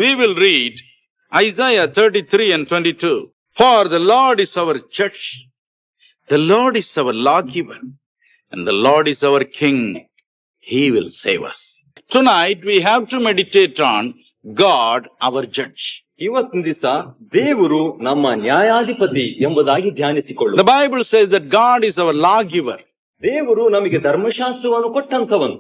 we will read Isaiah 33 and 22. For the Lord is our judge, the Lord is our lawgiver, and the Lord is our king. He will save us. Tonight we have to meditate on God, our judge. ಇವತ್ತಿನ ದಿವಸ ದೇವರು ನಮ್ಮ ನ್ಯಾಯಾಧಿಪತಿ ಎಂಬುದಾಗಿ ಧ್ಯಾನಿಸಿಕೊಳ್ಳು. The Bible says that God is our lawgiver. ದೇವರು ನಮಗೆ ಧರ್ಮಶಾಸ್ತ್ರವನ್ನು ಕೊಟ್ಟಂತವನು.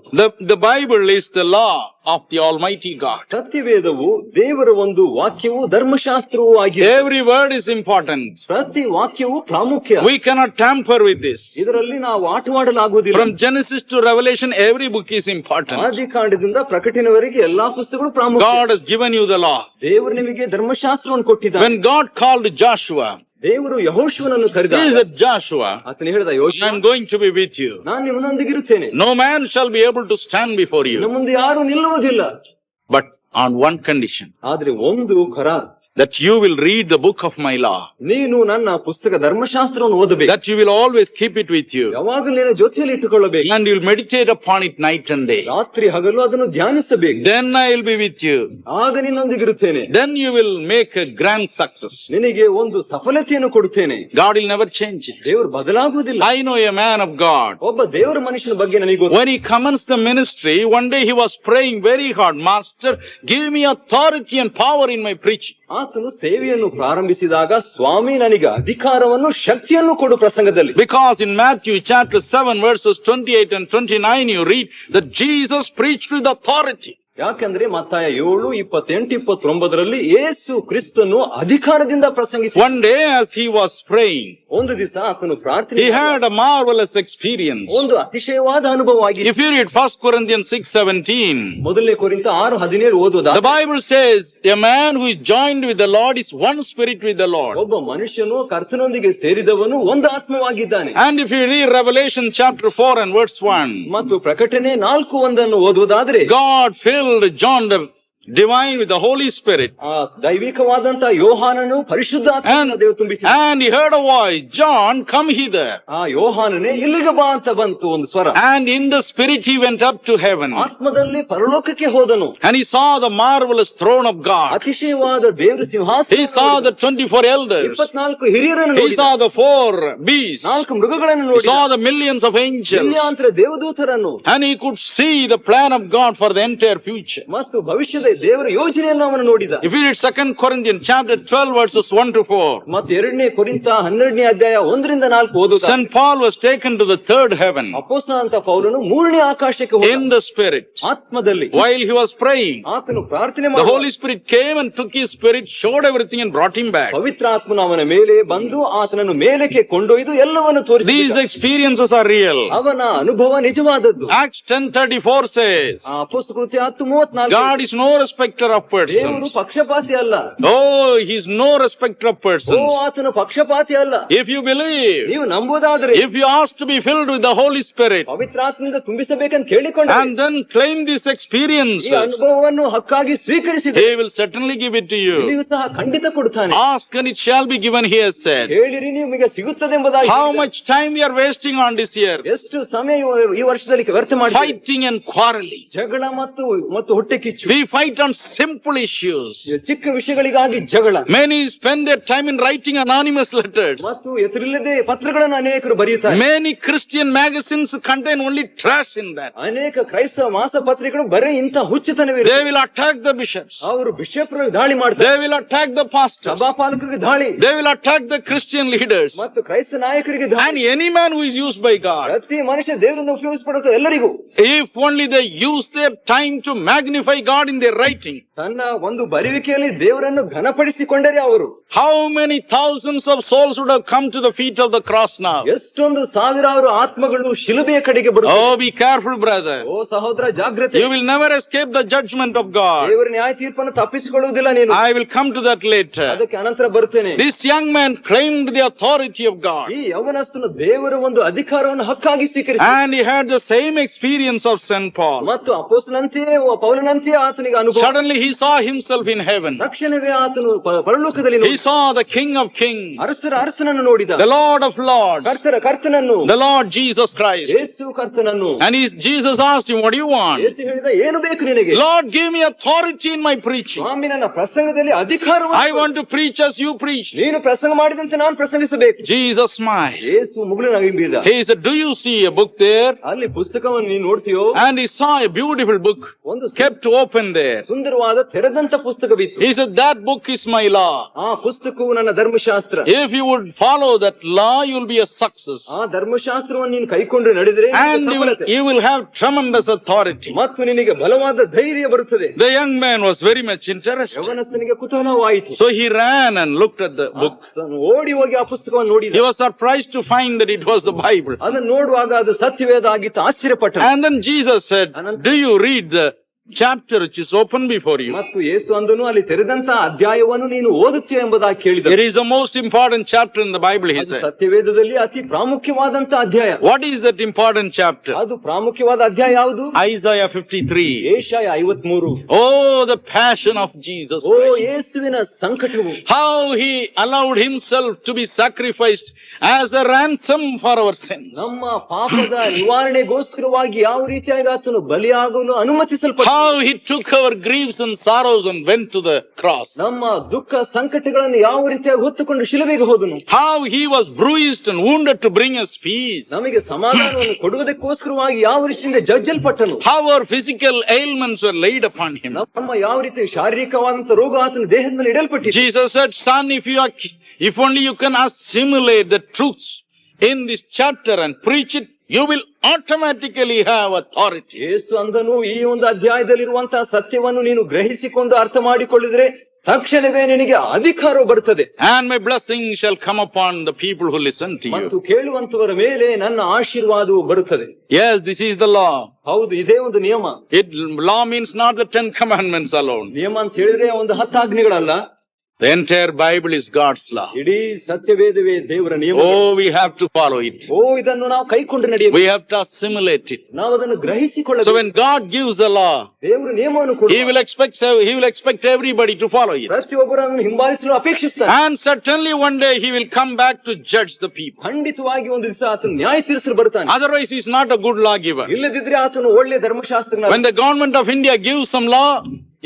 The Bible is the law of the Almighty God. ಸತ್ಯವೇದವು ದೇವರ ಒಂದು ವಾಕ್ಯವು ಧರ್ಮಶಾಸ್ತ್ರವೂ ಆಗಿದೆ. Every word is important. ಪ್ರತಿ ವಾಕ್ಯವು ಪ್ರಾಮುಖ್ಯ. We cannot tamper with this. ಇದರಲ್ಲಿ ನಾವು ಆಟವಾಡಲಾಗುವುದಿಲ್ಲ. From Genesis to Revelation, every book is important. ಆದಿಕಾಂಡದಿಂದ ಪ್ರಕಟಣೆವರೆಗೆ ಎಲ್ಲಾ ಪುಸ್ತಕಗಳು ಪ್ರಾಮುಖ್ಯ. God has given you the law. ದೇವರು ನಿಮಗೆ ಧರ್ಮಶಾಸ್ತ್ರವನ್ನು ಕೊಟ್ಟಿದ್ದಾನೆ. When God called Joshua, ದೇವರು ಯೆಹೋಶುವನನ್ನು ಕರೆದ. He said, Joshua, ಆತನು ಹೇಳಿದ, ಯೋಶುವ, I am going to be with you. ನಾನು ನಿಮ್ಮೊಂದಿಗಿರುತ್ತೇನೆ. No man shall be able to stand before you. ನಿಮ್ಮ ಮುಂದೆ ಯಾರು ನಿಲ್ಲುವುದಿಲ್ಲ. But on one condition. ಆದ್ರೆ ಒಂದು ಕರಾರ್. That you will read the book of my law. ನೀನು ನನ್ನ ಪುಸ್ತಕ ಧರ್ಮಶಾಸ್ತ್ರವನ್ನು ಓದಬೇಕು. That you will always keep it with you. ಯಾವಾಗಲೂ ನಿನ್ನ ಜೊತೆಯಲ್ಲಿ ಇಟ್ಟುಕೊಳ್ಳಬೇಕು. And you will meditate upon it night and day. ರಾತ್ರಿ ಹಗಲು ಅದನ್ನು ಧ್ಯಾನಿಸಬೇಕು. Then I will be with you. ಆಗ ನಿನ್ನೊಂದಿಗಿರುತ್ತೇನೆ. Then you will make a grand success. ನಿನಗೆ ಒಂದು ಸಫಲತೆಯನ್ನು ಕೊಡುತ್ತೇನೆ. God will never change it. ದೇವರು ಬದಲಾಗುವುದಿಲ್ಲ. I know a man of God. ಒಬ್ಬ ದೇವರ ಮನುಷ್ಯನ ಬಗ್ಗೆ ನನಗೆ ಗೊತ್ತು. When he commenced the ministry, one day he was praying very hard, Master, give me authority and power in my preaching. ಆತನು ಸೇವೆಯನ್ನು ಪ್ರಾರಂಭಿಸಿದಾಗ, ಸ್ವಾಮಿ ನನಗೆ ಅಧಿಕಾರವನ್ನು ಶಕ್ತಿಯನ್ನು ಕೊಡು ಪ್ರಸಂಗದಲ್ಲಿ. Because in Matthew chapter 7 verses 28 and 29 you read that Jesus preached with authority. ಯಾಕಂದ್ರೆ ಮತ್ತಾಯ 7, 28, 29ರಲ್ಲಿ ಯೇಸು ಕ್ರಿಸ್ತನು ಅಧಿಕಾರದಿಂದ ಪ್ರಸಂಗಿಸಿ. One day as he was praying, ಒಂದು ದಿವಸ ಆತನು ಪ್ರಾರ್ಥನೆ, he had a marvelous experience. ಒಂದು ಅತಿಶಯವಾದ ಅನುಭವ ಆಗಿದೆ. If you read 1 Corinthians 6:17, ಮೊದಲನೇ ಕೊರಿಂಥ 6:17 ಓದುವುದಾ, the Bible says a man who is joined with the Lord is one spirit with the Lord. ಒಬ್ಬ ಮನುಷ್ಯನು ಕರ್ತನೊಂದಿಗೆ ಸೇರಿದವನು ಒಂದು ಆತ್ಮವಾಗಿದ್ದಾನೆ. And if you read Revelation chapter 4 and verse 1, ಮತ್ತು ಪ್ರಕಟಣೆ 4:1 ಓದುವುದಾದ್ರೆ, God filled John the divine with the Holy Spirit. ದೈವಿಕವಾದಂತ ಯೋಹಾನನು ಪರಿಶುದ್ಧಾತ್ಮದಿಂದ ದೇವರು ತುಂಬಿಸಿ. And he heard a voice, John, come hither. ಯೋಹಾನನೇ ಇಲ್ಲಿಗೆ ಬಾ ಅಂತ ಬಂತು ಒಂದು ಸ್ವರ. And in the spirit he went up to heaven. ಆತ್ಮದಲ್ಲಿ ಪರಲೋಕಕ್ಕೆ ಹೋದನು. And he saw the marvelous throne of God. ಅತಿಶಯವಾದ ದೇವರ ಸಿಂಹಾಸನ. He saw the 24 elders. 24 ಹಿರಿಯರನ್ನು ನೋಡಿದ. He saw the 4 beasts. 4 ಮೃಗಗಳನ್ನು ನೋಡಿದ. He saw the millions of angels. ಮಿಲಿಯಾಂತರ ದೇವದೂತರನ್ನು. And he could see the plan of God for the entire future. ಮತ್ತು ಭವಿಷ್ಯದ ದೇವರ ಯೋಜನೆಯನ್ನು ಅವನು ನೋಡಿದ. If you read 2 Corinthians chapter 12 verses 1 to 4, ಮತ್ತು 2ನೇ ಕೊರಿಂಥ 12ನೇ ಅಧ್ಯಾಯ 1ರಿಂದ 4 ಓದುತ್ತಾ, St. Paul was taken to the third heaven. ಅಪೊಸ್ತಲನಾದ ಪೌಲನು 3ನೇ ಆಕಾಶಕ್ಕೆ ಹೋದ. In the spirit, ಆತ್ಮದಲ್ಲಿ. while he was praying, ಆತನು ಪ್ರಾರ್ಥನೆ the Holy Spirit came and took his spirit, showed everything and brought him back. ಪವಿತ್ರ ಆತ್ಮನು ಅವನ ಮೇಲೆ ಬಂದು ಆತನನ್ನು ಮೇಲಕ್ಕೆ ಕೊಂಡೊಯ್ದು ಎಲ್ಲವನ್ನು ತೋರಿಸಿದ. These experiences are real. ಅವನ ಅನುಭವ ನಿಜವಾದದ್ದು. Acts 10:34 says, ಅಪೊಸ್ತಲಕೃತ್ಯ 10:34, God is no respecter of persons. ದೇವರು ಪಕ್ಷಪಾತಿ ಅಲ್ಲ. Oh, he is no respecter of persons. ಆತನು ಪಕ್ಷಪಾತಿ ಅಲ್ಲ. If you believe, ನೀವು ನಂಬುವುದಾದರೆ, if you ask to be filled with the Holy Spirit, ಪವಿತ್ರ ಆತ್ಮದಿಂದ ತುಂಬಿಸಬೇಕಂತ ಕೇಳಿಕೊಂಡ, and then claim this experience, ಈ ಅನುಭವವನ್ನು ಹಕ್ಕಾಗಿ ಸ್ವೀಕರಿಸಿದೆ, He will certainly give it to you. ನೀವು ಸಹ ಖಂಡಿತ ಕೊಡುತ್ತಾನೆ. Ask and it shall be given, he has said. ಹೇಳಿರಿ ನಿಮಗೆ ಸಿಗುತ್ತದೆ ಎಂಬುದಾಗಿ. How much time we are wasting on this year? ಎಷ್ಟು ಸಮಯ ಈ ವರ್ಷದಲ್ಲಿ ವ್ಯರ್ಥ ಮಾಡಿದ್ದೇವೆ. Fighting and quarreling. ಜಗಳ ಮತ್ತು ಹೊಟ್ಟೆ ಕಿಚ್ಚು. We fight on simple issues. ಚಿಕ್ಕ ವಿಷಯಗಳಿಗಾಗಿ ಜಗಳ. Many spend their time in writing anonymous letters. ಮತ್ತು ಹೆಸರಿಲ್ಲದೆ ಪತ್ರಗಳನ್ನು ಅನೇಕರು ಬರೆಯುತ್ತಾರೆ. Many Christian magazines contain only trash in that. ಅನೇಕ ಕ್ರೈಸ್ತ ಮಾಸಪತ್ರಿಕೆಗಳು ಬರೀ ಇಂಥ ಹುಚ್ಚುತನವೇ. They will attack the bishops. ಅವರು ಬಿಷಪ್ರಿಗೆ ದಾಳಿ ಮಾಡ್ತಾರೆ. They will attack the pastors. ಸಭಾಪಾಲಕರಿಗೆ ದಾಳಿ. They will attack the Christian leaders. ಮತ್ತು ಕ್ರೈಸ್ತ ನಾಯಕರಿಗೆ ದಾಳಿ. And any man who is used by God. ಪ್ರತಿ ಮನುಷ್ಯ ದೇವರಿಂದ ಉಪಯೋಗಿಸಲ್ಪಡುವ ಎಲ್ಲರಿಗೂ. If only they use their time to magnify God in their writing. ತನ್ನ ಒಂದು ಬರೆಯುವಿಕೆಯಲ್ಲಿ ದೇವರನ್ನು ಘನಪಡಿಸಿಕೊಂಡರೆ ಅವರು. How many thousands of souls would have come to the feet of the cross now? ಎಷ್ಟೊಂದು ಸಾವಿರಾರು ಆತ್ಮಗಳು ಶಿಲುಬೆಯ ಕಡೆಗೆ ಬರುತ್ತವೆ. Oh, be careful, brother. ಓ ಸಹೋದರ, ಜಾಗೃತೆ. You will never escape the judgment of God. ದೇವರ ನ್ಯಾಯ ತೀರ್ಪನ್ನು ತಪ್ಪಿಸಿಕೊಳ್ಳುವುದಿಲ್ಲ ನೀನು. I will come to that later. ಅದಕ್ಕೆ ಅನಂತರ ಬರುತ್ತೇನೆ. This young man claimed the authority of God. ಈ ಯೌವನಸ್ಥನು ದೇವರ ಒಂದು ಅಧಿಕಾರವನ್ನು ಹಕ್ಕಾಗಿ ಸ್ವೀಕರಿಸಿದ. And he had the same experience of St. Paul. ಮತ್ತು ಅಪೊಸ್ತಲನಂತೆಯೇ ಪೌಲನಂತೆಯೇ ಆತನಿಗೆ ಅನುಭವ. Suddenly he saw himself in heaven. ತಕ್ಷಣವೇ ಆತನು ಪರಲೋಕದಲ್ಲಿ He saw the King of Kings, ಅರಸನನ್ನು ನೋಡಿದ, the Lord of Lords, ಕರ್ತನನ್ನು, the Lord Jesus Christ. ಯೇಸು ಕರ್ತನನ್ನು. And Jesus asked him, what do you want? ಯೇಸು ಹೇಳಿದ, ಏನು ಬೇಕು ನಿನಗೆ? Lord, give me authority in my preaching. ಸ್ವಾಮಿ, ನನ್ನ ಪ್ರಸಂಗದಲ್ಲಿ ಅಧಿಕಾರವನ್ನು. I want to preach as you preach. ನೀನು ಪ್ರಸಂಗ ಮಾಡಿದಂತೆ ನಾನು ಪ್ರಸಂಗಿಸಬೇಕು. Jesus smiled. Yesu Mugulu ನಗಿಂಬಿದ. He said, do you see a book there? ಅಲ್ಲಿ ಪುಸ್ತಕವನ್ನು ನೀನು ನೋಡ್ತೀಯೋ? And he saw a beautiful book kept open there. ಸುಂದರವಾದ ತೆರೆದಂತ ಪುಸ್ತಕವಿತ್ತು. He said, that book is my law. ಆ ಪುಸ್ತಕವು ನನ್ನ ಧರ್ಮಶಾಸ್ತ್ರ. If you would follow that law, you will be a success. ಆ ಧರ್ಮಶಾಸ್ತ್ರವನ್ನು ನೀನು ಕೈಕೊಂಡು ನಡೆದರೆ And you will have tremendous authority. ಮತ್ತು ನಿನಗೆ ಬಲವಾದ ಧೈರ್ಯ ಬರುತ್ತದೆ. The young man was very much interested. ಯವನಸ್ಥನಿಗೆ ಕುತೂಹಲವಾಯಿತು. So he ran and looked at the book. ಓಡಿ ಹೋಗಿ ಆ ಪುಸ್ತಕವನ್ನು ನೋಡಿದ. He was surprised to find that it was the Bible. ಅದನ್ನು ನೋಡುವಾಗ ಅದು ಸತ್ಯವೇದ ಆಗಿತ್ತು. ಆಶ್ಚರ್ಯಪಟ್ಟನು. And then Jesus said, do you read the chapter which is open before you? ಮತ್ತು ಯೇಸು ಅಂದನು, ಅಲ್ಲಿ ತೆರೆದಂತ ಅಧ್ಯಾಯವನ್ನು ನೀನು ಓದುತ್ತೀಯ ಎಂಬುದಾಗಿ ಕೇಳಿದ. It is the most important chapter in the Bible, he said. ಸತ್ಯವೇದದಲ್ಲಿ ಅತಿ ಪ್ರಾಮುಖ್ಯವಾದಂತ ಅಧ್ಯಾಯ. What is that important chapter? ಅದು ಪ್ರಾಮುಖ್ಯವಾದ ಅಧ್ಯಾಯ ಯಾವುದು? Isaiah 53. Jeshaiah 53. Oh, the passion of Jesus Christ. ಓ, ಯೇಸುವಿನ ಸಂಕಟವು. How he allowed himself to be sacrificed as a ransom for our sins. ನಮ್ಮ ಪಾಪದ ನಿವಾರಣೆಗೋಸ್ಕರವಾಗಿ ಯಾವ ರೀತಿಯಾಗಿ ಆತನು ಬಲಿಯಾಗಲು ಅನುಮತಿಸಲ್ಪಟ್ಟ. How he took our griefs and sorrows and went to the cross. ನಮ್ಮ ದುಃಖ ಸಂಕಟಗಳನ್ನು ಯಾವ ರೀತಿಯಾಗಿ ಹೊತ್ತುಕೊಂಡು ಶಿಲುಬೆಗೆ ಹೋದನು. How he was bruised and wounded to bring us peace. ನಮಗೆ ಸಮಾಧಾನವನ್ನು ಕೊಡುವುದಕ್ಕೋಸ್ಕರವಾಗಿ ಯಾವ ರೀತಿಯಿಂದ ಜಜ್ಜಲ್ಪಟ್ಟನು. How our physical ailments were laid upon him. ನಮ್ಮ ಯಾವ ರೀತಿ ಶಾರೀರಿಕವಾದಂತ ರೋಗ ಆತನ ದೇಹದ ಮೇಲೆ ಇಡಲ್ಪಟ್ಟಿದೆ. Jesus said, son, if only you can assimilate the truths in this chapter and preach it, you will automatically have authority. ಯೇಸು ಅಂದನು, ಈ ಒಂದು ಅಧ್ಯಾಯದಲ್ಲಿರುವಂತಹ ಸತ್ಯವನ್ನು ನೀನು ಗ್ರಹಿಸಿಕೊಂಡು ಅರ್ಥ ಮಾಡಿಕೊಳ್ಳಿದ್ರೆ ತಕ್ಷಣವೇ ನಿನಗೆ ಅಧಿಕಾರ ಬರುತ್ತದೆ. And my blessing shall come upon the people who listen to you. ಮತ್ತು ಕೇಳುವಂತವರ ಮೇಲೆ ನನ್ನ ಆಶೀರ್ವಾದವು ಬರುತ್ತದೆ. Yes, this is the law. ಹೌದು, ಇದೇ ಒಂದು ನಿಯಮ. Law means not the 10 commandments alone. ನಿಯಮ ಅಂತ ಹೇಳಿದ್ರೆ ಒಂದು 10 ಆಜ್ಞೆಗಳಲ್ಲ. The entire Bible is God's law. ಇಡೀ ಸತ್ಯವೇದವೇ ದೇವರ ನಿಯಮ. Oh, we have to follow it. ಓ, ಇದನ್ನು ನಾವು ಕೈಕೊಂಡು ನಡೆಯಬೇಕು. We have to assimilate it. ನಾವು ಅದನ್ನು ಗ್ರಹಿಸಿಕೊಳ್ಳಬೇಕು. So when God gives the law, ದೇವರು ನಿಯಮವನ್ನು ಕೊಡುವ, He will expect everybody to follow it. ಪ್ರತಿಯೊಬ್ಬರನ್ನು ಹಿಂಬಾಲಿಸಲು ಅಪೇಕ್ಷಿಸ್ತಾನೆ. And certainly one day He will come back to judge the people. ಖಂಡಿತವಾಗಿ ಒಂದು ದಿವಸ ಆತನು ನ್ಯಾಯ ತೀರಿಸಲು ಬರ್ತಾನೆ. Otherwise he is not a good lawgiver. ಇಲ್ಲದಿದ್ರೆ ಆತನು ಒಳ್ಳೆ ಧರ್ಮಶಾಸ್ತ್ರಜ್ಞ. When the government of India gives some law,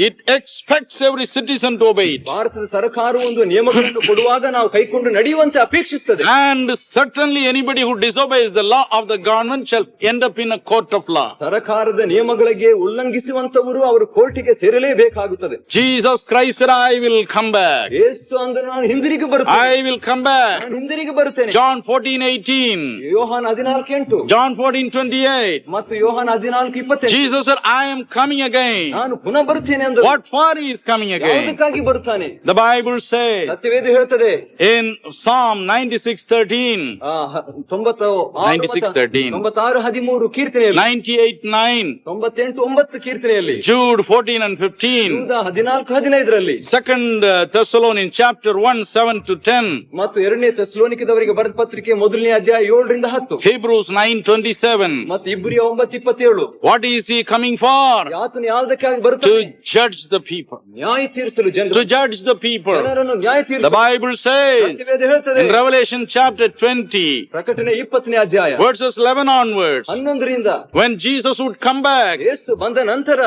it expects every citizen to obey it. ಭಾರತದ ಸರ್ಕಾರವು ಒಂದು ನಿಯಮಗಳನ್ನು ಕೊಡುವಾಗ ನಾವು ಕೈಕೊಂಡು ನಡೆಯುವಂತೆ ಅಪೇಕ್ಷಿಸುತ್ತದೆ. And certainly anybody who disobeys the law of the government shall end up in a court of law. ಸರ್ಕಾರದ ನಿಯಮಗಳಿಗೆ ಉಲ್ಲಂಘಿಸುವಂತವರು ಅವರು ಕೋರ್ಟಿಗೆ ಸೇರಲೇಬೇಕಾಗುತ್ತದೆ. Jesus Christ said, I will come back. ಯೇಸು ಅಂದನು, ನಾನು ಹಿಂದಿರುಗಿ ಬರುತ್ತೇನೆ. I will come back. ನಾನು ಹಿಂದಿರುಗಿ ಬರುತ್ತೇನೆ. John 14:18. ಯೋಹಾನ 14:8. John 14:28. ಮತ್ತು ಯೋಹಾನ 14:28. Jesus said, I am coming again. ನಾನು ಪುನಃ ಬರುತ್ತೇನೆ. What for he is coming again? ಯಾವುದಕ್ಕಾಗಿ ಬರುತ್ತಾನೆ? The Bible says ಸತ್ಯವೇದ ಹೇಳ್ತದೆ in Psalm 96:13, 96:13 ಕೀರ್ತನೆಯಲ್ಲಿ, 98:9, 98:9 ಕೀರ್ತನೆಯಲ್ಲಿ, Jude 14 and 15, ಯೂದ 14:15 Second Thessalonians chapter 1 7-10, ಮತ್ತು 2ನೇ ಥೆಸಲೋನಿಕದವರಿಗೆ ಬರೆದ ಪತ್ರಿಕೆ 1ನೇ ಅಧ್ಯಾಯ 7-10, Hebrews 9:27. ಮತ್ತು ಇಬ್ರಿಯ 9:27. What is he coming for? ಆತನು ಯಾವುದಕ್ಕಾಗಿ To ಬರುತ್ತಾನೆ? judge the people. ನ್ಯಾಯ ತೀರಿಸಲು, To judge the people. ಜನರನ್ನು ನ್ಯಾಯ The ತೀರಿಸಲು. Bible says ಸತ್ಯವೇದ ಹೇಳ್ತದೆ in Revelation chapter 20, ಪ್ರಕಟಣೆ 20ನೇ ಅಧ್ಯಾಯ verses 11 onwards, 11ರಿಂದ, when Jesus would come back, ಯೇಸು ಬಂದ ನಂತರ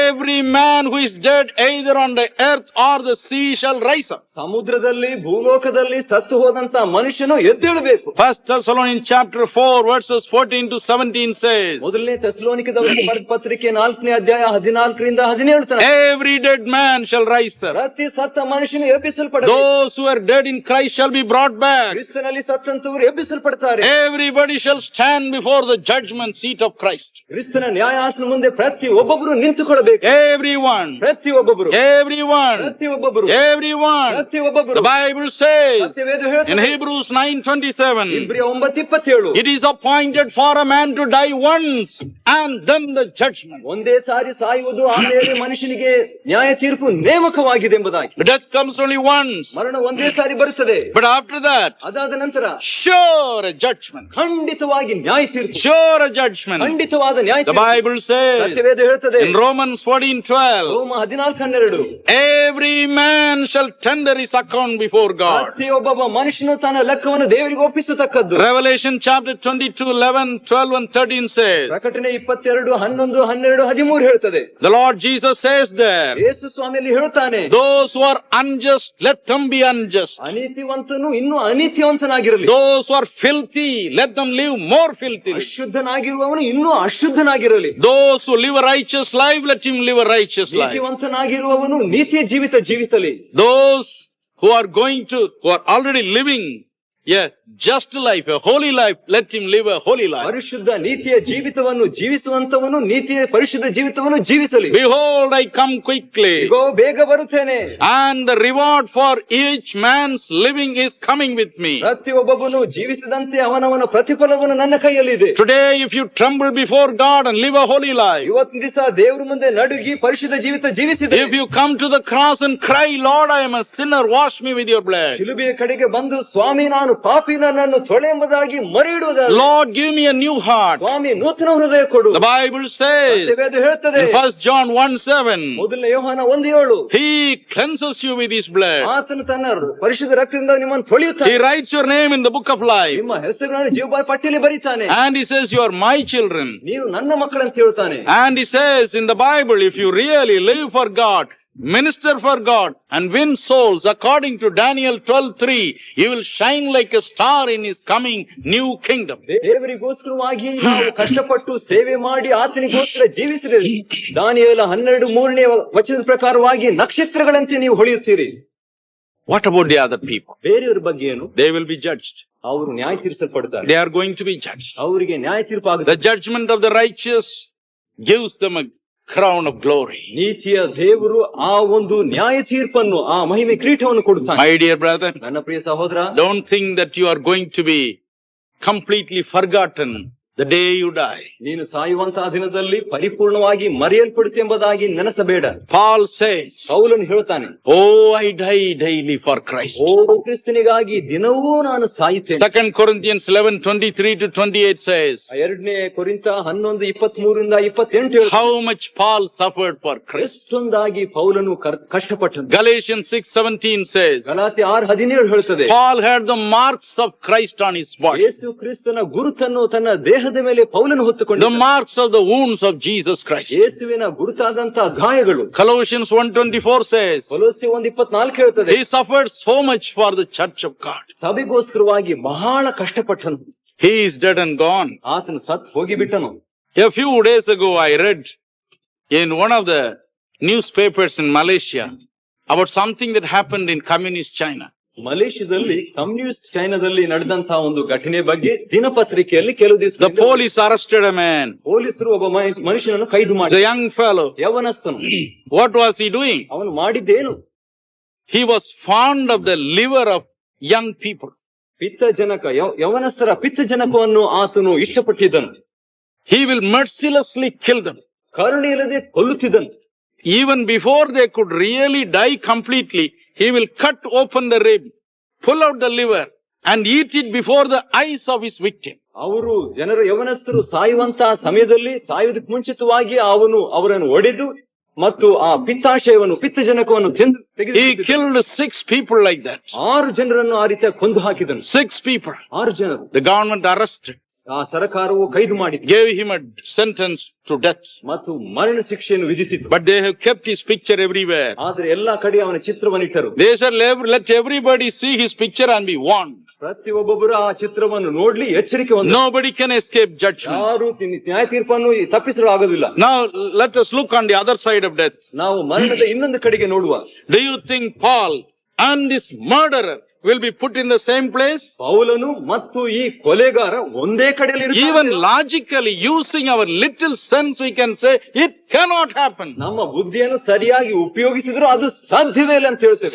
every man who is dead either on the earth or the sea shall rise up. ಸಮುದ್ರದಲ್ಲಿ ಭೂಲೋಕದಲ್ಲಿ ಸತ್ತು ಹೋದಂತ ಮನುಷ್ಯನು ಎದ್ದೇಳಬೇಕು. First Thessalonians chapter 4 verses 14-17 says, ಮೊದಲನೇ ಥೆಸಲೋನಿಕದವರಿಗೆ ಬರೆದ ಪತ್ರಿಕೆ 4ನೇ ಅಧ್ಯಾಯ 14ರಿಂದ 17 ತನಕ, every dead man shall rise up. ಪ್ರತಿ ಸತ್ತ ಮನುಷ್ಯನು ಎಬ್ಬಿಸಲ್ಪಡಬೇಕು. Those who are dead in Christ shall be brought back. ಕ್ರಿಸ್ತನಲ್ಲಿ ಸತ್ತಂತವರು ಎಬ್ಬಿಸಲ್ಪಡ್ತಾರೆ. Everybody shall stand before the judgment seat of Christ. ಕ್ರಿಸ್ತನ ನ್ಯಾಯಾಸನ ಮುಂದೆ ಪ್ರತಿ ಒಬ್ಬೊಬ್ಬರು ನಿಂತುಕೊಳ್ಳಬೇಕು. Everyone. ಪ್ರತಿ ಒಬ್ಬೊಬ್ಬರು. Everyone. ಪ್ರತಿ ಒಬ್ಬೊಬ್ಬರು. Everyone. ಪ್ರತಿ ಒಬ್ಬೊಬ್ಬರು. The Bible says ಸತ್ಯವೇದ ಹೇಳ್ತದೆ in Hebrews 9:27, ಇಬ್ರಿಯ 9:27, it is appointed for a man to die once and then the judgment. ಒಂದೇ ಸಾರಿ ಸಾಯುವುದು, ಆಮೇಲೆ ಮನುಷ್ಯನಿಗೆ ನ್ಯಾಯ ತೀರ್ಪು ನೇಮಕವಾಗಿದೆ ಎಂಬುದಾಗಿ. Death comes only once. ಮರಣ ಒಂದೇ ಸಾರಿ ಬರುತ್ತದೆ. But after that, ಅದಾದ ನಂತರ sure a judgment. ಖಂಡಿತವಾಗಿ ನ್ಯಾಯ ತೀರ್ಪು. Sure a judgment. ಖಂಡಿತವಾದ ನ್ಯಾಯ The ತೀರ್ಪು. Bible says ಸತ್ಯವೇದ ಹೇಳ್ತದೆ in Romans 14:12, ರೋಮ 14:12, every man shall tender his account before God. ಪ್ರತಿಯೊಬ್ಬ ಮನುಷ್ಯನು ತನ್ನ ಲೆಕ್ಕವನ್ನು ದೇವರಿಗೆ ಒಪ್ಪಿಸತಕ್ಕದ್ದು. Revelation chapter 22:11, 12 and 13 says, ಪ್ರಕಟಣೆ 22, 11, 12, 13 ಹೇಳ್ತದೆ. the Lord Jesus says there, ಯೇಸು ಸ್ವಾಮಿಯಲ್ಲಿ ಹೇಳುತ್ತಾನೆ, those who are unjust, let them be unjust. ಅನೀತಿವಂತನು ಇನ್ನೂ ಅನೀತಿವಂತನಾಗಿರಲಿ. Those who are filthy, let them live more filthily. ಅಶುದ್ಧನಾಗಿರುವವನು ಇನ್ನೂ ಅಶುದ್ಧನಾಗಿರಲಿ. Those who live a righteous life, let him live a righteous life. ನೀತಿವಂತನಾಗಿರುವವನು ನೀತಿಯ ಜೀವಿತ ಜೀವಿಸಲಿ. Those who are already living a just life, a holy life, let him live a holy life. ಪರಿಶುದ್ಧ ನೀತಿಯ ಜೀವಿತವನ್ನು ಜೀವಿಸುವಂತವನು ನೀತಿಯ ಪರಿಶುದ್ಧ ಜೀವಿತವನ್ನು ಜೀವಿಸಲಿ. Behold, I come quickly. ಇಗೋ ಬೇಗ ಬರುತ್ತೇನೆ. And the reward for each man's living is coming with me. ಪ್ರತಿಯೊಬ್ಬನು ಜೀವಿಸಿದಂತೆ ಅವನವನ ಪ್ರತಿಫಲವನ್ನು ನನ್ನ ಕೈಯಲ್ಲಿದೆ. Today, if you tremble before God and live a holy life, ಇವತ್ತಿನ ದಿವಸ ದೇವರ ಮುಂದೆ ನಡುಗಿ ಪರಿಶುದ್ಧ ಜೀವಿತ ಜೀವಿಸಿದೆ. if you come to the cross and cry, Lord, I am a sinner, wash me with your blood. ಶಿಲುಬೆಯ ಕಡೆಗೆ ಬಂದು, ಸ್ವಾಮಿ ನಾನು ಪಾಪಿ, ನನ್ನನ್ನು ತೊಳೆ ಎಂಬುದಾಗಿ ಮರೆಯಿಡುವುದಾದರೆ, Lord, give me a new heart. ಸ್ವಾಮಿ ನೂತನ ಹೃದಯ ಕೊಡು. The Bible says ಸತ್ಯವೇದ ಹೇಳ್ತದೆ in 1 John 1:7, ಮೊದಲನೇ ಯೋಹಾನ 1:7, He cleanses you with His blood. ಆತನು ತನ್ನ ಪರಿಶುದ್ಧ ರಕ್ತದಿಂದ ನಿಮ್ಮನ್ನು ತೊಳೆಯುತ್ತಾನೆ. He writes your name in the book of life. ನಿಮ್ಮ ಹೆಸರುಗಳನ್ನು ಜೀವ ಪಟ್ಟಿಯಲ್ಲಿ ಬರೀತಾನೆ. And He says, you are my children. ನೀವು ನನ್ನ ಮಕ್ಕಳಂತ ಹೇಳ್ತಾನೆ. And He says in the Bible, if you really live for God, minister for God, and win souls, according to Daniel 12:3, you will shine like a star in His coming new kingdom. ದೇವರಿಗೋಸ್ಕರವಾಗಿ ನಾವು ಕಷ್ಟಪಟ್ಟು ಸೇವೆ ಮಾಡಿ ಆತನಿಗೋಸ್ಕರ ಜೀವಿಸಿದರೆ, ದಾನಿಯೇಲ 12:3ನೇ ವಚನದ ಪ್ರಕಾರವಾಗಿ ನಕ್ಷತ್ರಗಳಂತೆ ನೀವು ಹೊಳೆಯುತ್ತೀರಿ. What about the other people? ಬೇರೆಯವರ ಬಗ್ಗೆ ಏನು? They will be judged. ಅವರು ನ್ಯಾಯ ತೀರಿಸಲ್ಪಡ್ತಾರೆ. They are going to be judged. ಅವರಿಗೆ ನ್ಯಾಯ ತೀರ್ಪಾಗುತ್ತೆ. The judgment of the righteous gives them a crown of glory. ನೀತಿಯ ದೇವರು ಆ ಒಂದು ನ್ಯಾಯ ತೀರ್ಪನ್ನು, ಆ ಮಹಿಮೆ ಕಿರೀಟವನ್ನು ಕೊಡುತ್ತಾನೆ. My dear brother, ನನ್ನ ಪ್ರಿಯ ಸಹೋದರ, don't think that you are going to be completely forgotten the day you die. ನೀನು ಸಾಯುವಂತಹ ದಿನದಲ್ಲಿ ಪರಿಪೂರ್ಣವಾಗಿ ಮರೆಯಲ್ಪಡುತ್ತೆ ಎಂಬುದಾಗಿ ನೆನಸಬೇಡ. Paul says, ಪೌಲನು ಹೇಳ್ತಾನೆ, oh, I die daily for Christ. ಓ ಕ್ರಿಸ್ತನಿಗಾಗಿ ದಿನವೂ ನಾನು ಸಾಯುತ್ತೇನೆ. 2 Corinthians 11:23-28 says, 2ನೇ ಕೊರಿಂಥ 11:23-28 ಹೇಳ್ತಾನೆ, how much Paul suffered for Christ. ಎಷ್ಟೊಂದಾಗಿ ಪೌಲನು ಕಷ್ಟಪಟ್ಟನು. Galatians 6:17 says, ಗಲಾತ್ಯ 6:17 ಹೇಳ್ತದೆ, Paul had the marks of Christ on his body. ಯೇಸು ಕ್ರಿಸ್ತನ ಗುರುತನ್ನು ತನ್ನ ದೇಹದ ಮೇಲೆ ಪೌಲನು ಹೊತ್ತುಕೊಂಡ. The marks of the wounds of Jesus Christ. ಯೇಸುವಿನ ಗುರುತಾದಂತಹ ಗಾಯಗಳು. Colossians 1:24 says, ಕೊಲೊಸ್ಸೆ 1:24 ಹೇಳ್ತದೆ, he suffered so much for the church of God. ಸಭೆಗೋಸ್ಕರವಾಗಿ ಬಹಳ ಕಷ್ಟಪಟ್ಟನು. He is dead and gone. ಆತನು ಸತ್ತು ಹೋಗಿಬಿಟ್ಟನು. A few days ago I read in one of the newspapers in Malaysia about something that happened in communist China. ಮಲೇಷ್ಯಾದಲ್ಲಿ ಕಮ್ಯುನಿಸ್ಟ್ ಚೈನಾದಲ್ಲಿ ನಡೆದಂತಹ ಒಂದು ಘಟನೆ ಬಗ್ಗೆ ದಿನಪತ್ರಿಕೆಯಲ್ಲಿ ಕೆಲವು ದಿವಸ The police arrested a man. ಪೊಲೀಸರು ಒಬ್ಬ ಮನುಷ್ಯನನ್ನು ಕೈದು The ಮಾಡಿದರು. young fellow. ಯವನಸ್ಥನು. What was he doing? ಅವನು ಮಾಡಿದ್ದೇನು? He was fond of the liver of young people. ಪಿತ್ತಜನಕ, ಯವನಸ್ಥರ ಪಿತ್ತಜನಕವನ್ನು ಆತನು ಇಷ್ಟಪಟ್ಟಿದ್ದನು. He will mercilessly kill them. ಕರುಣೆ ಇಲ್ಲದೆ ಕೊಲ್ಲುತ್ತಿದ್ದನು. Even before they could really die completely, he will cut open the rib, pull out the liver, and eat it before the eyes of his victim. ಅವರು ಯವನಸ್ಥರು ಸಾಯುವಂತಹ ಸಮಯದಲ್ಲಿ ಸಾಯುವುದಕ್ಕೆ ಮುಂಚಿತವಾಗಿ ಅವರನ್ನು ಒಡೆದು ಮತ್ತು ಆ ಪಿತ್ತಜನಕವನ್ನು He killed 6 people like that. 6 ಜನರನ್ನು ಆ ರೀತಿಯ ಕೊಂದು ಹಾಕಿದನು. 6 people. 6 ಜನರು. The government arrested. ಆ ಸರ್ಕಾರವು ಕೈದು ಮಾಡಿತು. Gave him a sentence to death. ಮತ್ತು ಮರಣ ಶಿಕ್ಷೆಯನ್ನು ವಿಧಿಸಿತು. But they have kept his picture everywhere. ಆದರೆ ಎಲ್ಲಾ ಕಡೆ ಅವನ ಚಿತ್ರವನ್ನಿಟ್ಟರು. They said, let everybody see his picture and be warned. ಪ್ರತಿಯೊಬ್ಬೊಬ್ಬರು ಆ ಚಿತ್ರವನ್ನು ನೋಡ್ಲಿ, ಎಚ್ಚರಿಕೆ ಹೊಂದಲಿ. Nobody can escape judgment. ಯಾರು ನ್ಯಾಯ ತೀರ್ಪನ್ನು ತಪ್ಪಿಸಲು ಆಗೋದಿಲ್ಲ. Now let us look on the other side of death. ನಾವು ಮರಣದ ಇನ್ನೊಂದು ಕಡೆಗೆ ನೋಡುವ. Do you think Paul and this murderer will be put in the same place? ಪೌಲನು ಮತ್ತು ಈ ಕೊಲೆಗಾರ ಒಂದೇ ಕಡೆಯಲ್ಲಿ Even logically, using our little sense, we can say it cannot happen. ನಮ್ಮ ಬುದ್ಧಿಯನ್ನು ಸರಿಯಾಗಿ ಉಪಯೋಗಿಸಿದ್ರು ಅದು ಸಾಧ್ಯವೇ ಇಲ್ಲ ಅಂತ ಹೇಳ್ತೇವೆ.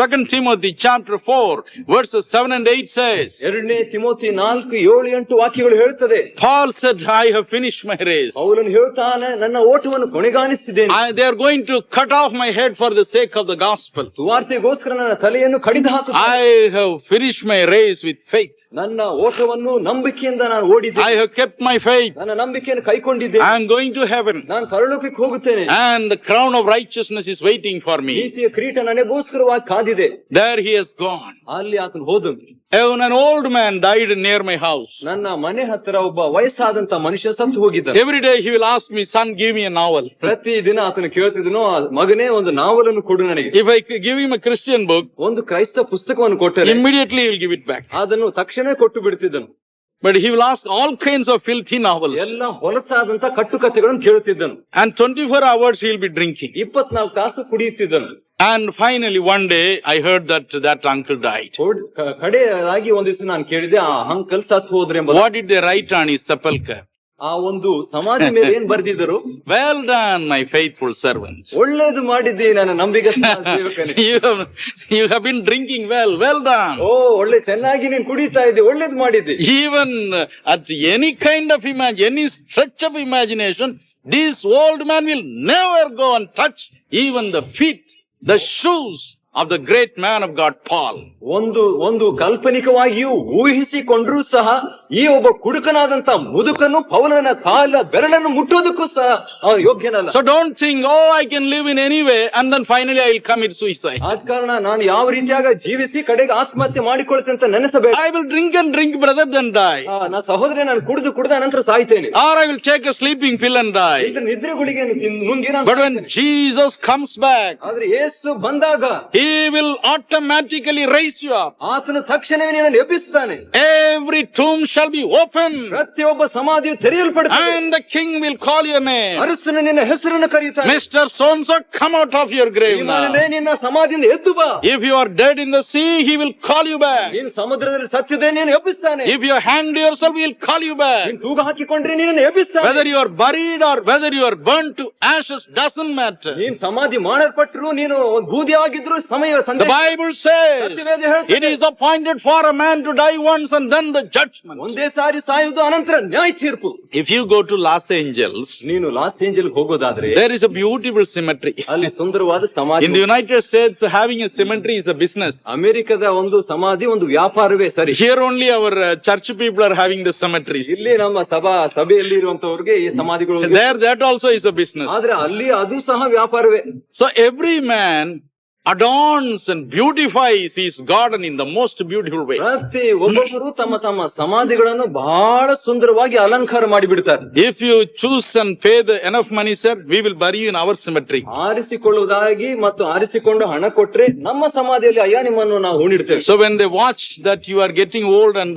2 Timothy chapter 4 verses 7 and 8 says, 2 Timothy 4:7-8 ವಾಕ್ಯಗಳು ಹೇಳ್ತದೆ. Paul said, I have finished my race. ಪೌಲನು ಹೇಳ್ತಾನೆ, ನನ್ನ ಓಟವನ್ನು ಕೊನೆಗಾಣಿಸಿದ್ದೇನೆ. They are going to cut off my head for the sake of the gospel. ಸುವಾರ್ತೆಗೋಸ್ಕರ ನನ್ನ ತಲೆಯನ್ನು ಕಡಿದು ಹಾಕುತ್ತಾರೆ. I have finished my race with faith. ನನ್ನ ಓಟವನ್ನು ನಂಬಿಕೆಯಿಂದ ನಾನು ಓಡಿದ್ದೇನೆ. I have kept my faith. ನನ್ನ ನಂಬಿಕೆಯನ್ನು ಕೈಕೊಂಡಿದ್ದೇನೆ. I am going to heaven. ನಾನು ಪರಲೋಕಕ್ಕೆ ಹೋಗುತ್ತೇನೆ. And the crown of righteousness is waiting for me. ನೀತಿಯ ಕಿರೀಟ ನನಗೋಸ್ಕರವಾಗಿ ಕಾದಿದೆ. There he has gone. ಅಲ್ಲಿ ಆತನು ಹೋದನು. Even an old man died near my house. ನನ್ನ ಮನೆ ಹತ್ತಿರ ಒಬ್ಬ ವಯಸ್ಸಾದಂತ ಮನುಷ್ಯ ಸತ್ತು ಹೋಗಿದ್ದ. Every day he will ask me, son, give me a novel. ಪ್ರತಿ ದಿನ ಆತನು ಕೇಳ್ತಿದ್ದನು, ಮಗನೇ ಒಂದು ನಾವಲನ್ನು ಕೊಡು ನನಗೆ. If I give him a Christian book, ಒಂದು ಕ್ರೈಸ್ತ ಪುಸ್ತಕವನ್ನು ಕೊಟ್ಟರೆ immediately he will give it back. ಅದನ್ನು ತಕ್ಷಣ ಕೊಟ್ಟು ಬಿಡ್ತಿದ್ದನು. But he will ask all kinds of filthy novels. ಎಲ್ಲ ಹೊಲಸಾದಂತ ಕಟ್ಟುಕಥೆಗಳನ್ನು ಕೇಳುತ್ತಿದ್ದನು. And 24 hours he will be drinking. 24 ತಾಸು ಕುಡಿಯುತ್ತಿದ್ದನು. And finally one day I heard that uncle died. ಕಡೆಯಾಗಿ ಒಂದು ದಿವಸ ನಾನು ಕೇಳಿದೆ, ಆ ಅಂಕಲ್ ಸತ್ತು ಹೋದ್ರೆ ಎಂಬ. What did they write on his sepulchre? ಆ ಒಂದು ಸಮಾಧಿ ಮೇಲೆ ಏನ್ ಬರ್ದಿದ್ದರು? Well done, my faithful servant. ಒಳ್ಳೇದು ಮಾಡಿದ್ದಿ ನನ್ನ ನಂಬಿಗಸ್ತ ಸೇವಕನೇ. You have been drinking well done. ಓ, ಒಳ್ಳೆ ಚೆನ್ನಾಗಿ ನೀನು ಕುಡಿತಾ ಇದ್ದೆ, ಒಳ್ಳೇದು ಮಾಡಿದ್ದಿ. Even at any kind of any stretch of imagination, this old man will never go and touch even the feet, the shoes of the great man of God, Paul. ಒಂದು ಕಾಲ್ಪನಿಕವಾಗಿಯೂ ಊಹಿಸಿಕೊಂಡ್ರೂ ಸಹ ಈ ಒಬ್ಬ ಕುಡುಕನಾದಂತ ಮುದುಕನು ಪೌಲನ ಕಾಲ ಬೆರಳನ್ನು ಮುಟ್ಟೋದಕ್ಕೂ ಸಹ ಯೋಗ್ಯನಲ್ಲ. So don't think, I can live in any way and then finally I will commit suicide. ಆದ ಕಾರಣ ನಾನು ಯಾವ ರೀತಿಯಾಗ ಜೀವಿಸಿ ಕಡೆಗೆ ಆತ್ಮಹತ್ಯೆ ಮಾಡಿಕೊಳ್ತೇನೆ ಅಂತ ನೆನೆಸಬೇಡ. I will drink and drink, brother, then die. ನಾ ಸಹೋದರ, ನಾನು ಕುಡಿದ ನಂತರ ಸಾಯ್ತೇನೆ. Or I will take a sleeping pill and die. ನಿದ್ರೆ ಗುಳಿಗೆ ನುಂಗಿ. But when Jesus comes back, ಆದ್ರೆ ಯೇಸು ಬಂದಾಗ he will automatically raise you up. ಆತನು ತಕ್ಷಣವೇ ನಿನ್ನನ್ನು ಎಬ್ಬಿಸುತ್ತಾನೆ. Every tomb shall be open. ಪ್ರತಿಯೊಬ್ಬ ಸಮಾಧಿಯು ತೆರೆಯಲ್ಪಡುತ್ತದೆ. And the king will call your name. ಅರಸನು ನಿನ್ನ ಹೆಸರನ್ನು ಕರೆಯುತ್ತಾನೆ. Mr. So-and-so, come out of your grave now. ನಿನ್ನ ಸಮಾಧಿಯಿಂದ ಎದ್ದು ಬಾ. If you are dead in the sea, he will call you back. ನೀನು ಸಮುದ್ರದಲ್ಲಿ ಸತ್ತಿದ್ರೆ ನೀನು ಎಬ್ಬಿಸ್ತಾನೆ. If you hanged yourself, he will call you back. ನೀನು ತೂಗ ಹಾಕಿಕೊಂಡ್ರೆ ನಿನ್ನನ್ನು ಎಬ್ಬಿಸ್ತಾನೆ. Whether you are buried or whether you are burnt to ashes doesn't matter. ನೀನು ಸಮಾಧಿ ಮಾಡಲ್ಪಟ್ಟರು, ನೀನು ಬೂದಿ ಆಗಿದ್ರು ಸಮಯ. The Bible says it is appointed for a man to die once and then the judgment. ಒಂದೇ ಸಾರಿ ಸಾಯುವುದು, ಅನಂತರ ನ್ಯಾಯ ತೀರ್ಪು. If you go to Los Angeles, ನೀನು ಲಾಸ್ ಏಂಜಲ್ ಹೋಗೋದಾದ್ರೆ there is a beautiful cemetery. ಅಲ್ಲಿ ಸುಂದರವಾದ ಸಮಾಧಿ. In the United States, having a cemetery is a business. ಅಮೆರಿಕದ ಒಂದು ಸಮಾಧಿ ಒಂದು ವ್ಯಾಪಾರವೇ. ಸರಿ, here only our church people are having the cemeteries. ಇಲ್ಲಿ ನಮ್ಮ ಸಭೆಯಲ್ಲಿ ಇರುವಂತವರಿಗೆ ಈ ಸಮಾಧಿಗಳು. There that also is a business. ಆದ್ರೆ ಅಲ್ಲಿ ಅದು ಸಹ ವ್ಯಾಪಾರವೇ. So every man adorns and beautifies his garden in the most beautiful way. ಪ್ರತಿ ಒಬ್ಬೊಬ್ಬರು ತಮ್ಮ ಸಮಾಧಿಗಳನ್ನು ಬಹಳ ಸುಂದರವಾಗಿ ಅಲಂಕಾರ ಮಾಡಿಬಿಡ್ತಾರೆ. If you choose and pay the enough money, sir, we will bury you in our cemetery. ಆರಿಸಿಕೊಳ್ಳುವುದಾಗಿ ಮತ್ತು ಆರಿಸಿಕೊಂಡು ಹಣ ಕೊಟ್ರೆ ನಮ್ಮ ಸಮಾಧಿಯಲ್ಲಿ ಅಯ್ಯ ನಿಮ್ಮನ್ನು ನಾವು ಹೂಣಿಡ್ತೇವೆ. So when they watch that you are getting old and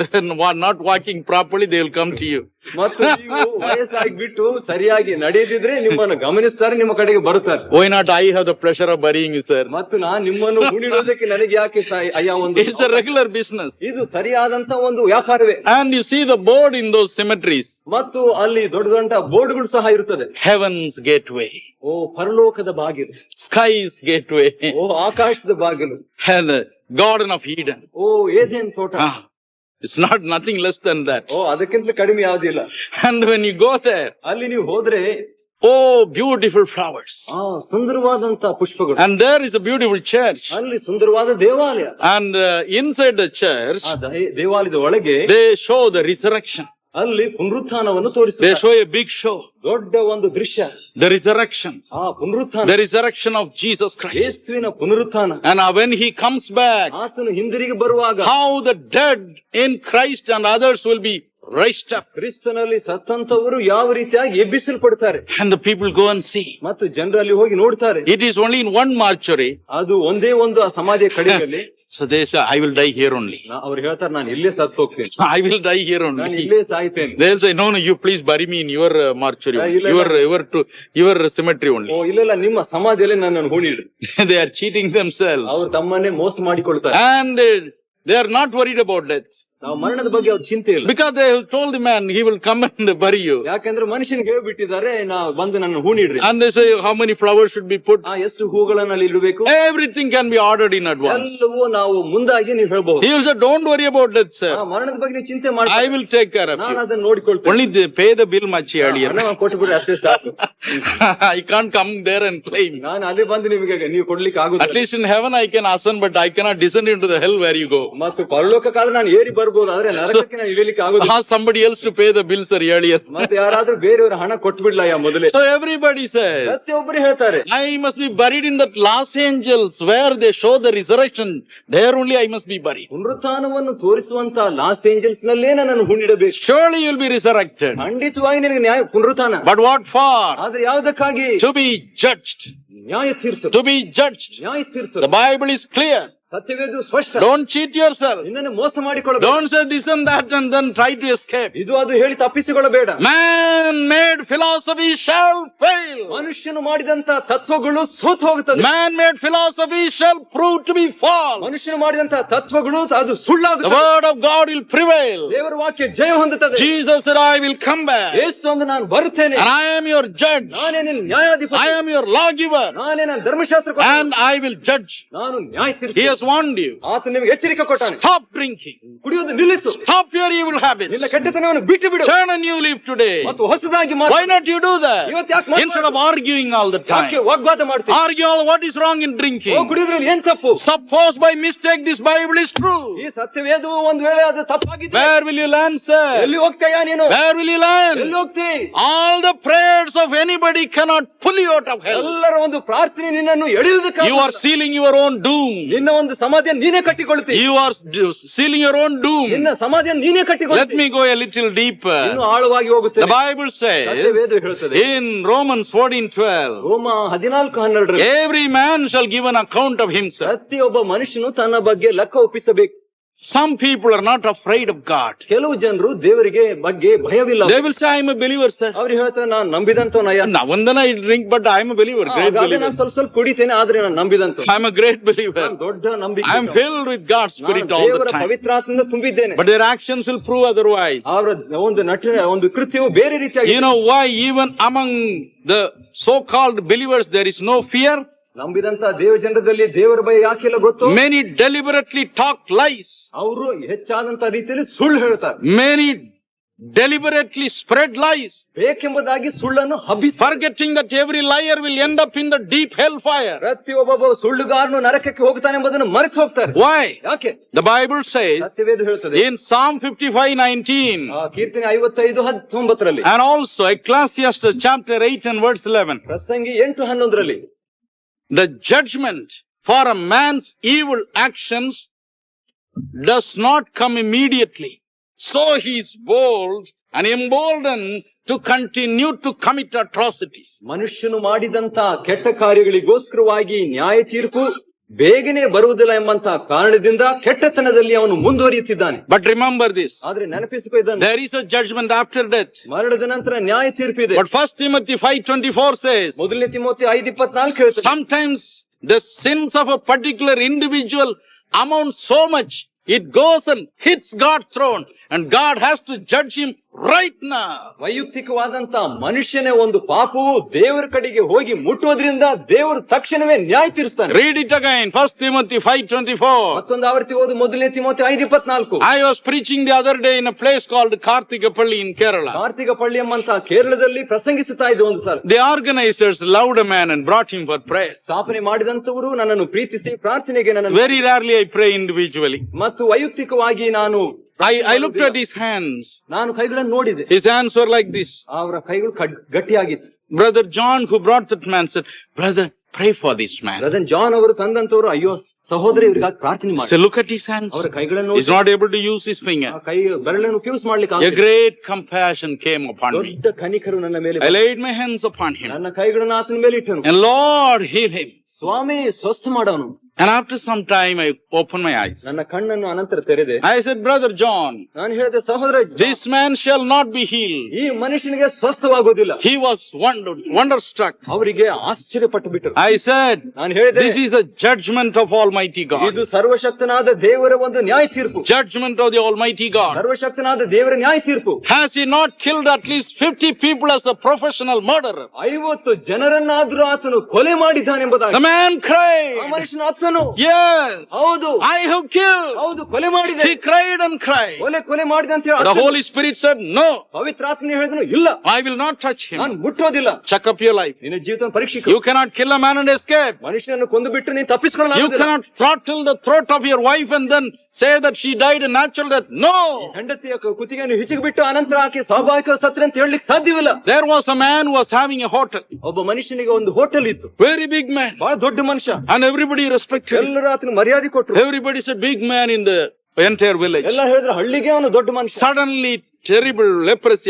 not walking properly, they will come to you. ಮತ್ತು ನೀವು ವಯಸ್ಸಾಗ್ಬಿಟ್ಟು ಸರಿಯಾಗಿ ನಡೆಯದಿದ್ರೆ ನಿಮ್ಮನ್ನು ಗಮನಿಸ್ತಾರೆ, ನಿಮ್ಮ ಕಡೆಗೆ ಬರುತ್ತಾರೆ. Why not I have the pleasure of burying you, sir? ಮತ್ತು ನಾನು ನಿಮ್ಮನ್ನು ಹೂಣಿಡೋದಕ್ಕೆ ನನಗೆ ಯಾಕೆ ಅಯ್ಯ ಒಂದು. It's a regular business. ಇದು ಸರಿಯಾದಂತ ಒಂದು ವ್ಯಾಪಾರವೇ. And you see the board in those cemeteries. ಮತ್ತು ಅಲ್ಲಿ ದೊಡ್ಡ ದೊಡ್ಡ ಬೋರ್ಡ್ಗಳು ಸಹ ಇರುತ್ತದೆ. Heaven's gateway. ಓ, ಪರಲೋಕದ ಬಾಗಿಲು. Sky's gateway. ಓ, ಆಕಾಶದ ಬಾಗಿಲು. And Garden of Eden. ಓ, ಏದೇನ್ ತೋಟ. It's not nothing less than that. ಓ, ಅದಕ್ಕಿಂತ ಕಡಿಮೆ ಯಾವುದಿಲ್ಲ. And when you go there, ಅಲ್ಲಿ ನೀವು ಹೋದ್ರೆ, beautiful flowers. ಸುಂದರವಾದಂತ ಪುಷ್ಪಗಳು. And there is a beautiful church. ಅಲ್ಲಿ ಸುಂದರವಾದ ದೇವಾಲಯ. And inside the church, ದೇವಾಲಯದ ಒಳಗೆ they show the resurrection. ಅಲ್ಲಿ ಪುನರುತ್ಥಾನವನ್ನು ತೋರಿಸುತ್ತಾರೆ. They show a big show. ದೊಡ್ಡ ಒಂದು ದೃಶ್ಯ. The resurrection. ಪುನರುತ್ಥಾನ. The resurrection of Jesus Christ. ಯೇಸುವಿನ ಪುನರುತ್ಥಾನ. And when he comes back, ಆತನು ಹಿಂದಿರುಗಿ ಬರುವಾಗ how the dead in Christ and others will be raised up. ಕ್ರಿಸ್ತನಲ್ಲಿ ಸತ್ತಂತವರು ಯಾವ ರೀತಿಯಾಗಿ ಎಬ್ಬಿಸಲ್ಪಡ್ತಾರೆ. And the people go and see. ಮತ್ತು ಜನರಲ್ಲಿ ಹೋಗಿ ನೋಡ್ತಾರೆ. It is only in one mortuary. ಅದು ಒಂದೇ ಒಂದು ಆ ಸಮಾಧಿಯ ಕಡೆಯಲ್ಲಿ. So they say, I will die here only. ಅವ್ರು ಹೇಳ್ತಾರೆ ನಾನು ಇಲ್ಲೇ ಸತ್ತು ಹೋಗ್ತೇನೆ, I will die here ನಾನು only. ಇಲ್ಲೇ ಸಾಯ್ತೇನೆ. They'll say, no, you please bury me in your mortuary, your cemetery only. ಓ ಇಲ್ಲ ನಿಮ್ಮ ಸಮಾಧಿಯಲ್ಲೇ ನನ್ನನ್ನು ಹೂಣಿಡ್ರಿ. They are cheating themselves. ಅವ್ರು ತಮ್ಮನ್ನೇ ಮೋಸ ಮಾಡಿಕೊಳ್ತಾರೆ. And they are not worried about death. ನಾವು ಮರಣದ ಬಗ್ಗೆ ಅವ್ರ ಚಿಂತೆ ಇಲ್ಲ. Because they have told the man, he will come and bury you. ಯಾಕಂದ್ರೆ ಮನುಷ್ಯನಿಗೆ ಹೇಳ್ಬಿಟ್ಟಿದ್ದಾರೆ, ಬಂದು ನನ್ನ ಹೂಣಿಡ್ರಿ. And they say, how many flowers should be put? ಎಷ್ಟು ಹೂಗಳನ್ನ ಅಲ್ಲಿ ಇಡಬೇಕು. Everything can be ordered in advance. ಎಲ್ಲವೂ ನಾವು ಮುಂದಾಗಿ ನೀವು ಹೇಳ್ಬಹುದು. He will say, don't worry about that, sir. ಮರಣದ ಬಗ್ಗೆ ನೀವು ಚಿಂತೆ ಮಾಡಿ, I will take care of ನಾನು you. ಅದನ್ನ ನೋಡಿಕೊಳ್ತೇನೆ. Only pay the bill much earlier. ಹಣ ಕೊಟ್ಟುಬಿಡ್ರಿ ಅಷ್ಟೇ ಸಾಕು. I can't come there and claim. ನಾನು ಅಲ್ಲಿ ಬಂದು ನಿಮಗೆ ನೀವು ಕೊಡ್ಲಿಕ್ಕೆ ಆಗುದಿಲ್ಲ. At least in heaven I can ascend, but I cannot descend into the hell where you go. ಮತ್ತು ಪರಲೋಕಕ್ಕಾದ್ರೆ ನಾನು ಏರಿ ಬರ್ಬೋದು, ಆದ್ರೆ ನರಕಕ್ಕೆ ನಾನು ಇಳಿಲಿಕ್ಕೆ ಆಗುದಿಲ್ಲ. Ask somebody else to pay the bills, sir, earlier. ಮತ್ತೆ ಯಾರಾದ್ರೂ ಬೇರೆಯವರ ಹಣ ಕೊಟ್ಬಿಡ್ಲಾ ಮೊದಲೇ. So everybody says, ಪ್ರತಿಯೊಬ್ಬರು ಹೇಳ್ತಾರೆ, I must be buried in that Los Angeles where they show the resurrection. There only I must be buried. ಪುನರುತ್ಥಾನವನ್ನು ತೋರಿಸುವಂತ Los Angeles ನಲ್ಲೇ ನಾನು ಹೂಣಿಡಬೇಕು. Surely you will be resurrected. ಖಂಡಿತವಾಗಿ ನಿನಗೆ ನ್ಯಾಯ ಪುನರುತ್ಥಾನ. But what for? ಆದ್ರೆ ಯಾವುದಕ್ಕಾಗಿ? To be judged. ನ್ಯಾಯ ತೀರ್ಸು. To be judged. ನ್ಯಾಯ ತೀರ್ಸು. The Bible is clear. ಸತ್ಯವೇದ ಸ್ಪಷ್ಟ. Don't cheat yourself. ನಿನ್ನನ್ನು ಮೋಸ ಮಾಡಿಕೊಳ್ಳಬೇಡ. Don't say this and that and then try to escape. ಇದು ಅದು ಹೇಳಿ ತಪ್ಪಿಸಿಕೊಳ್ಳಬೇಡ. Man-made philosophy shall fail. ಮನುಷ್ಯನು ಮಾಡಿದಂತ ತತ್ವಗಳು ಸೋತು ಹೋಗುತ್ತದೆ. Man-made philosophy shall prove to be false. ಮನುಷ್ಯನು ಮಾಡಿದಂತ ತತ್ವಗಳು ಅದು ಸುಳ್ಳಾಗುತ್ತದೆ. The word of God will prevail. ದೇವರ ವಾಕ್ಯ ಜಯ ಹೊಂದುತ್ತದೆ. Jesus said, I will come back. ಯೇಸು ಅಂದ ನಾನು ಬರುತ್ತೇನೆ. And I am your judge. ನಾನೇ ನಿನ್ನ ನ್ಯಾಯಾಧಿಪತಿ. I am your lawgiver. ನಾನೇ ನನ್ನ ಧರ್ಮಶಾಸ್ತ್ರ. And I will judge. ನಾನು ನ್ಯಾಯ He ತೀರಿಸುತ್ತೇನೆ. has warned you. ಆತ ನಿಮಗೆ ಎಚ್ಚರಿಕೆ ಕೊಟ್ಟಾನೆ. Stop drinking. ಕುಡಿಯೋದು ನಿಲ್ಲಿಸು. Stop your evil habits. ನಿನ್ನ ಕೆಟ್ಟತನವನ್ನು ಬಿಟ್ಟು ಬಿಡು. Turn a new leaf today. ಮತ್ತು ಹೊಸದಾಗಿ ಮಾಡು. Why not you do that? ಇವತ್ತು ಯಾಕೆ ಮಾಡು? Instead of arguing all the time. ಯಾಕೆ ವಾಗ್ವಾದ ಮಾಡ್ತೀಯ? Argue all what is wrong in drinking. ಕುಡಿಯೋದ್ರಲ್ಲಿ ಏನ್ ತಪ್ಪು? Suppose by mistake this Bible is true. ಈ ಸತ್ಯವೇದವು ಒಂದು ವೇಳೆ ಅದು ತಪ್ಪಾಗಿದ್ರೆ Where will you land, sir? ಎಲ್ಲಿ ಹೋಗ್ತೀಯಾ ನೀನು? Where will you land? ಎಲ್ಲಿ ಹೋಗ್ತಿ? All the prayers of anybody cannot pull you out of hell. ಎಲ್ಲರ ಒಂದು ಪ್ರಾರ್ಥನೆ ನಿನ್ನನ್ನು ಎಳೆಯುವುದಕ್ಕೆ You are sealing your own doom. ನಿನ್ನ ಒಂದು ಸಮಾಧಿಯನ್ನು ನೀನೇ ಕಟ್ಟಿಕೊಳ್ತಿ. You are sealing your own doom. ನಿನ್ನ ಸಮಾಧಿಯನ್ನು ನೀನೇ ಕಟ್ಟಿಕೊಳ್ತಿ. Let me go a little deeper. ಇನ್ನು ಆಳವಾಗಿ ಹೋಗುತ್ತೇನೆ. The Bible says ಸತ್ಯವೇದ ಹೇಳುತ್ತದೆ. in Romans 14:12, ರೋಮ 14:12 every man shall give an account of himself. ಪ್ರತಿಯೊಬ್ಬ ಮನುಷ್ಯನು ತನ್ನ ಬಗ್ಗೆ ಲೆಕ್ಕ ಒಪ್ಪಿಸಬೇಕು. Some people are not afraid of God. ಕೆಲವು ಜನರು ದೇವರಿಗೆ ಬಗ್ಗೆ ಭಯವಿಲ್ಲ. They will say, I am a believer, sir. ಅವ್ರು ಹೇಳ್ತಾರೆ, ನಾನು ನಂಬಿದಂತವನಯ್ಯ. Now and then I drink, but I am a believer, great believer. ನಾನು ಸ್ವಲ್ಪ ಸ್ವಲ್ಪ ಕುಡಿತೇನೆ, ಆದ್ರೆ ನಾನು ನಂಬಿದಂತ. I am a great believer. ದೊಡ್ಡ ನಂಬಿಕೆ. I am filled with God's Spirit all the ದೇವರ time. ಪವಿತ್ರಾತ್ಮದಿಂದ ತುಂಬಿದ್ದೇನೆ. But their actions will prove otherwise. ಅವರ ಒಂದು ಕೃತ್ಯವು ಬೇರೆ ರೀತಿಯಾಗಿ. You know why even among the so-called believers there is no fear? ನಂಬಿದಂತ ದೇವ ಜನರದಲ್ಲಿ ದೇವರ ಭಯ ಯಾಕಿಲ್ಲ ಗೊತ್ತು? Many deliberately talk lies. ಅವರು ಹೆಚ್ಚಾದಂತ ರೀತಿಯಲ್ಲಿ ಸುಳ್ಳು ಹೇಳ್ತಾರೆ. Many deliberately spread lies, ಬೇಕೆಂಬುದಾಗಿ ಸುಳ್ಳನ್ನು ಹಬ್ಬಿಸಿ, forgetting that every liar will end up in the deep hellfire. ಪ್ರತಿಯೊಬ್ಬ ಸುಳ್ಳುಗಾರನು ನರಕಕ್ಕೆ ಹೋಗ್ತಾನೆ ಎಂಬುದನ್ನು ಮರೆತು ಹೋಗ್ತಾರೆ. Why? ಯಾಕೆ? The Bible says ಸತ್ಯವೇದ ಹೇಳ್ತದೆ in Psalm 55:19, ಕೀರ್ತನೆ 55:19 and also Ecclesiastes chapter 8 and verse 11, ಪ್ರಸಂಗಿ 8:11 the judgment for a man's evil actions does not come immediately. So he is bold and emboldened to continue to commit atrocities. ಮನುಷ್ಯನು ಮಾಡಿದಂತ ಕೆಟ್ಟ ಕಾರ್ಯಗಳಿಗೋಸ್ಕರವಾಗಿ ನ್ಯಾಯ ತೀರ್ಪು ಬೇಗನೆ ಬರುವುದಿಲ್ಲ ಎಂಬಂತ ಕಾರಣದಿಂದ ಕೆಟ್ಟತನದಲ್ಲಿ ಅವನು ಮುಂದುವರಿಯುತ್ತಿದ್ದಾನೆ. But remember this. ಆದ್ರೆ ನೆನಪಿಸಿಕೊ ಇದನ್ನು. There is a judgment after death. ಮರಣದ ನಂತರ ನ್ಯಾಯ ತೀರ್ಪಿದೆ. But 1 Timothy 5:24 says, ಮೊದಲನೇ ತಿಮೋಥೆ 5:24 ಹೇಳ್ತದೆ, sometimes the sins of a particular individual amount so much it goes and hits God's throne and God has to judge him right now. ವೈಯಕ್ತಿಕವಾದಂತ ಮನುಷ್ಯನೇ ಒಂದು ಪಾಪವು ದೇವರ ಕಡೆಗೆ ಹೋಗಿ ಮುಟ್ಟೋದ್ರಿಂದ ದೇವರು ತಕ್ಷಣವೇ ನ್ಯಾಯ ತೀರಿಸ್ತಾನೆ. Read it again, 1 Timothy 5:24. ಮತ್ತೊಂದು ಆವರ್ತಿ ಓದು, ಮೊದಲನೇ ತಿಮೋಥೆ 5:24. I was preaching the other day in a place called Karthikapalli in Kerala. ಕಾರ್ತಿಕಪಳ್ಳಿ ಎಂಬಂತ ಕೇರಳದಲ್ಲಿ ಪ್ರಸಂಗಿಸುತ್ತಾ ಇದ್ದ ಒಂದು ಸಲ. The organizers loved a man and brought him for prayer. ಸ್ಥಾಪನೆ ಮಾಡಿದಂತವರು ನನ್ನನ್ನು ಪ್ರೀತಿಸಿ ಪ್ರಾರ್ಥನೆಗೆ ನನ್ನನ್ನು. Very rarely I pray individually. ಮತ್ತು ವೈಯಕ್ತಿಕವಾಗಿ ನಾನು I looked at his hands. ನಾನು ಕೈಗಳನ್ನು ನೋಡಿದೆ. His hands were like this. ಅವರ ಕೈಗಳು ಗಟ್ಟಿಯಾಗಿತ್ತು. Brother John, who brought that man, said, brother, pray for this man. Brother John ಅವರು ತಂದಂತವರು, ಅಯ್ಯೋ ಸಹೋದರ ಇವರಿಗಾಗಿ ಪ್ರಾರ್ಥನೆ ಮಾಡಿ. So look at his hands. ಅವರ ಕೈಗಳನ್ನು He's not able to use his finger. ಕೈ ಬೆರಳನ್ನು ಉಪಯೋಗ ಮಾಡ್ಲಿಕ್ಕೆ A great compassion came upon me. ದೊಡ್ಡ ಕನಿಕರು ನನ್ನ ಮೇಲೆ. I laid my hands upon him. ನನ್ನ ಕೈಗಳನ್ನು ಆತನ ಮೇಲೆ ಇಟ್ಟನು. And Lord, heal him. ಸ್ವಾಮಿ ಸ್ವಸ್ಥ ಮಾಡೋನು. And after some time, I opened my eyes. ನನ್ನ ಕಣ್ಣನ್ನು ಅನಂತರ ತೆರೆದೆ. I said, Brother John, ನಾನು ಹೇಳಿದೆ, ಸಹೋದರ, this man shall not be healed. ಈ ಮನುಷ್ಯನಿಗೆ ಸ್ವಸ್ಥವಾಗುವುದಿಲ್ಲ. He was wonderstruck. ಅವರಿಗೆ ಆಶ್ಚರ್ಯಪಟ್ಟು ಬಿಟ್ಟರು. I said, ನಾನು ಹೇಳಿದೆ, this is the judgment of Almighty God. ಇದು ಸರ್ವಶಕ್ತನಾದ ದೇವರ ಒಂದು ನ್ಯಾಯ ತೀರ್ಪು. Judgment of the Almighty God. ಸರ್ವಶಕ್ತನಾದ ದೇವರ ನ್ಯಾಯ ತೀರ್ಪು. Has he not killed at least 50 people as a professional murderer? 50 ಜನರನ್ನಾದ್ರೂ ಆತನು ಕೊಲೆ ಮಾಡಿದ್ದಾನೆಂಬುದಾಗಿ. The man cried. ಆ ಮನುಷ್ಯನ ಅತ್ತನು, Yes, ಹೌದು, I have killed. ಹೌದು, ಕೊಲೆ ಮಾಡಿದೆ. He cried and cried. ಕೊಲೆ ಮಾಡಿದೆ ಅಂತ The ಹೇಳಿ Holy Spirit said, no, ಪವಿತ್ರಾತ್ಮನೆ ಹೇಳಿದನು, ಇಲ್ಲ, I will not touch him. ನಾನು ಮುಟ್ಟೋದಿಲ್ಲ. Check up your life. ನಿನ್ನ ಜೀವಿತ ಪರೀಕ್ಷೆ. You cannot kill a man and escape. ಮನುಷ್ಯನನ್ನು ಕೊಂದು ಬಿಟ್ಟು ನೀನು ತಪ್ಪಿಸಿಕೊಳ್ಳಲು You ಆಗುವುದಿಲ್ಲ. cannot throttle the throat of your wife and then say that she died a natural death. No. ಹೆಂಡತಿಯ ಕುತ್ತಿಗೆಯನ್ನು ಹಿಚಿಗೆ ಬಿಟ್ಟು ಅನಂತರ ಆಕೆ ಸ್ವಾಭಾವಿಕ ಸತ್ರೆ ಅಂತ ಹೇಳಲಿಕ್ಕೆ ಸಾಧ್ಯವಿಲ್ಲ. There was a man who was having a hotel. ಒಬ್ಬ ಮನುಷ್ಯನಿಗೆ ಒಂದು ಹೋಟೆಲ್ ಇತ್ತು. Very big man. ಬಹಳ ದೊಡ್ಡ ಮನುಷ್ಯ. And everybody respected him. ಎಲ್ಲರೂ ಆತನ ಮರ್ಯಾದೆ ಕೊಟ್ಟರು. Everybody said big man in the entire village. ಎಲ್ಲ ಹೇಳಿದ್ರು ಹಳ್ಳಿಗೆ ಅವನು ದೊಡ್ಡ ಮನುಷ್ಯ. Suddenly terrible leprosy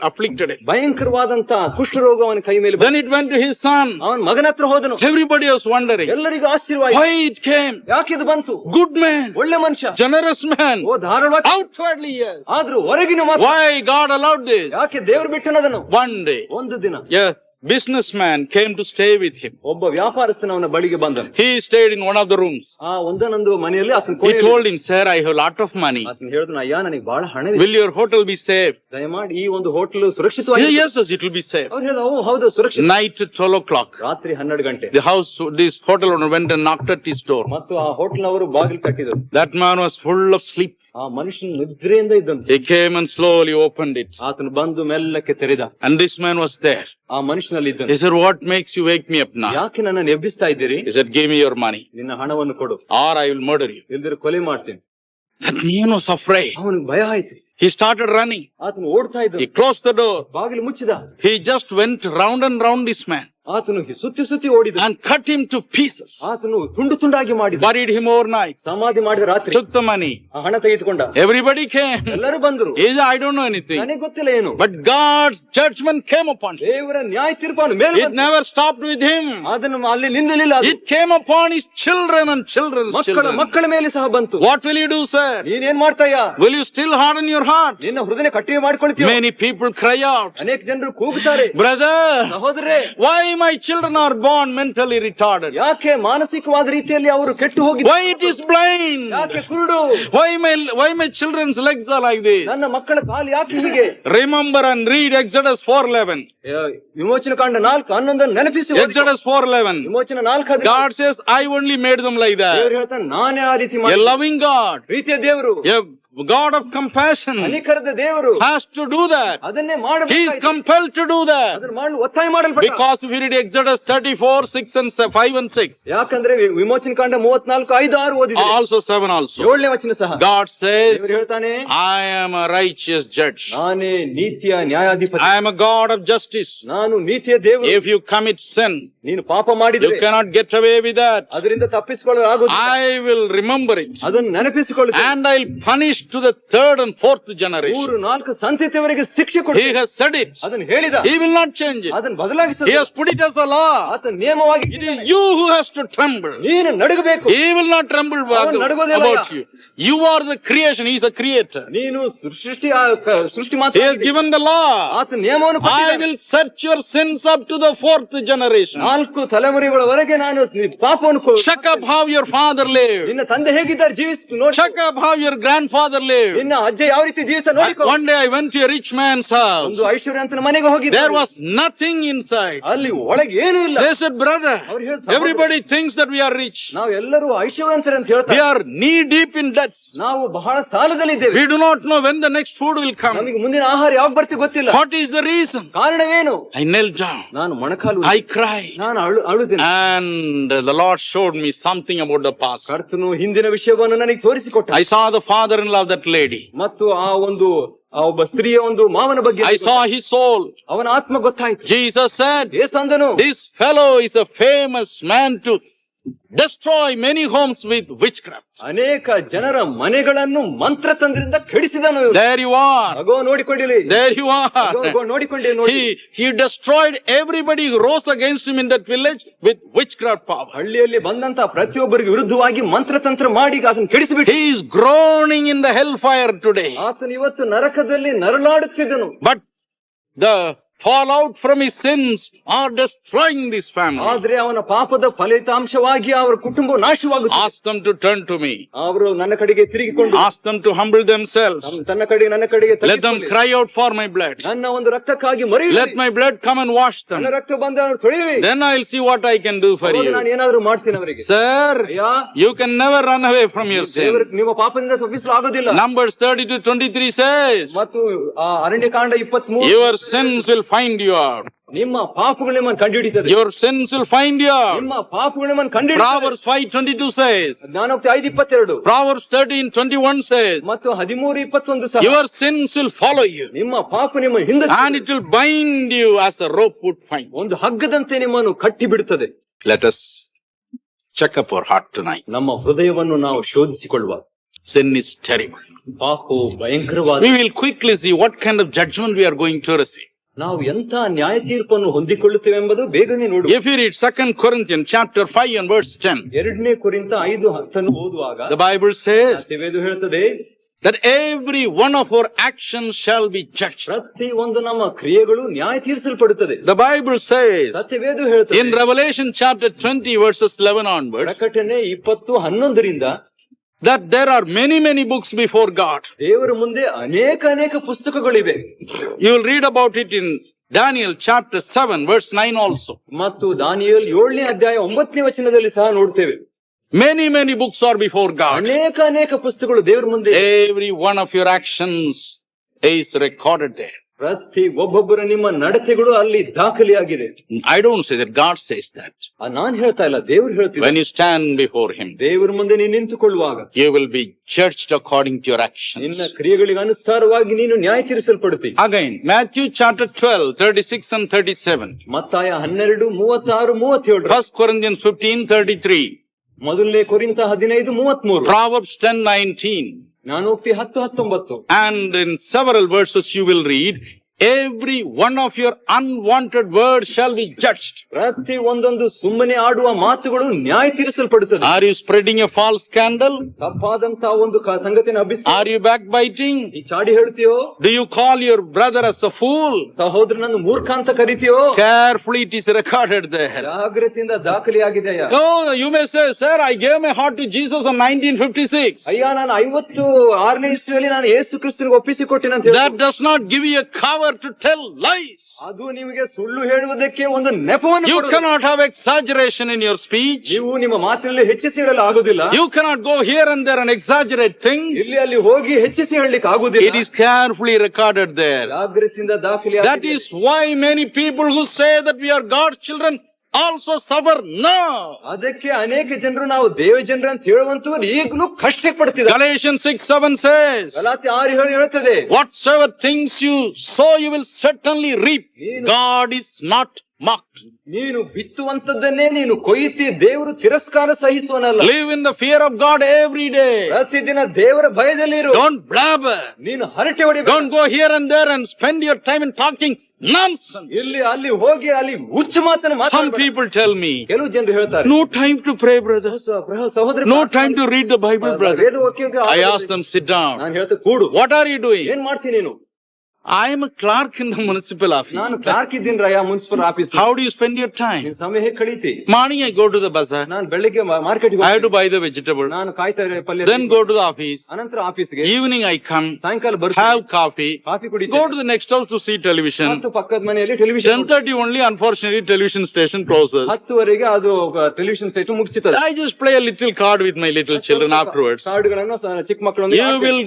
afflicted him. ಭಯಂಕರವಾದಂತ ಕುಷ್ಠರೋಗ ಅವನ ಕೈ ಮೇಲೆ. Then it went to his son. ಅವನ ಮಗನ ಹತ್ರ ಹೋದನು. Everybody was wondering. ಎಲ್ಲರಿಗೂ ಆಶ್ಚರ್ಯವಾಯಿತು. Why it came? ಯಾಕೆ ಇದು ಬಂತು? Good man. ಒಳ್ಳೆ ಮನುಷ್ಯ. Generous man. ಓ ಧಾರಾಳವಾಗಿ. Outwardly yes. ಆದ್ರೂ ಹೊರಗಿನ ಮಾತು. Why God allowed this? ಯಾಕೆ ದೇವರು ಬಿಟ್ಟನದನು? One day. ಒಂದು ದಿನ. Yeah. Businessman came to stay with him. ಒಬ್ಬ ವ್ಯಾಪಾರಸ್ಥನ ಅವನ ಬಳಿಗೆ ಬಂದನು. He stayed in one of the rooms. ಆ ಒಂದೊಂದು ಮನೆಯಲ್ಲಿ ಆತನ He told him, sir, I have a lot of money. ಆತನ ಹೇಳಿದನು, ಅಯ್ಯ ನನಗೆ ಬಹಳ ಹಣವಿದೆ. Will your hotel be safe? ದಯಮಾಡಿ ಈ ಒಂದು ಹೋಟೆಲ್ ಸುರಕ್ಷಿತವಾಗಿ. Yes, it will be safe. ಅವ್ರು ಹೇಳಿದ, ಓ ಹೌದು, ಸುರಕ್ಷಿತ. Night at 12 o'clock. ರಾತ್ರಿ 12 ಗಂಟೆ. This hotel owner went and knocked at his door. ಮತ್ತು ಆ ಹೋಟೆಲ್ ಅವರು ಬಾಗಿಲು ತಟ್ಟಿದರು. That man was full of sleep. ಆ ಮನುಷ್ಯನ ನಿದ್ರೆಯಿಂದ ಇದ್ದಂತೆ. He came and slowly opened it. ಆತನು ಬಂದು ಮೆಲ್ಲಕ್ಕೆ ತೆರೆದ. And this man was there. ಆ ಮನುಷ್ಯನಲ್ಲಿ ಇದ್ದನು. He said, what makes you wake me up now? ಯಾಕೆ ನನ್ನನ್ನು ಎಬ್ಬಿಸ್ತಾ ಇದ್ದೀರಿ? He said, give me your money. ನಿನ್ನ ಹಣವನ್ನು ಕೊಡು, or I will murder you. ಇಲ್ಲದಿದ್ದರೆ ಕೊಲೆ ಮಾಡ್ತೇನೆ. That man was afraid. ಅವನಿಗೆ ಭಯ ಆಯ್ತು. He started running. ಆತನು ಓಡ್ತಾ ಇದ್ದ. He closed the door. ಬಾಗಿಲು ಮುಚ್ಚಿದ. He just went round and round this man. ಆತನು ಸುತ್ತಿ ಓಡಿದ. And cut him to pieces. ಆತನು ತುಂಡು ತುಂಡಾಗಿ ಮಾಡಿದ. Buried him overnight. ಸಮಾಧಿ ಮಾಡಿದ ರಾತ್ರಿ. Took the money. ಆ ಹಣ ತೆಗೆದುಕೊಂಡ. Everybody came. ಎಲ್ಲರೂ ಬಂದರು. I don't know anything. ನನಗೆ ಗೊತ್ತಿಲ್ಲ ಏನು. But God's judgment came upon him. ದೇವರ ನ್ಯಾಯ ತೀರ್ಪು ಮೇಲೆ. It never stopped with him. ಅದನ್ನು ಅಲ್ಲಿ ನಿಲ್ಲಲಿಲ್ಲ. It came upon his children and children's children. ಮಕ್ಕಳ ಮೇಲೆ ಸಹ ಬಂತು. What will you do, sir? ನೀನೇನ್ ಮಾಡ್ತಾಯ? Will you still harden your heart? ನಿನ್ನ ಹೃದಯ ಕಠಿಣ ಮಾಡಿಕೊಳ್ಳುತ್ತೀಯ? Many people cry out. ಅನೇಕ ಜನರು ಕೂಗುತ್ತಾರೆ. Brother, ಸಹೋದರೇ, why my children are born mentally retarded? ಯಾಕೆ ಮಾನಸಿಕವಾದ ರೀತಿಯಲ್ಲಿ ಅವರು ಕೆಟ್ಟು ಹೋಗಿದ್ದಾರೆ? Why it is blind? ಯಾಕೆ ಕುರುಡು? Why my children's legs are like this? ನನ್ನ ಮಕ್ಕಳ ಕಾಲು ಯಾಕೆ ಹೀಗೆ? Remember and read Exodus 4:11. ವಿಮೋಚನ ಕಾಂಡ 4:11 ನೆನಪಿಸಿ. Exodus 4:11. ವಿಮೋಚನ 4:11. God says, I only made them like that. ದೇವರು ಹೇಳ್ತಾನೆ, ನಾನೇ ಆ ರೀತಿ A ಮಾಡಿದೆ. loving God, ಪ್ರೀತಿಯ ದೇವರು, a God of compassion ಅನಿಕರದ ದೇವರು has to do that. ಅದನ್ನೇ He ಮಾಡಬೇಕು. is compelled to do that. ಅದನ್ನು ಮಾಡಲು ಒತ್ತಾಯ ಮಾಡಲ್ಪಟ್ಟ. Because if you read Exodus 34:5 and 6. ಯಾಕಂದ್ರೆ ವಿಮೋಚನ ಕಾಂಡ 34:5-6 ಓದಿದ್ರೆ. Also 7 also. 7ನೇ ವಚನ ಸಹ. God says, ದೇವರು ಹೇಳ್ತಾನೆ, I am a righteous judge. ನಾನೇ ನೀತಿಯ ನ್ಯಾಯಾಧಿಪತಿ. I am a God of justice. ನಾನು ನೀತಿಯ ದೇವರು. If you commit sin, ನೀನು ಪಾಪ ಮಾಡಿದ್ರೆ you cannot get away with that. ಅದರಿಂದ ತಪ್ಪಿಸಿಕೊಳ್ಳಲು ಆಗುವುದಿಲ್ಲ. I will remember it. ಅದನ್ನು ನೆನಪಿಸಿಕೊಳ್ಳುತ್ತೇನೆ. And I'll punish to the third and fourth generation. 3-4 ಸಂತತಿಯವರೆಗೆ ಶಿಕ್ಷೆ He ಕೊಡುತ್ತೇನೆ. has said it. ಅದನ್ನು ಹೇಳಿದ. He will not change it. ಅದನ್ನು ಬದಲಾಯಿಸಲು. He has put it as a law. ಆತ ನಿಯಮವಾಗಿ. It is you who has to tremble. ನೀನು ನಡುಗಬೇಕು. He will not tremble about you. You are the creation. He is a creator. ನೀನು ಸೃಷ್ಟಿ ಮಾತ್ರ. He has given the law. ಆತ ನಿಯಮವನ್ನು I ಕೊಟ್ಟಿದ್ದಾನೆ. will search your sins up to the fourth generation. 4 ತಲೆಮಾರುಗಳವರೆಗೆ ನಾನು ಪಾಪವನ್ನು Check up how your father lived. ನಿನ್ನ ತಂದೆ ಹೇಗಿದ್ದಾರೆ ಜೀವಿಸಿ ನೋಡಿ. Check up how your grandfather lived. ನಿನ್ನ ಅಜ್ಜ ಯಾವ ರೀತಿ ಜೀವಿಸ್ತಾರೆ ನೋಡಿಕೊ. One day I went to a rich man's house. ಒಂದು ಐಶ್ವರ್ಯವಂತನ ಮನೆಗೆ ಹೋಗಿದ್ದೆ. There was nothing inside. ಅಲ್ಲಿ ಒಳಗೆ ಏನೂ ಇಲ್ಲ. They said, brother, ಅವರು ಹೇಳಿದ್ರು, everybody thinks that we are rich. ನಾವು ಎಲ್ಲರೂ ಐಶ್ವರ್ಯವಂತರು ಅಂತ ಹೇಳ್ತಾರೆ. We are knee deep in debts. ನಾವು ಬಹಳ ಸಾಲದಲ್ಲಿ ಇದ್ದೇವೆ. We do not know when the next food will come. ನಮಗೆ ಮುಂದಿನ ಆಹಾರ ಯಾವಾಗ ಬರ್ತಿ ಗೊತ್ತಿಲ್ಲ. What is the reason? ಕಾರಣವೇನು? I knelt down. ನಾನು ಮೊಣಕಾಲು. I cried. ನಾನು ಅಳುತ್ತೇನೆ. And the Lord showed me something about the past. ಕರ್ತನು ಹಿಂದಿನ ವಿಷಯವನ್ನು ನನಗೆ ತೋರಿಸಿಕೊಟ್ಟ. I saw the father-in-law of that lady. ಮತ್ತು ಆ ಒಬ್ಬ ಸ್ತ್ರೀಯ ಒಂದು ಮಾವನ ಬಗ್ಗೆ I saw his soul. ಅವನ ಆತ್ಮ ಗೊತ್ತಾಯ್ತು. Jesus said, ಯೇಸು ಅಂದನು, this fellow is a famous man to destroy many homes with witchcraft. ಅನೇಕ ಜನರ ಮನೆಗಳನ್ನು ಮಂತ್ರತಂತ್ರದಿಂದ ಕೆಡಿಸಿದನು. There you are. Agro ನೋಡಿಕೊಂಡಿರಿ. There you agro are. ನೋಡಿಕೊಂಡಿ ನೋಡಿ. He destroyed everybody who rose against him in that village with witchcraft power. ಹಳ್ಳಿಯಲ್ಲಿ ಬಂದಂತ ಪ್ರತಿಯೊಬ್ಬರಿಗೆ ವಿರುದ್ಧವಾಗಿ ಮಂತ್ರತಂತ್ರ ಮಾಡಿ ಅದನ್ನು ಕೆಡಿಸಿಬಿಟ್ಟು. He is groaning in the hellfire today. ಆತನು ಇವತ್ತು ನರಕದಲ್ಲಿ ನರಳಾಡುತ್ತಿದ್ದನು. But the fallout from his sins are destroying this family. ಆದ್ರೆ ಅವನ ಪಾಪದ ಫಲಿತಾಂಶವಾಗಿ ಅವರ ಕುಟುಂಬ ನಾಶವಾಗುತ್ತದೆ. Ask them to turn to me. ಅವರು ನನ್ನ ಕಡೆಗೆ ತಿರುಗಿಕೊಂಡು Ask them to humble themselves. ನನ್ನ ಕಡೆಗೆ Let them cry out for my blood. ನನ್ನ ಒಂದು ರಕ್ತಕ್ಕಾಗಿ ಮರೆಯಲಿ. Let my blood come and wash them. ನನ್ನ ರಕ್ತ ಬಂದು ಅವರು ತೊಳೆಯಲಿ. Then I'll see what I can do for you. ನಾನು ಏನಾದರೂ ಮಾಡ್ತೀನಿ ಅವರಿಗೆ. Sir, ಅಯ್ಯ, you can never run away from your sin. ನಿಮ್ಮ ಪಾಪದಿಂದ ತಪ್ಪಿಸಲು ಆಗೋದಿಲ್ಲ. Numbers 30-23 says, ಮತ್ತು Aranya Kanda 23 your sins will find you out. ನಿಮ್ಮ ಪಾಪಗಳು ನಿಮ್ಮನ್ನು ಕಂಡುಹಿಡಿಯುತ್ತದೆ. Your sins will find you out. ನಿಮ್ಮ ಪಾಪಗಳು ನಿಮ್ಮನ್ನು ಕಂಡುಹಿಡಿಯುತ್ತದೆ. Proverbs 5:22 says, ಜ್ಞಾನೋಕ್ತಿ 5:22 Proverbs 13:21 says, ಮತ್ತು 13:21 ಸಹ your sins will follow you ನಿಮ್ಮ ಪಾಪ ನಿಮ್ಮ ಹಿಂದೆ and it will bind you as a rope would find. ಒಂದು ಹಗ್ಗದಂತೆ ನಿಮ್ಮನ್ನು ಕಟ್ಟಿ ಬಿಡುತ್ತದೆ. Let us check up our heart tonight. ನಮ್ಮ ಹೃದಯವನ್ನು ನಾವು ಶೋಧಿಸಿಕೊಳ್ಳುವ. Sin is terrible. ಪಾಪವು ಭಯಂಕರವಾದ. We will quickly see what kind of judgment we are going to receive. ನಾವು ಎಂಥ ನ್ಯಾಯ ತೀರ್ಪನ್ನು ಹೊಂದಿಕೊಳ್ಳುತ್ತೇವೆ ಎಂಬುದು ಬೇಗನೆ ನೋಡು. If you read 2 Corinthians chapter 5 and verse 10, 2 ಕೊರಿಂಥ 5:10 ಓದುವಾಗ the Bible says ಸತ್ಯವೇದ ಹೇಳುತ್ತದೆ that every one of our actions shall be judged. ಪ್ರತಿ ಒಂದು ನಮ್ಮ ಕ್ರಿಯೆಗಳು ನ್ಯಾಯ ತೀರಿಸಲ್ಪಡುತ್ತದೆ. The Bible says ಸತ್ಯವೇದ ಹೇಳುತ್ತದೆ in Revelation chapter 20 verses 11 onwards ಪ್ರಕಟಣೆ 20:11 that there are many books before God. ದೇವರ ಮುಂದೆ ಅನೇಕ ಪುಸ್ತಕಗಳಿವೆ. You will read about it in Daniel chapter 7 verse 9 also. ಮತ್ತು ದಾನಿಯೇಲ್ 7ನೇ ಅಧ್ಯಾಯ 9ನೇ ವಚನದಲ್ಲಿ ಸಹ ನೋಡ್ತೇವೆ. Many books are before God. ಅನೇಕ ಪುಸ್ತಕಗಳು ದೇವರ ಮುಂದೆ. Every one of your actions is recorded there. ಪ್ರತಿ ಒಬ್ಬೊಬ್ಬರ ನಿಮ್ಮ ನಡತೆಗಳು ಅಲ್ಲಿ ದಾಖಲೆಯಾಗಿದೆ. I don't say that, God says that. ನಾನು ಹೇಳ್ತಾ ಇಲ್ಲ, ದೇವರು ಹೇಳ್ತಿದ್ದಾರೆ. When you stand before him, ದೇವರ ಮುಂದೆ ನೀನು ನಿಂತುಕೊಳ್ಳುವಾಗ you will be judged according to your actions. ನಿನ್ನ ಕ್ರಿಯೆಗಳಿಗೆ ಅನುಸಾರವಾಗಿ ನೀನು ನ್ಯಾಯ ತೀರಿಸಲ್ಪಡುತ್ತಿ. Again, Matthew chapter 12 36 and 37. ಮತ್ತಾಯ 12 36 37. 1 Corinthians 15:33. ಮೊದಲನೇ ಕೊರಿಂಥ 15:33. Proverbs 10:19. ಜ್ಞಾನೋಕ್ತಿ 10:19. And in several verses you will read, every one of your unwanted words shall be judged. ಪ್ರತಿ ಒಂದೊಂದು ಸುಮ್ಮನೆ ಆಡುವ ಮಾತುಗಳು ನ್ಯಾಯ ತೀರಿಸಲ್ಪಡುತ್ತದೆ. Are you spreading a false scandal? ತಪ್ಪಾದಂತ ಒಂದು ಸಂಗತಿಯನ್ನು ಹಬ್ಬಿಸ್ತೀಯೋ? Are you backbiting? ಈ ಚಾಡಿ ಹೇಳ್ತೀಯೋ? Do you call your brother as a fool? ಸಹೋದರನನ್ನು ಮೂರ್ಖ ಅಂತ ಕರಿತೀಯೋ? Carefully it is recorded there. ಜಾಗ್ರತೆಯಿಂದ ದಾಖಲೆಯಾಗಿದೆಯಾ? Oh, you may say, sir, I gave my heart to Jesus in 1956. ಅಯ್ಯ, ನಾನು 56ನೇ ಇಸ್ವಿಯಲ್ಲಿ ನಾನು ಯೇಸು ಕ್ರಿಸ್ತನಿಗೆ ಒಪ್ಪಿಸಿಕೊಟ್ಟೆನೆ ಅಂತ ಹೇಳಿ. That does not give you a cover to tell lies. ಅದು ನಿಮಗೆ ಸುಳ್ಳು ಹೇಳುವುದಕ್ಕೆ ಒಂದು ನೆಪವನ್ನು You ಕೊಡುವುದು. cannot have exaggeration in your speech. ನೀವು ನಿಮ್ಮ ಮಾತಿನಲ್ಲಿ ಹೆಚ್ಚಿಸಿ ಹೇಳಲು ಆಗುದಿಲ್ಲ. You cannot go here and there and exaggerate things. ಇಲ್ಲಿ ಅಲ್ಲಿ ಹೋಗಿ ಹೆಚ್ಚಿಸಿ ಹೇಳಲಿಕ್ಕೆ ಆಗುದಿಲ್ಲ. It is carefully recorded there. ಜಾಗ್ರತೆಯಿಂದ ದಾಖಲೆ. That is why many people who say that we are God's children also suffer now. ಅದಕ್ಕೆ ಅನೇಕ ಜನರು ನಾವು ದೇವ ಜನರು ಅಂತ ಹೇಳುವಂತವರು ಈಗಲೂ ಕಷ್ಟ ಪಡ್ತಿದ್ದಾರೆ. Galatians 6:7 says, ಗಲಾತ್ಯ 6:7 ಹೇಳುತ್ತದೆ, whatsoever things you sow you will certainly reap. God is not mocked. ನೀನು ಬಿತ್ತುವಂತದ್ದನ್ನೇ ನೀನು ಕೊಯ್ಯುತ್ತಿ, ದೇವರು ತಿರಸ್ಕಾರ ಸಹಿಸುವನಲ್ಲ. Live in the fear of God every day. ಪ್ರತಿದಿನ ದೇವರ ಭಯದಲ್ಲಿರು. Don't blabber. ನೀನು ಹರಟೆ ಹೊಡಿಬೇಡ. Don't go here and there and spend your time in talking nonsense. ಇಲ್ಲಿ ಅಲ್ಲಿ ಹೋಗಿ ಅಲ್ಲಿ ಹುಚ್ಚು ಮಾತನ್ನು Some ಮಾತಾಡಬೇಡ. people tell me, ಕೆಲವು ಜನರು ಹೇಳ್ತಾರೆ, no time to pray, brother. ಸಹೋದರ, No time to read the Bible, brother. I ask them, sit down. ನಾನು ಹೇಳ್ತೆ, ಕೂಡು. What are you doing? ಏನ್ ಮಾಡ್ತೀನಿ ನೀನು? I am a clerk in the municipal office. ನಾನು ಕ್ಲಾರ್ಕ್ ಇದ್ದೀನ್ರಯ್ಯ municipal office. How do you spend your time? ನಿನ್ ಸಮಯ ಹೇಗೆ ಕಳೀತಿ? Morning I go to the bazaar. ನಾನು ಬೆಳಿಗ್ಗೆ market I have to buy the vegetable. ನಾನು ಕಾಯ್ತಾ ಪಲ್ಯ. Then go to the office. ಅನಂತರ ಆಫೀಸ್ಗೆ. Evening I come. ಸಾಯಂಕಾಲ ಬರ್ತೀನಿ. Have coffee. ಕಾಫಿ ಕುಡಿತೀನಿ. Go to the next house to see television. ಮತ್ತು ಪಕ್ಕದ ಮನೆಯಲ್ಲಿ television. 10:30 only, unfortunately television station closes. 10:00 ಅದು ಟೆಲಿವಿಷನ್ ಸೆಟ್ ಮುಗಿಸುತ್ತದೆ. I just play a little card with my little children afterwards. ಕಾರ್ಡ್ಗಳನ್ನು ಚಿಕ್ಕ ಮಕ್ಕಳೊಂದಿಗೆ. You will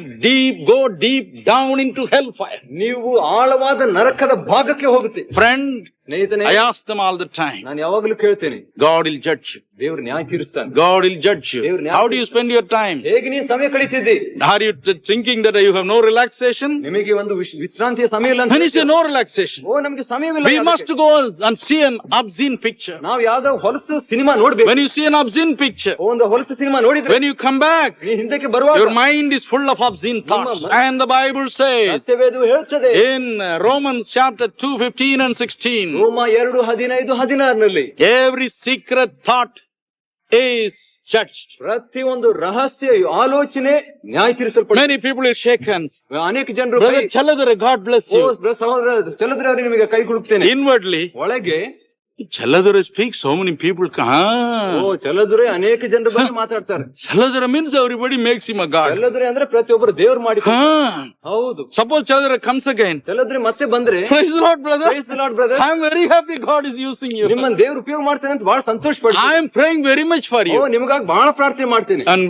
go deep down into hellfire. ನೀವು ಆಳವಾದ ನರಕದ ಭಾಗಕ್ಕೆ ಹೋಗುತ್ತೆ. Friend, ಸ್ನೇಹಿತನೇ, I ask them all the time. ನಾನು ಯಾವಾಗಲೂ ಕೇಳ್ತೇನೆ, God will judge you. ದೇವ್ರು ನ್ಯಾಯ ತೀರಿಸ್ತಾನೆ. God will judge you. How do you spend your time? ಹೇಗೆ ನೀನು ಸಮಯ ಕಳೀತಿದ್ದಿ? Are you thinking that you have no relaxation? ನಿಮಗೆ ಒಂದು ವಿಶ್ರಾಂತಿಯ ಸಮಯ ಇಲ್ಲ ಅಂತ When you say no relaxation, ಓ ನಮಗೆ ಸಮಯವಿಲ್ಲ. we must go and see an obscene picture. ನಾವು ಯಾವ್ದೋ ಹೊಲಸು ಸಿನಿಮಾ ನೋಡ್ಬೇಕು. When you see an obscene picture, ಒಂದು ಹೊಲಸು ಸಿನಿಮಾ ನೋಡಿದ್ರೆ when you come back, ನೀ ಹಿಂದಕ್ಕೆ ಬರುವಾಗ your mind is full of obscene thoughts. And the Bible says ಸತ್ಯವೇದವು ಹೇಳುತ್ತದೆ in Romans chapter 2:15 and 16, ರೋಮ 2:15-16 every secret thought is judged. ಪ್ರತಿ ಒಂದು ರಹಸ್ಯ ಆಲೋಚನೆ ನ್ಯಾಯ ತೀರಿಸಲ್ಪಡುತ್ತದೆ. Many people will shake hands. ಅನೇಕ ಜನರು Brother Chaladare, God bless you. ಸಹೋದರ ಚಲದ್ರೆ ಅವರಿಗೆ ನಿಮಗೆ ಕೈ ಕೊಡುತ್ತೇನೆ. Inwardly, ಒಳಗೆ Chaladare speaks, so many people come. ಓ ಚಲದ್ರೆ ಅನೇಕ ಜನರ ಬಗ್ಗೆ ಮಾತಾಡ್ತಾರೆ. Chaladare means everybody makes him a god. ಚಲದ್ರೆ ಅಂದ್ರೆ ಪ್ರತಿಯೊಬ್ಬರು ದೇವರು ಮಾಡಿ. ಹೌದು. Suppose Chaladare comes again. ಚಲದ್ರೆ ಮತ್ತೆ ಬಂದ್ರೆ, Praise the Lord, brother. Praise the Lord, brother. I am very happy God is using you. ನಿಮ್ಮನ್ನ ದೇವರು ಉಪಯೋಗ ಮಾಡ್ತಾನೆ ಅಂತ ಬಹಳ ಸಂತೋಷ ಪಡ್ತೀನಿ. I am praying very much for you. ಓ ನಿಮಗಾಗಿ ಬಹಳ ಪ್ರಾರ್ಥನೆ ಮಾಡ್ತೀನಿ. And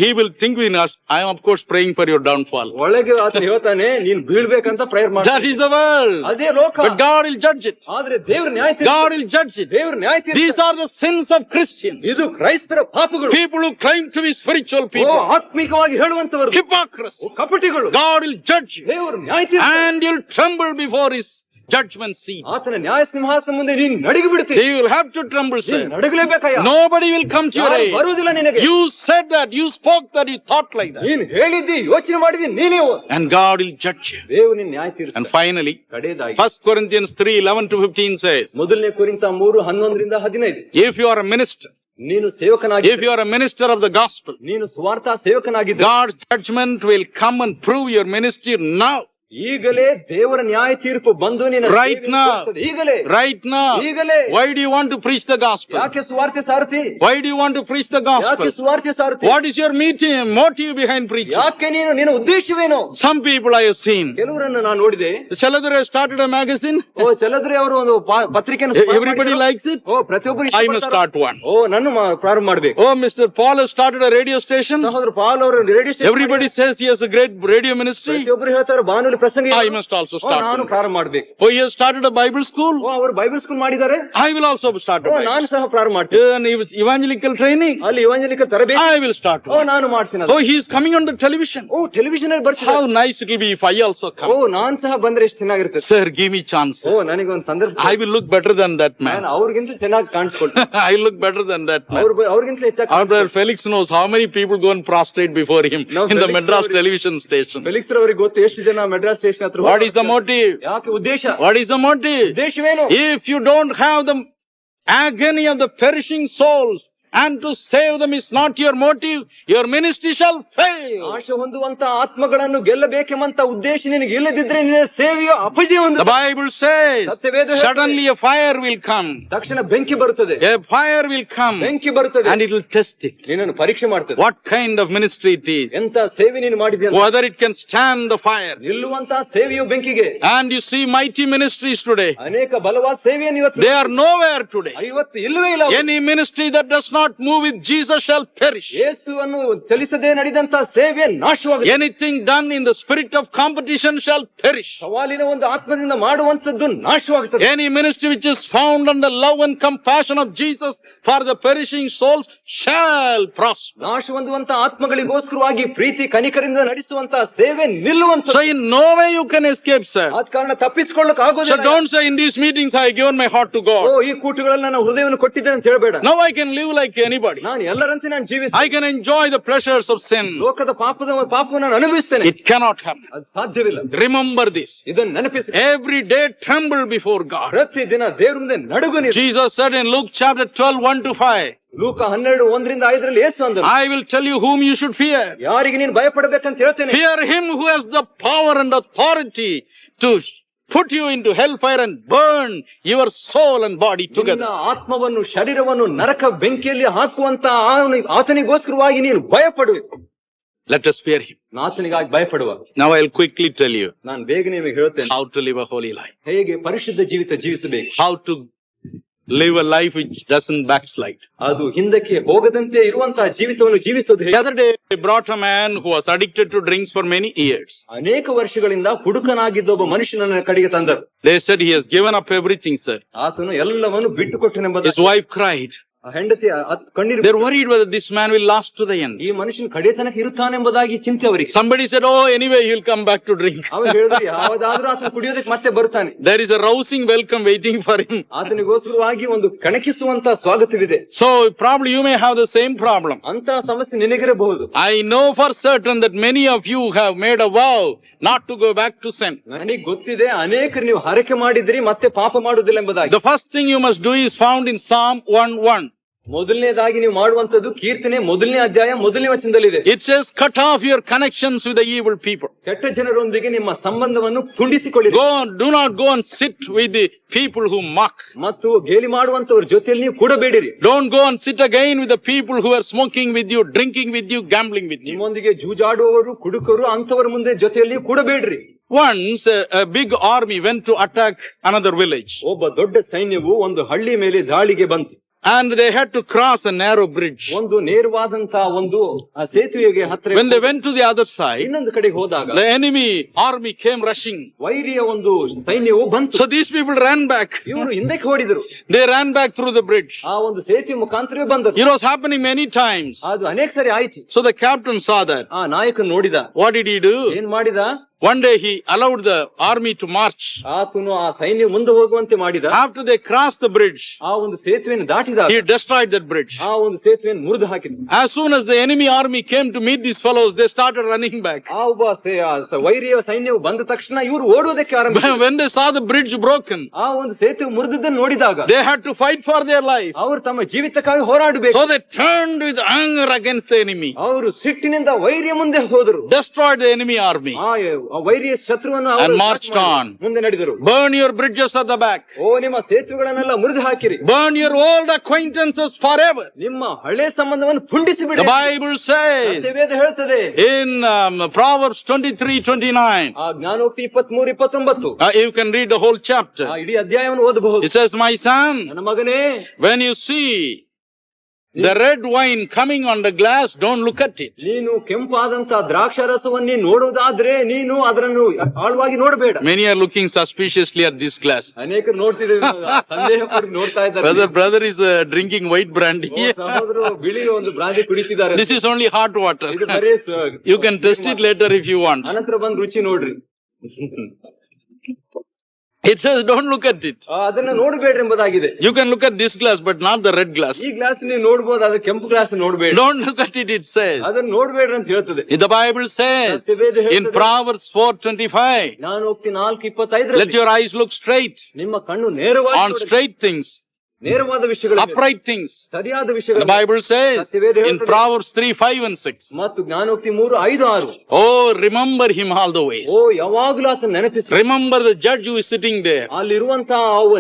he will think in us, I am of course praying for your downfall. ಒಳಗೆ ಆತನು ಹೇಳ್ತಾನೆ, ನೀನ್ ಬೀಳ್ಬೇಕಂತ ಪ್ರೇಯರ್ ಮಾಡ್ತಾನೆ. That is the world. ಅದೇ ಲೋಕ. But God will judge it. ಆದ್ರೆ ದೇವರು ನ್ಯಾಯ ತೀರಿಸ್ತಾನೆ. God will judge it. ದೇವರು ನ್ಯಾಯ ತೀರಿಸ್ತಾನೆ. These are the sins of Christians. ಇದು ಕ್ರೈಸ್ತರ ಪಾಪಗಳು. People who claim to be spiritual O people. ಆತ್ಮಿಕವಾಗಿ ಹೇಳುವಂತವರು. Hypocrites. ಕಪಟಿಗಳು. God will judge you. ದೇವರು ನ್ಯಾಯ ತೀರಿಸ್ತಾನೆ. And you'll tremble before his judgment seat. ಆತನ ನ್ಯಾಯ ಸಿಂಹಾಸನ ಮುಂದೆ ನೀನು ನಡುಗಿ ಬಿಡ್ತೀಯ. You will have to tremble, sir. ನಡುಗಲೇಬೇಕಯ್ಯ. Nobody will come to your aid. ಬರುವುದಿಲ್ಲ ನಿನಗೆ. You said that, you spoke that, you thought like that. ನೀನು ಹೇಳಿದ್ದಿ, ಯೋಚನೆ ಮಾಡಿದ್ದಿ ನೀನೇ. And God will judge you. ದೇವರು ನಿನ್ನ ನ್ಯಾಯ ತೀರಿಸ್ತಾನೆ. And finally, ಕಡೆಯದಾಗಿ 1 Corinthians 3:11-15 says, ಮೊದಲನೇ ಕೊರಿಂಥ 3:11-15, if you are a minister, ನೀನು ಸೇವಕನಾಗಿ, if you are a minister of the gospel, ನೀನು ಸುವಾರ್ಥ ಸೇವಕನಾಗಿದ್ದರೆ God's judgment will come and prove your ministry now. ಈಗಲೇ ದೇವರ ನ್ಯಾಯ ತೀರ್ಪು ಬಂದು ನಿನ್ನ Right now. ಈಗಲೇ Right now. ಈಗಲೇ. Why do you want to preach the gospel? ಯಾಕೆ ಸುವಾರ್ತೆ ಸಾರತಿ? Why do you want to preach the gospel? ಯಾಕೆ ಸುವಾರ್ತೆ ಸಾರತಿ? What is your motive behind preaching? ಯಾಕೆ ನಿನ್ನ ಉದ್ದೇಶವೇನು? Some people I have seen. ಕೆಲವರನ್ನು ನಾನು ನೋಡಿದೆ. Chaladare started a magazine. ಓ ಚಲದ್ರೆ ಅವರು ಒಂದು ಪತ್ರಿಕೆಯನ್ನು Everybody likes it. ಓ ಪ್ರತಿಯೊಬ್ಬರು I must start one. ಓ ನಾನು ಪ್ರಾರಂಭ ಮಾಡಬೇಕು. Oh, Mr. Paul has started a radio station. ಸಹೋದರ ಪಾಲ್ ಅವರು radio station. Everybody says he has a great radio ministry. ಪ್ರತಿಯೊಬ್ಬರು ಹೇಳ್ತಾರೆ ಬಾನುಲಿ ಪ್ರಸಂಗ. I must also start. ನಾನು ಪ್ರಾರಂಭ ಮಾಡಬೇಕು. Oh, he has started a Bible school. ಓ ಅವರು ಬೈಬಲ್ ಸ್ಕೂಲ್ ಮಾಡಿದ್ದಾರೆ. I will also start. ಓ ನಾನು ಸಹ ಪ್ರಾರಂಭ ಮಾಡ್ತೀನಿ. An evangelical training. ಅಲ್ಲಿ evangelical ತರಬೇತಿ. I will start. ಓ ನಾನು ಮಾಡ್ತೀನಿ. Oh, he is coming on the television. ಓ ಟೆಲಿವಿಷನ್ ಅಲ್ಲಿ ಬರ್ತೀನಿ. How nice it will be if I also come. ಓ ನಾನ್ ಸಹ ಬಂದ್ರೆ ಎಷ್ಟು ಚೆನ್ನಾಗಿರುತ್ತೆ. Sir, give me chance. ಓ ನನಗೆ ಒಂದು ಸಂದರ್ಭ. I will look better than that man. ನಾನು ಅವ್ರಿಗಿಂತ ಚೆನ್ನಾಗಿ ಕಾಣಿಸ್ಕೊಳ್ತೀನಿ. I look better than that man. ಅವ್ರಿಗಿಂತ ಹೆಚ್ಚಾಗಿ. Our brother Felix knows how many people go and prostrate before him in the Madras television station. Felix ಅವರಿಗೆ ಗೊತ್ತು ಎಷ್ಟು ಜನ Madras station ಹತ್ರ. What is the motive? ಯಾಕೆ ಉದ್ದೇಶ? What is the motive? ಉದ್ದೇಶವೇನು? If you don't have the agony of the perishing souls and to save them is not your motive, your ministry shall fail. ಆಶೆ ಹೊಂದುವಂತ ಆತ್ಮಗಳನ್ನು ಗೆಲ್ಲಬೇಕೆಂಬಂತ ಉದ್ದೇಶ ನಿನಗೆ ಇಲ್ಲದಿದ್ರೆ ನಿನ್ನ ಸೇವೆಯು ಅಪಜಯ ಹೊಂದುತ್ತದೆ. The Bible says suddenly a fire will come. ತಕ್ಷಣ ಬೆಂಕಿ ಬರುತ್ತದೆ. A fire will come. ಬೆಂಕಿ ಬರುತ್ತದೆ. And it will test it. ನಿನ್ನನ್ನು ಪರೀಕ್ಷೆ ಮಾಡ್ತದೆ. What kind of ministry it is. ಎಂತ ಸೇವೆ ನೀನು ಮಾಡಿದ್ಯಾ? Whether it can stand the fire. ನಿಲ್ಲುವಂತ ಸೇವೆಯು ಬೆಂಕಿಗೆ. And you see mighty ministries today. ಅನೇಕ ಬಲವಾದ ಸೇವೆಯನ್ನು ಇವತ್ತು. They are nowhere today. ಇವತ್ತು ಇಲ್ಲವೇ ಇಲ್ಲ. Any ministry that does not move with Jesus shall perish. ಯೇಸುವನ್ನು ಚಲಿಸದೆ ನಡೆದಂತ ಸೇವೆ ನಾಶವಾಗುತ್ತದೆ. Anything done in the spirit of competition shall perish. ಸವಾಲಿನ ಒಂದು ಆತ್ಮದಿಂದ ಮಾಡುವಂತದ್ದು ನಾಶವಾಗುತ್ತದೆ. Any ministry which is found on the love and compassion of Jesus for the perishing souls shall prosper. ನಾಶ ಹೊಂದುವಂತ ಆತ್ಮಗಳಿಗೋಸ್ಕರವಾಗಿ ಪ್ರೀತಿ ಕನಿಕರಿಂದ ನಡೆಸುವಂತ ಸೇವೆ ನಿಲ್ಲುವಂತ. So in no way you can escape, sir. ಆದ ಕಾರಣ ತಪ್ಪಿಸಿಕೊಳ್ಳಕ್ಕೆ ಆಗೋದಿಲ್ಲ. So don't say in these meetings I have given my heart to God. ಓ ಈ ಕೂಟಗಳಲ್ಲಿ ನಾನು ಹೃದಯವನ್ನು ಕೊಟ್ಟಿದ್ದೇನೆ ಅಂತ ಹೇಳಬೇಡ. Now I can live like anybody. ನಾನು ಎಲ್ಲರಂತೆ ನಾನು ಜೀವಿಸಿ. I can enjoy the pleasures of sin. ಲೋಕದ ಪಾಪವನ್ನು ನಾನು ಅನುಭವಿಸ್ತೇನೆ. It cannot happen. ಅದು ಸಾಧ್ಯವಿಲ್ಲ. Remember this. ಇದನ್ನು ನೆನಪಿಸಿ. Every day tremble before God. ಪ್ರತಿ ದಿನ ದೇವರ ಮುಂದೆ ನಡುಗು ನೀನು. Jesus said in Luke chapter 12:1-5. ಲೂಕ 12:1-5 ಯೇಸು ಅಂದರು, I will tell you whom you should fear. ಯಾರಿಗೆ ನೀನು ಭಯಪಡಬೇಕಂತ ಹೇಳ್ತೇನೆ. Fear him who has the power and authority to put you into hellfire and burn your soul and body together. ಆತ್ಮವನ್ನು ಶರೀರವನ್ನು ನರಕ ಬೆಂಕಿಯಲ್ಲಿ ಹಾಕುವಂತ ಆತನಿಗೋಸ್ಕರವಾಗಿ ನೀನು ಭಯಪಡಬೇಕು. Let us fear him. ಆತನಿಗಾಗಿ ಭಯಪಡುವ. Now I'll quickly tell you ನಾನು ಬೇಗನೆ ನಿಮಗೆ ಹೇಳ್ತೇನೆ how to live a holy life. ಹೇಗೆ ಪರಿಶುದ್ಧ ಜೀವಿತ ಜೀವಿಸಬೇಕು. How to live a life which doesn't backslide. ಅದು ಹಿಂದಕ್ಕೆ ಹೋಗದಂತೆ ಇರುವಂತಹ ಜೀವಿತವನ್ನು ಜೀವಿಸೋದು The other day, they brought a man who was addicted to drinks for many years. ಅನೇಕ ವರ್ಷಗಳಿಂದ ಹುಡುಕನಾಗಿದ್ದ ಒಬ್ಬ ಮನುಷ್ಯನನ್ನ ಕಡೆಗೆ ತಂದರು. They said he has given up everything, sir. ಆತನು ಎಲ್ಲವನ್ನು ಬಿಟ್ಟುಕೊಟ್ಟನೆಂಬುದು. His wife cried. ಹೆಂಡತಿ ಕಣ್ಣೀರು. They're worried whether this man will last to the end. ಈ ಮನುಷ್ಯನ ಕಡೆ ತನಕ ಇರುತ್ತಾನೆಂಬುದಾಗಿ ಚಿಂತೆ ಅವರಿಗೆ. Somebody said, oh, anyway, he'll come back to drink. ಅವರು ಹೇಳಿದ್ರು ಯಾವುದಾದ್ರೂ ಆತನು ಕುಡಿಯೋದಕ್ಕೆ ಮತ್ತೆ ಬರ್ತಾನೆ. There is a rousing welcome waiting for him. ಆತನಿಗೋಸ್ಕರವಾಗಿ ಒಂದು ಕಣಕಿಸುವಂತ ಸ್ವಾಗತವಿದೆ. So probably you may have the same problem. ಅಂತ ಸಮಸ್ಯೆ ನಿನಗಿರಬಹುದು. I know for certain that many of you have made a vow not to go back to sin. ನನಗೆ ಗೊತ್ತಿದೆ ಅನೇಕರು ನೀವು ಹರಕೆ ಮಾಡಿದ್ರಿ ಮತ್ತೆ ಪಾಪ ಮಾಡುವುದಿಲ್ಲ ಎಂಬುದಾಗಿ. The first thing you must do is found in Psalm 1:1. ಮೊದಲನೇದಾಗಿ ನೀವು ಮಾಡುವಂತದ್ದು ಕೀರ್ತನೆ ಮೊದಲನೇ ಅಧ್ಯಾಯ ಮೊದಲನೇ ವಚನದಲ್ಲಿದೆ. It says, cut off your connections with the evil people. ಕೆಟ್ಟ ಜನರೊಂದಿಗೆ ನಿಮ್ಮ ಸಂಬಂಧವನ್ನು ತುಂಡಿಸಿಕೊಳ್ಳಿರಿ. Do not go and sit with the people who mock. ಮತ್ತು ಗೇಲಿ ಮಾಡುವಂತವರ ಜೊತೆಯಲ್ಲಿ ನೀವು ಕೂಡಬೇಡಿರಿ. Don't go and sit again with the people who are smoking with you, drinking with you, gambling with you. ನಿಮ್ಮೊಂದಿಗೆ ಜೂಜಾಡುವವರು ಕುಡುಕರು ಅಂತವರ ಮುಂದೆ ಜೊತೆಯಲ್ಲಿ ಕೂಡಬೇಡ್ರಿ. Once a big army went to attack another village. ಒಬ್ಬ ದೊಡ್ಡ ಸೈನ್ಯವು ಒಂದು ಹಳ್ಳಿ ಮೇಲೆ ದಾಳಿಗೆ ಬಂತು. And they had to cross a narrow bridge. ಒಂದು ನೇರವಾದಂತಹ ಒಂದು ಸೇತುವೆಗೆ ಹತ್ತಿರ. When they went to the other side, ಇನ್ನೊಂದು ಕಡೆಗೆ ಹೋದಾಗ the enemy army came rushing. ವೈರಿಯ ಒಂದು ಸೈನ್ಯವು ಬಂತು. So these people ran back. ಇವರು ಹಿಂದಕ್ಕೆ ಓಡಿದರು. They ran back through the bridge. ಆ ಒಂದು ಸೇತುವೆ ಮುಖಾಂತರವೇ ಬಂದರು. It was happening many times. ಅದು ಅನೇಕ ಸರಿ ಆಯ್ತು. So the captain saw that. ಆ ನಾಯಕನು ನೋಡಿದ. What did he do? ಏನ್ ಮಾಡಿದ? One day he allowed the army to march. ಆತನು ಆ ಸೈನ್ಯ ಮುಂದೆ ಹೋಗುವಂತೆ ಮಾಡಿದ. After they crossed the bridge, ಆ ಒಂದು ಸೇತುವೆಯನ್ನು ದಾಟಿದಾಗ he destroyed that bridge. ಆ ಒಂದು ಸೇತುವೆಯನ್ನು ಮುರಿದು ಹಾಕಿದ. As soon as the enemy army came to meet these fellows, they started running back. ಆ ಒಬ್ಬ ವೈರಿಯ ಸೈನ್ಯವು ಬಂದ ತಕ್ಷಣ ಇವರು ಓಡುವುದಕ್ಕೆ ಆರಂಭಿಸಿದರು. When they saw the bridge broken, ಆ ಒಂದು ಸೇತುವೆ ಮುರಿದದ್ದನ್ನು ನೋಡಿದಾಗ they had to fight for their life. ಅವರು ತಮ್ಮ ಜೀವಿತಕ್ಕಾಗಿ ಹೋರಾಡಬೇಕು. So they turned with anger against the enemy. ಅವರು ಸಿಟ್ಟಿನಿಂದ ವೈರಿಯ ಮುಂದೆ ಹೋದರು. Destroyed the enemy army. ಆ ವೈರಿಯ ಶತ್ರು and marched on. ಮುಂದೆ ನಡೆದರು. Burn your bridges at the back. ಓ ನಿಮ್ಮ ಸೇತುವೆಗಳನ್ನೆಲ್ಲ ಮುರಿದು ಹಾಕಿರಿ. Burn your old acquaintances forever. ನಿಮ್ಮ ಹಳೆ ಸಂಬಂಧವನ್ನು ತುಂಡಿಸಿ ಬಿಡಿ. The Bible says ವೇದ ಹೇಳುತ್ತದೆ in Proverbs 23:29. ಆ ಜ್ಞಾನೋಕ್ತಿ 23:29. You can read the whole chapter. ಆ ಇಡೀ ಅಧ್ಯಾಯವನ್ನು ಓದಬಹುದು. It says, my son, ನನ್ನ ಮಗನೇ, when you see the red wine coming on the glass, don't look at it. ನೀನು ಕೆಂಪಾದಂತ ದ್ರಾಕ್ಷಾರಸವನ್ನೇ ನೋಡುವುದಾದ್ರೆ ನೀನು ಅದನ್ನು ಆಳವಾಗಿ ನೋಡಬೇಡ. Many are looking suspiciously at this glass. ಅನೇಕರು ನೋಡ್ತಿದ್ದಾರೆ, ಸಂದೇಹಪಟ್ಟು ನೋಡ್ತಾ ಇದ್ದಾರೆ. Brother is drinking white brandy. ಸಹೋದರರು ಬಿಳಿ ಒಂದು brandy ಕುಡಿತಿದ್ದಾರೆ. This is only hot water. ಇದು ಬರೀ You can test it later if you want. ಅನಂತರ ಬಂದು ರುಚಿ ನೋಡ್ರಿ. It says don't look at it. ಅದನ್ನ ನೋಡಬೇಡ್ರಿ ಎಂಬುದಾಗಿದೆ. You can look at this glass but not the red glass. ಈ glass ನೀವು ನೋಡಬಹುದು, ಅದು ಕೆಂಪು ಗ್ಲಾಸ್ ನೋಡಬೇಡಿ. Don't look at it, it says. ಅದನ್ನ ನೋಡಬೇಡ್ರಿ ಅಂತ ಹೇಳ್ತದೆ. The Bible says in Proverbs 4:25, ಜ್ಞಾನೋಕ್ತಿ 4:25, let your eyes look straight ನಿಮ್ಮ ಕಣ್ಣು ನೇರವಾಗಿ on straight things, ನೇರವಾದ ವಿಷಯಗಳು, upright things. ಸರಿಯಾದ ವಿಷಯಗಳು. The Bible says in Proverbs 3:5-6, ಮತ್ತು ಜ್ಞಾನೋಕ್ತಿ 3:5-6, oh, remember him all the ways. ಓ ಯಾವಾಗಲೂ ಆತನ ನೆನಪಿಸಿ. Remember the judge who is sitting there, ಅಲ್ಲಿರುವಂತ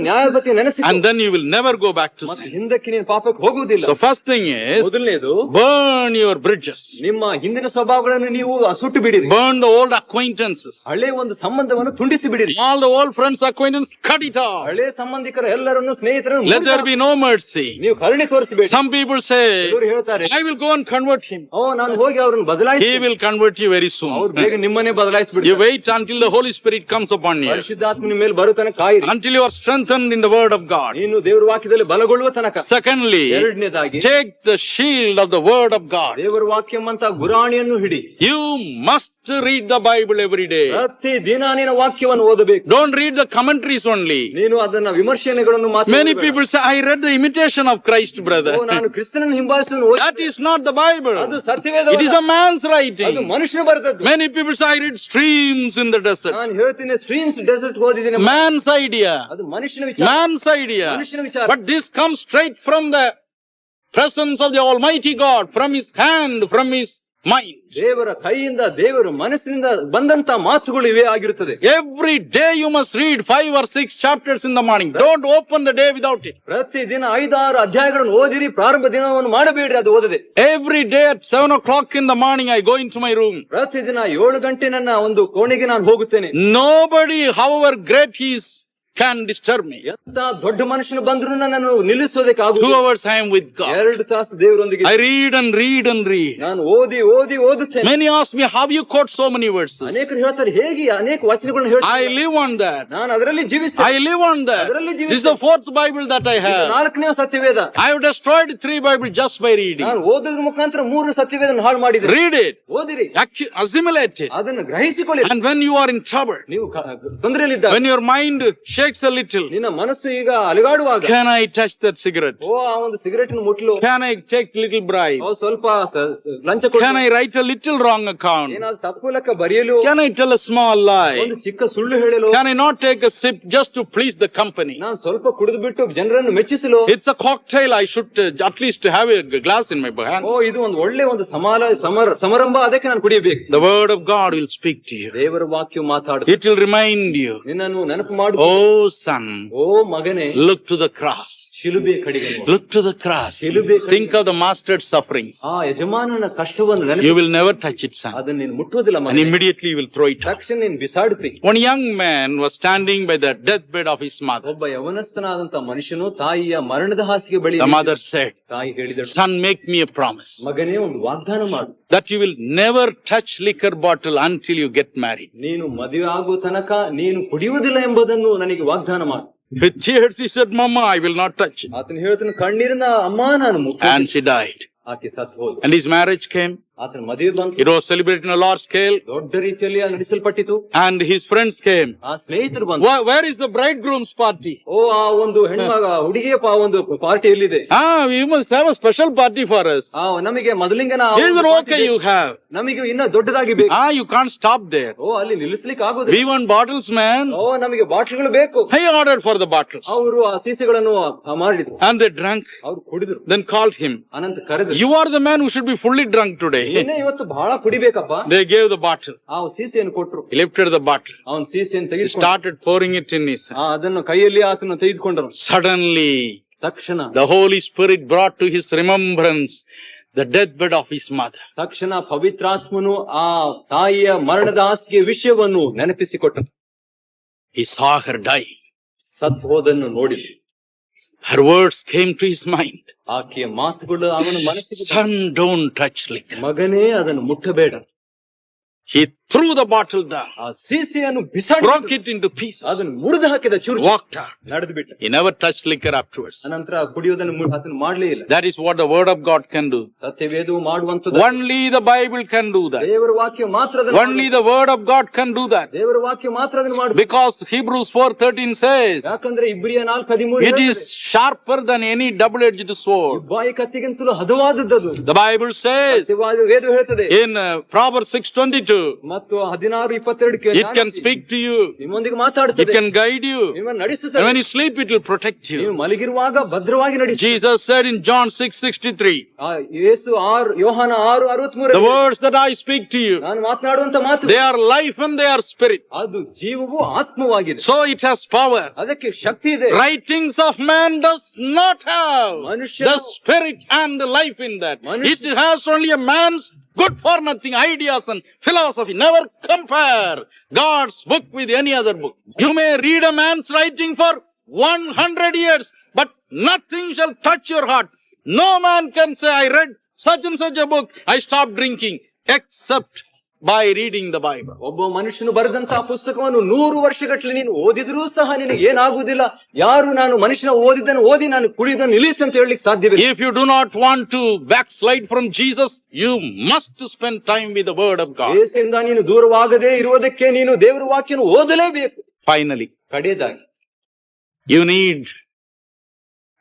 ನ್ಯಾಯಾಧಿಪತಿ ನೆನಪಿಸಿ, and then you will never go back to sin. ಹಿಂದಕ್ಕೆ ನೀನು ಪಾಪಕ್ಕೆ ಹೋಗುವುದಿಲ್ಲ. So first thing is, ಮೊದಲನೇದು, burn your bridges. ನಿಮ್ಮ ಹಿಂದಿನ ಸ್ವಭಾವಗಳನ್ನು ನೀವು ಸುಟ್ಟು ಬಿಡಿರಿ. Burn the old acquaintances. ಹಳೆ ಒಂದು ಸಂಬಂಧವನ್ನು ತುಂಡಿಸಿ ಬಿಡಿರಿ. All the old friends, acquaintances, cut it off. ಹಳೆ ಸಂಬಂಧಿಕರ ಎಲ್ಲರನ್ನು, ಸ್ನೇಹಿತರನ್ನು Let there be no mercy. ನೀವು ಕರುಣೆ ತೋರಿಸಬೇಡಿ. Some people say, ಹೇಳ್ತಾರೆ, I will go and convert him. ಓ ನಾನು ಹೋಗಿ ಅವರನ್ನು ಬದಲಾಯಿಸಿ. He will convert you very soon. ಅವರು ಬೇಗ ನಿಮ್ಮನ್ನೇ ಬದಲಾಯಿಸಿಬಿಡ್ತಾರೆ. You wait until the Holy Spirit comes upon you. ಪರಿಶುದ್ಧಾತ್ಮನ ಮೇಲೆ ಬರೋ ತನಕ ಕಾಯಿರಿ. Until you are strengthened in the word of God. ನೀನು ದೇವರ ವಾಕ್ಯದಲ್ಲಿ ಬಲಗೊಳ್ಳುವ ತನಕ. Secondly, ಎರಡನೇದಾಗಿ, take the shield of the word of God. ದೇವರ ವಾಕ್ಯವಂತ ಗುರಾಣಿಯನ್ನು ಹಿಡಿ. You must read the Bible every day. ಪ್ರತಿ ದಿನ ನೀನು ವಾಕ್ಯವನ್ನು ಓದಬೇಕು. Don't read the commentaries only. ನೀನು ಅದನ್ನ ವಿಮರ್ಶನೆಗಳನ್ನು ಮಾತ್ರ. Many people say, I read the imitation of Christ, brother. ನಾನು ಕ್ರಿಸ್ತನನ್ನು ಹಿಂಬಾಲಿಸುವುದನ್ನು ಓದಿ. That is not the Bible. ಅದು ಸತ್ಯವೇದ. It is a man's ಅದು writing. ಮನುಷ್ಯನ ಬರೆದದ್ದು. Many people say, I read streams in the desert. ನಾನು ಹೇಳ್ತೀನಿ, ಸ್ಟ್ರೀಮ್ಸ್ ಡೆಸರ್ಟ್ ಓದಿದ್ದೀನಿ. Man's idea. ಅದು ಮನುಷ್ಯನ ವಿಚಾರ. Man's idea. ಮನುಷ್ಯನ ವಿಚಾರ. But this comes straight from the presence of the Almighty God, from His hand, from His mind. ದೇವರ ಕೈಯಿಂದ, ದೇವರ ಮನಸ್ಸಿನಿಂದ ಬಂದಂತ ಮಾತುಗಳು ಇವೇ ಆಗಿರುತ್ತದೆ. Every day you must read 5 or 6 chapters in the morning. Don't open the day without it. ಪ್ರತಿ ದಿನ 5-6 ಅಧ್ಯಾಯಗಳನ್ನು ಓದಿರಿ. ಪ್ರಾರಂಭ ದಿನವನ್ನು ಮಾಡಬೇಡ್ರಿ ಅದು ಓದದೆ. Every day at 7 o'clock in the morning I go into my room. ಪ್ರತಿ ದಿನ 7 ಗಂಟೆ ನನ್ನ ಒಂದು ಕೋಣೆಗೆ ನಾನು ಹೋಗುತ್ತೇನೆ. Nobody, however great he is, can disturb me. ಎಂತ ದೊಡ್ಡ ಮನುಷ್ಯನು ಬಂದ್ರು ನನ್ನನ್ನು ನಿಲ್ಲಿಸೋದಕ್ಕೆ 2 ಆಗುದಿಲ್ಲ. hours I am with God. 2 ತಾಸು ದೇವರೊಂದಿಗೆ I read and read and read. ನಾನು ಓದುತ್ತೇನೆ. Many ask me, how you quote so many verses? ಅನೇಕರು ಹೇಳ್ತಾರೆ, ಹೇಗೆ ಅನೇಕ ವಚನಗಳನ್ನು I ಹೇಳ್ತಾರೆ. live on that. ನಾನು ಅದರಲ್ಲಿ ಜೀವಿಸ್ತೇನೆ. I live on that. ಅದರಲ್ಲಿ This is the 4th Bible that I have. 4ನೇ ಸತ್ಯವೇದ. I have destroyed 3 Bibles just by reading. ನಾನು ಓದೋದ್ರ ಮುಖಾಂತರ 3 ಸತ್ಯವೇದನ್ನು ಹಾಳು ಮಾಡಿದೆ. Read it. ಓದಿರಿ, Assimilate it. ಅದನ್ನು ಗ್ರಹಿಸಿಕೊಳ್ಳಿ. And when you are in trouble, ನೀವು ತೊಂದರೆಯಲ್ಲಿದ್ದಾಗ, when your mind shakes a little, ನಿನ್ನ ಮನಸ್ಸು ಈಗ ಅಲುಗಾಡುವಾಗ, can I touch that cigarette? ಆ ಒಂದು cigarette ಮುಟ್ಲು, Can I take little bribe? ಸ್ವಲ್ಪ ಲಂಚ ಕೊಡು, Can I write a little wrong account? ಏನಾದ್ರು ತಪ್ಪು ಲೆಕ್ಕ ಬರೆಯಲು, Can I tell a small lie? ಒಂದು ಚಿಕ್ಕ ಸುಳ್ಳು ಹೇಳಲು, Can I not take a sip just to please the company? ನಾನು ಸ್ವಲ್ಪ ಕುಡಿದು ಬಿಟ್ಟು ಜನರನ್ನು ಮೆಚ್ಚಿಸಲು, It's a cocktail, I should at least have a glass in my hand. ಇದು ಒಂದು ಒಳ್ಳೆ ಒಂದು ಸಮಾರಂಭ, ಅದಕ್ಕೆ ನಾನು ಕುಡಿಯಬೇಕು. The word of God will speak to you. ದೇವರ ವಾಕ್ಯವು ಮಾತಾಡುತ್ತೆ. It will remind you. ನಿನ್ನನ್ನು ನೆನಪು ಮಾಡು. Oh son, ಓ ಮಗನೇ, look to the cross. ಶಿಲುಬೆ ಕಡೆಗೆ ನೋಡು. Look to the cross. Think of the master's sufferings. ಆ ಯಜಮಾನನ ಕಷ್ಟವನ್ನು You ನೆನಪು. will never touch it, son. ಅದನ್ನು ನೀನು ಮುಟ್ಟುವುದಿಲ್ಲ And ಮಗನೇ. immediately you will throw it out. ತಕ್ಷಣ ನೀನು ಬಿಸಾಡುತ್ತಿ. One young man was standing by the deathbed of his mother. ಒಬ್ಬ ಯವನಸ್ಥನಾದಂತ ಮನುಷ್ಯನು ತಾಯಿಯ ಮರಣದ ಹಾಸಿಗೆ ಬಳಿ, The mother said, ತಾಯಿ ಹೇಳಿದಳು, son, make me a promise ಮಗನೇ, ಒಂದು ವಾಗ್ದಾನ ಮಾಡು. that you will never touch liquor bottle until you get married. ನೀನು ಮದುವೆ ಆಗುವ ತನಕ ನೀನು ಕುಡಿಯುವುದಿಲ್ಲ ಎಂಬುದನ್ನು ನನಗೆ ವಾಗ್ದಾನ ಮಾಡು. With tears he said, Mama, I will not touch it. ಆತನು ಹೇಳ್ತಾನೆ, ಕಣ್ಣೀರಿನ ಅಮ್ಮ ನಾನು ಮುಟ್ಟುವುದಿಲ್ಲ. And she died. ಆಕೆ ಸತ್ತು ಹೋದ. And his marriage came. ಆತನ ಮದುವೆ ಬಂತು. It was celebrated on a large scale. ದೊಡ್ಡ ರೀತಿಯಲ್ಲಿ ನಡೆಸಲ್ಪಟ್ಟಿತು. And his friends came. ಆ ಸ್ನೇಹಿತರು ಬಂತು. Where is the bridegroom's party? ಆ ಒಂದು ಹುಡುಗಿಯ ಒಂದು ಪಾರ್ಟಿ ಎಲ್ಲಿದೆ? You must have a special party for us. ನಮಗೆ ಮೊದಲಿಂಗನ Is it okay you have? ನಮಗೆ ಇನ್ನ ದೊಡ್ಡದಾಗಿ ಬೇಕು. You can't stop there. ಅಲ್ಲಿ ನಿಲ್ಲಿಸ್ಲಿಕ್ಕೆ ಆಗೋದಿಲ್ಲ. We want bottles, man. ನಮಗೆ ಬಾಟ್ಲಿಗಳು ಬೇಕು. He ordered for the bottles. ಅವರು ಆ ಸೀಸೆಗಳನ್ನು ಮಾಡಿದ್ರು. And they drank. ಅವರು ಕುಡಿದ್ರು. Then called him. ಅನಂತ ಕರೆದ್ರು. You are the man who should be fully drunk today. ಇವತ್ತು ಬಹಳ ಕುಡಿಬೇಕಪ್ಪ. They gave the bottle. ಆ ಸೀಸೆಯನ್ನು ಕೊಟ್ರು. He lifted the bottle. ಅವನು ಸೀಸೆಯನ್ನು He ತೆಗೆದುಕೊಂಡು started pouring it in his hand. ಅದನ್ನು ಕೈಯಲ್ಲಿ ಆತನು ತೆಗೆದುಕೊಂಡರು. Suddenly, ತಕ್ಷಣ the Holy Spirit brought to his remembrance the deathbed of his mother. ತಕ್ಷಣ ಪವಿತ್ರಾತ್ಮನು ಆ ತಾಯಿಯ ಮರಣದ ಹಾಸಿಗೆ ವಿಷಯವನ್ನು ನೆನಪಿಸಿಕೊಟ್ಟನು. He saw her die. ಸತ್ತು ಹೋದನ್ನು ನೋಡಿದ್ರು. Her words came to his mind. ಆಕೆಯ ಮಾತುಗಳು ಅವನ ಮನಸ್ಸಿಗೆ, Son, don't touch liquor. ಮಗನೇ, ಅದನ್ನು ಮುಟ್ಟಬೇಡ. He threw the bottle down, ಆ ಸೀಸೆಯನ್ನು ಬಿಸಾಡಿ, broke it into pieces, ಅದನ್ನು ಮುರಿದು ಹಾಕಿದ, ಚೂರು walked out. ನಡೆದು ಬಿಟ್ಟ. He never touched liquor afterwards. ಅನಂತರ ಕುಡಿಯೋದನ್ನು ಅದನ್ನು ಮಾಡಲೇ ಇಲ್ಲ. That is what the word of God can do. ಸತ್ಯವೇದವು ಮಾಡುವಂತದ್ದು. Only the Bible can do that. ದೇವರ ವಾಕ್ಯ ಮಾತ್ರ ಅದನ್ನು Only the word of God can do that. ದೇವರ ವಾಕ್ಯ ಮಾತ್ರ ಅದನ್ನು ಮಾಡಬಹುದು. Because Hebrews 4:13 says, ಯಾಕಂದ್ರೆ ಇಬ್ರಿಯ 4:13 it is sharper than any double-edged sword. ಬಾಯಿ ಕತ್ತಿಗಿಂತಲೂ ಹದವಾದದ್ದು. The Bible says ವೇದ ಹೇಳ್ತದೆ in Proverbs 6:22, ಮತ್ತು 16:22, it can speak to you, ನಿಮ್ಮೊಂದಿಗೆ it ಮಾತಾಡುತ್ತದೆ, can guide you, ನಿಮ್ಮನ್ನು and ನಡೆಸುತ್ತದೆ, when you sleep it will protect ನೀವು you. ಮಲಗಿರುವಾಗ ಭದ್ರವಾಗಿ ನಡೆಸುತ್ತದೆ. Jesus said in John 6:63, ಯೇಸು ಯೋಹಾನ 6:63, the words that I speak to you, ನಾನು ಮಾತನಾಡುವಂತ ಮಾತು, they are life and they are spirit. ಅದು ಜೀವವು ಆತ್ಮವಾಗಿದೆ. So it has power. ಅದಕ್ಕೆ ಶಕ್ತಿ ಇದೆ. Writings of man does not have the spirit and the life in that. It has only a man's good for nothing ideas and philosophy. Never compare God's book with any other book. You may read a man's writing for 100 years, but nothing shall touch your heart. No man can say, I read such and such a book, I stopped drinking, except by reading the Bible. ಒಬ್ಬ ಮನುಷ್ಯನು ಬರೆದಂತಹ ಪುಸ್ತಕವನ್ನು 100 ವರ್ಷಗಟ್ಟಲೆ ನೀನು ಓದಿದ್ರೂ ಸಹ ನಿನಗೆ ಏನಾಗುವುದಿಲ್ಲ. ಯಾರು ನಾನು ಮನುಷ್ಯನ ಓದಿದ್ದನ್ನು ಓದಿ ನಾನು ಕುಡಿಯುವುದನ್ನು ನಿಲ್ಲಿಸಿ ಅಂತ ಹೇಳಲಿಕ್ಕೆ ಸಾಧ್ಯವಿಲ್ಲ. If you do not want to backslide from Jesus, you must spend time with the word of God. ಯೇಸುವಿನಿಂದ ನೀನು ದೂರವಾಗದೇ ಇರುವುದಕ್ಕೆ ನೀನು ದೇವರ ವಾಕ್ಯವನ್ನು ಓದಲೇಬೇಕು. Finally, ಕಡೆಯದಾಗಿ, you need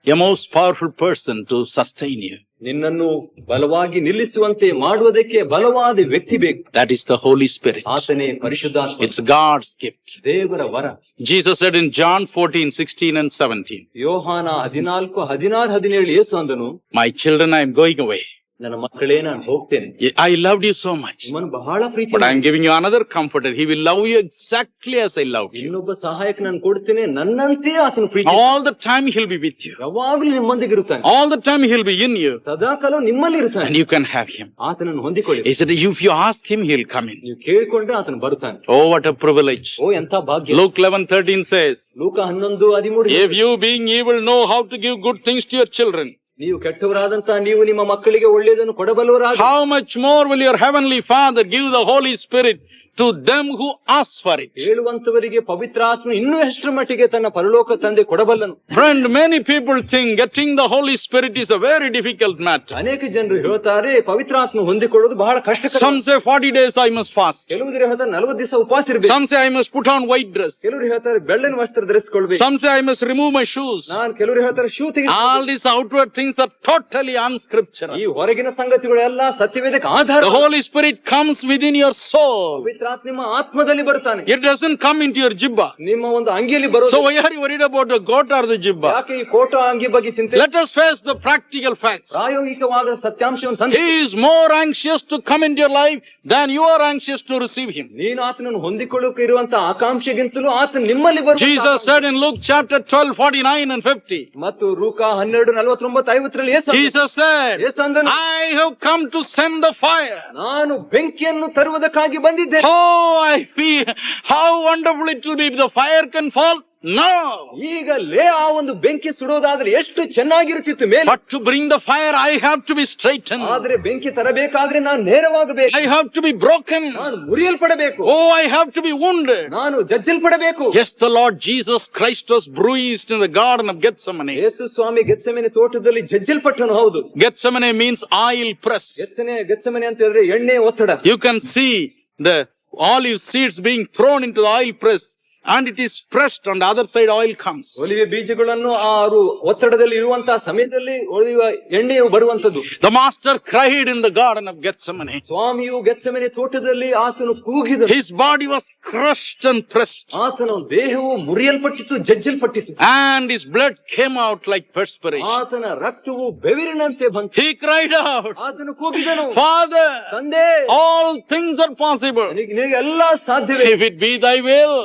a most powerful person to sustain you. ನಿನ್ನನ್ನು ಬಲವಾಗಿ ನಿಲ್ಲಿಸುವಂತೆ ಮಾಡುವುದಕ್ಕೆ ಬಲವಾದ ವ್ಯಕ್ತಿ ಬೇಕು. That is the Holy Spirit. ಆತನೇ ಪರಿಶುದ್ಧಾತ್ಮ. It's God's gift. ದೇವರ ವರ. Jesus said in John 14:16 and 17, ಯೋಹಾನ 14:16-17 ಯೇಸು ಅಂದನು, My children, I am going away. ನನ್ನ ಮಕ್ಕಳೇ ನಾನು ಹೋಗ್ತೇನೆ, I loved you so much. ನಿಮ್ಮನ್ನು ಬಹಳ ಪ್ರೀತಿ But I am giving you another comforter. He will love you exactly as I loved you. ಇನ್ನೊಬ್ಬ ಸಹಾಯಕ ನಾನು ಕೊಡ್ತೇನೆ, ನನ್ನಂತೆ ಆತನು ಪ್ರೀತಿ. All the time he'll be with you. ಯಾವಾಗಲೂ ನಿಮ್ಮೊಂದಿಗೆ ಇರುತ್ತಾನೆ. All the time he'll be in you. ಸದಾಕಾಲ ನಿಮ್ಮಲ್ಲಿ ಇರುತ್ತಾನೆ. And you can have him. ಆತನನ್ನು ಹೊಂದಿಕೊಳ್ಳಿ. He said, if you ask him, he'll come in. ನೀವು ಕೇಳಿಕೊಂಡ್ರೆ ಆತನು ಬರುತ್ತಾನೆ. Oh, what a privilege. ಓ ಎಂತ ಭಾಗ್ಯ. Luke 11:13 says, ಲೂಕ 11:13, if you being evil know how to give good things to your children, ನೀವು ಕೆಟ್ಟವರಾದಂತ ನೀವು ನಿಮ್ಮ ಮಕ್ಕಳಿಗೆ ಒಳ್ಳೆಯದನ್ನು ಕೊಡಬಲ್ಲವರಾಗ, how much more will your heavenly Father give the Holy Spirit to them who ask for it? ಹೇಳುವಂತವರಿಗೆ ಪವಿತ್ರಾತ್ಮ ಇನ್ನೂ ಎಷ್ಟರ ಮಟ್ಟಿಗೆ ತನ್ನ ಪರಲೋಕ ತಂದೆ ಕೊಡಬಲ್ಲನು. Friend, many people think getting the Holy Spirit is a very difficult matter. ಅನೇಕ ಜನರು ಹೇಳ್ತಾರೆ ಪವಿತ್ರಾತ್ಮ ಹೊಂದಿಕೊಳ್ಳೋದು ಬಹಳ ಕಷ್ಟಕರ. Some say 40 days I must fast. ಕೆಲವರು ಹೇಳ್ತಾರೆ 40 ದಿವಸ ಉಪವಾಸ ಇರಬೇಕು. Some say I must put on white dress. ಕೆಲವರು ಹೇಳ್ತಾರೆ ಬೆಳ್ಳನ ವಸ್ತ್ರ ಧರಿಸಿಕೊಳ್ಳಬೇಕು. Some say I must remove my shoes. ಕೆಲವರು ಹೇಳ್ತಾರೆ ಶೂ ತೆಗೆದು. All these outward things are totally unscriptural. ಈ ಹೊರಗಿನ ಸಂಗತಿಗಳೆಲ್ಲ ಸತ್ಯವೇದಕ್ಕೆ ಆಧಾರ. The Holy Spirit comes within your soul. ಪವಿತ್ರಾತ್ಮ ನಿಮ್ಮ ಆತ್ಮದಲ್ಲಿ ಬರ್ತಾನೆ. It doesn't come into your jibba. ನಿಮ್ಮ ಒಂದು ಅಂಗಿಯಲ್ಲಿ ಬರೋದು. So why are you worried about the coat or the jibba? ಯಾಕೆ ಈ ಕೋಟ ಅಂಗಿ ಬಗ್ಗೆ ಚಿಂತೆ? Let us face the practical facts. ಪ್ರಾಯೋಗಿಕವಾದ ಸತ್ಯಾಂಶವನ್ನು He is more anxious to come into your life than you are anxious to receive him. ನೀನು ಆತನನ್ನು ಹೊಂದಿಕೊಳ್ಳೋಕೆ ಇರುವಂತ ಆಕಾಂಕ್ಷೆಗಿಂತಲೂ ಆತನು ನಿಮ್ಮಲ್ಲಿ ಬರುತ್ತಾನೆ. Jesus said in Luke chapter 12:49 and 50. ಮತ್ತು ಲೂಕ 12:49-50ರಲ್ಲಿ Jesus said, Yesu I have come to send the fire. ನಾನು ಬೆಂಕಿಯನ್ನು ತರುವುದಕ್ಕಾಗಿ ಬಂದಿದ್ದೆ. Oh, I feel how wonderful it will be if the fire can fall. No. ಈಗಲೇ ಆ ಒಂದು ಬೆಂಕಿ ಸುಡೋದಾದ್ರೆ ಎಷ್ಟು ಚೆನ್ನಾಗಿರುತ್ತಿತ್ತು ಮೇಲೆ. But to bring the fire, I have to be straightened. ಆದ್ರೆ ಬೆಂಕಿ ತರಬೇಕಾದ್ರೆ ನಾನು ನೇರವಾಗಬೇಕು. I have to be broken. ನಾನು ಮುರಿಯಲ್ಪಡಬೇಕು. Oh, I have to be wounded. ನಾನು ಜಜ್ಜಲ್ಪಡಬೇಕು. Yes, the Lord Jesus Christ was bruised in the garden of Gethsemane. ಯೇಸು ಸ್ವಾಮಿ ಗೆತ್ಸೆಮನೆ ತೋಟದಲ್ಲಿ ಜಜ್ಜಲ್ಪಟ್ಟನು. ಹೌದು, Gethsemane means oil press. Gethsemane ಅಂತ ಹೇಳಿದ್ರೆ ಎಣ್ಣೆ ಒತ್ತಡ. You can see the olive seeds being thrown into the oil press. And it is pressed on the other side, oil comes. ಒಲಿವೆ ಬೀಜಗಳನ್ನು ಆರು ಒತ್ತಡದಲ್ಲಿ ಇರುವಂತಹ ಸಮಯದಲ್ಲಿ ಒಲಿವ ಎಣ್ಣೆಯು ಬರುವಂತದ್ದು. The master cried in the garden of Gethsemane. ಸ್ವಾಮಿಯು Gethsemane ತೋಟದಲ್ಲಿ ಆತನು ಕೂಗಿದನು. His body was crushed and pressed. ಆತನ ದೇಹವು ಮುರಿಯಲ್ಪಟ್ಟಿತು, ಜಜ್ಜಲ್ಪಟ್ಟಿತು. And his blood came out like perspiration. ಆತನ ರಕ್ತವು ಬೆವರಿನಂತೆ ಬಂತು. He cried out, ಆತನು ಕೂಗಿದನು, Father, ತಂದೆ, all things are possible. ನಿನಗೆ ಎಲ್ಲ ಸಾಧ್ಯವೇ. If it be thy will,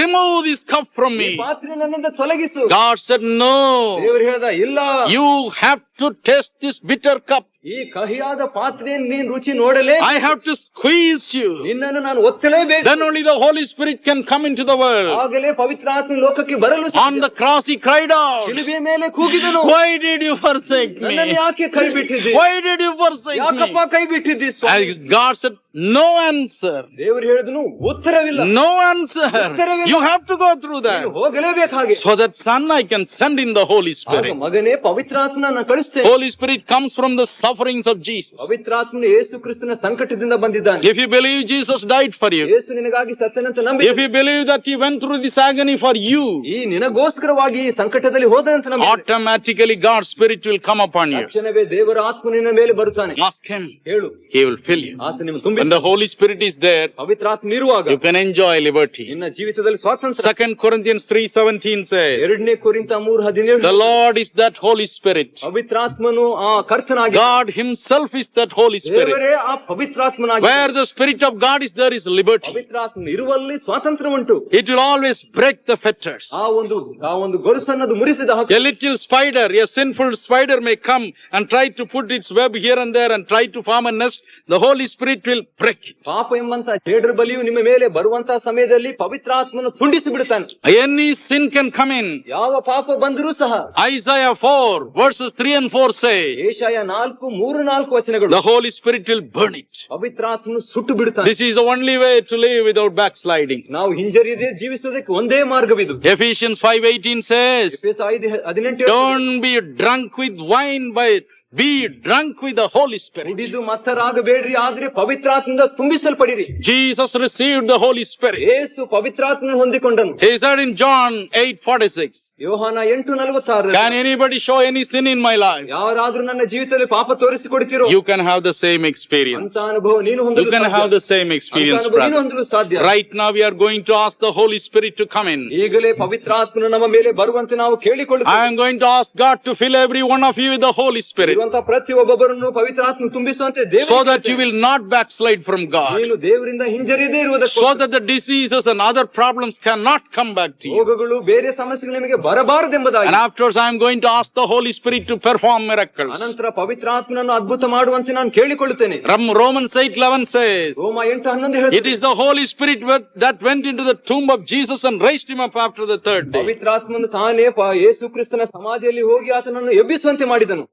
remove this cup from me. ಪಾತ್ರೆ ನನ್ನಿಂದ ತೊಲಗಿಸು. God said, no. ದೇವರು ಹೇಳಿದ, ಇಲ್ಲ, You have to taste this bitter cup. ಈ ಕಹಿಯಾದ ಪಾತ್ರೆಯನ್ನು ನೀನು ರುಚಿ ನೋಡಲೇ. I have to squeeze you. ನಿನ್ನನ್ನು ನಾನು ಒತ್ತಲೇಬೇಕು. Then only the Holy Spirit can come into the world. ಆಗಲೇ ಪವಿತ್ರಾತ್ಮ ಲೋಕಕ್ಕೆ ಬರಲು ಸಾಧ್ಯ. On the cross he cried out, ಶಿಲುಬೆಯ ಮೇಲೆ ಕೂಗಿದನು, Why did you forsake me? ನನ್ನನ್ನು ಯಾಕೆ ಕೈ ಬಿಟ್ಟಿದ್ದಿ? Why did you forsake me? ಯಾಕಪ್ಪ ಕೈ ಬಿಟ್ಟಿದ್ದಿ ಸ್ವಾಮಿ? And God said, no answer. ದೇವರು ಹೇಳಿದನು, ಉತ್ತರವಿಲ್ಲ. No answer. ಉತ್ತರವಿಲ್ಲ. You have to go through that. ನೀನು ಹೋಗಲೇಬೇಕು ಹಾಗೆ. So that son I can send in the Holy Spirit. ಆಗ ಮಗನೇ ಪವಿತ್ರಾತ್ಮನನ್ನು ಕಳಿಸ್ತೇನೆ. Holy Spirit comes from the sufferings of Jesus. ಪವಿತ್ರಾತ್ಮನು ಯೇಸು ಕ್ರಿಸ್ತನ ಸಂಕಟದಿಂದ ಬಂದಿದ್ದಾನೆ. If you believe Jesus died for you, ಯೇಸು ನಿನಗಾಗಿ ಸತ್ತನಂತ ನಂಬಿ, if you believe that he went through this agony for you, ಈ ನಿನಗೋಸ್ಕರವಾಗಿ ಈ ಸಂಕಟದಲ್ಲಿ ಹೋದಂತ ನಂಬಿ, automatically God's Spirit will come upon you. ತಕ್ಷಣವೇ ದೇವರ ಆತ್ಮ ನಿನ್ನ ಮೇಲೆ ಬರುತ್ತಾನೆ. Ask him. ಹೇಳು, He will fill you. ಆತ ನಿಮ್ಮನ್ನು ತುಂಬಿಸಿ. When the Holy Spirit is there, ಪವಿತ್ರಾತ್ಮ ಇರುವಾಗ you can enjoy liberty. ನಿನ್ನ ಜೀವಿತದಲ್ಲಿ ಸ್ವಾತಂತ್ರ್ಯ. 2 Corinthians 3:17 says, 2 ಕೊರಿಂಥ 3:17, the Lord is that Holy Spirit. ಪವಿತ್ರಾತ್ಮನು ಆ ಕರ್ತನಾಗಿ, God himself is that Holy Spirit. ದೇವರೇ ಆ ಪವಿತ್ರಾತ್ಮನಾಗಿ. Where the Spirit of God is, there is liberty. ಪವಿತ್ರಾತ್ಮ ಇರುವಲ್ಲಿ ಸ್ವಾತಂತ್ರ್ಯ ಉಂಟು. It will always break the fetters. ಆ ಒಂದು ಗೊರಸನ್ನದು ಮುರಿಸಿದ ಹಾಗೆ. A little spider, a sinful spider may come and try to put its web here and there and try to form a nest. The Holy Spirit will break it. ಪಾಪ ಎಂಬಂತ ಜೇಡರ ಬಲಿಯು ನಿಮ್ಮ ಮೇಲೆ ಬರುವಂತಹ ಸಮಯದಲ್ಲಿ ಪವಿತ್ರಾತ್ಮನು ತುಂಡಿಸಿ ಬಿಡುತ್ತಾನೆ. Any sin can come in. ಯಾವ ಪಾಪ ಬಂದರೂ ಸಹ. Isaiah 4:3-4 say, ಯೆಶಾಯ 4:3-4 ವಚನಗಳು, the Holy Spirit will burn it. ಪವಿತ್ರಾತ್ಮನು ಸುಟ್ಟು ಬಿಡುತ್ತಾನೆ. This is the only way to live without backsliding. ನಾವು ಹಿಂಜರಿಯದೆ ಜೀವಿಸುವುದಕ್ಕೆ ಒಂದೇ ಮಾರ್ಗವಿದು. Ephesians 5:18 says, ಎಫೆಸ 5:18, don't be drunk with wine, but be drunk with the Holy Spirit. ಕುಡಿದು ಮತ್ತರಾಗಬೇಡ್ರಿ, ಆದ್ರೆ ಪವಿತ್ರಾತ್ಮದಿಂದ ತುಂಬಿಸಲ್ಪಡಿರಿ. Jesus received the Holy Spirit. ಯೇಸು ಪವಿತ್ರಾತ್ಮನ ಹೊಂದಿಕೊಂಡನು. He said in John 8:46, ಯೋಹಾನ 8:46, can anybody show any sin in my life? ಯಾರಾದ್ರೂ ನನ್ನ ಜೀವಿತದಲ್ಲಿ ಪಾಪ ತೋರಿಸಿಕೊಡ್ತೀರೋ, You can have the same experience. ಅಂತ ಅನುಭವ ನೀನು ಹೊಂದಲು You can ಸಾಧ್ಯ. have the same experience, ನೀನು brother. ಹೊಂದಲು ಸಾಧ್ಯ. Right now we are going to ask the Holy Spirit to come in. ಈಗಲೇ ಪವಿತ್ರಾತ್ಮನು ನಮ್ಮ ಮೇಲೆ ಬರುವಂತೆ ನಾವು ಕೇಳಿಕೊಳ್ಳುತ್ತೇವೆ. I am going to ask God to fill every one of you with the Holy Spirit. ಬರುವಂತ ಪ್ರತಿಯೊಬ್ಬೊಬ್ಬರನ್ನು ಪವಿತ್ರಾತ್ಮ ತುಂಬಿಸುವಂತೆ ದೇವರು so that you will not backslide from God, ನೀನು ದೇವರಿಂದ ಹಿಂಜರಿಯದೇ ಇರುವುದಕ್ಕೆ, so that the diseases and other problems cannot come back to you. ರೋಗಗಳು ಬೇರೆ ಸಮಸ್ಯೆಗಳು ನಿಮಗೆ ಬರಬಾರದೆಂಬುದಾಗಿ. And afterwards I am going to ask the Holy Spirit to perform miracles. ಅನಂತರ ಪವಿತ್ರಾತ್ಮನನ್ನು ಅದ್ಭುತ ಮಾಡುವಂತೆ ನಾನು ಕೇಳಿಕೊಳ್ಳುತ್ತೇನೆ. Romans 8:11 says, ರೋಮ 8:11 ಹೇಳುತ್ತದೆ, it is the Holy Spirit that went into the tomb of Jesus and raised him up after the third day. ಪವಿತ್ರಾತ್ಮನು ತಾನೇ ಯೇಸು ಕ್ರಿಸ್ತನ ಸಮಾಧಿಯಲ್ಲಿ ಹೋಗಿ ಆತನನ್ನು ಎಬ್ಬಿಸುವಂತೆ ಮಾಡಿದನು.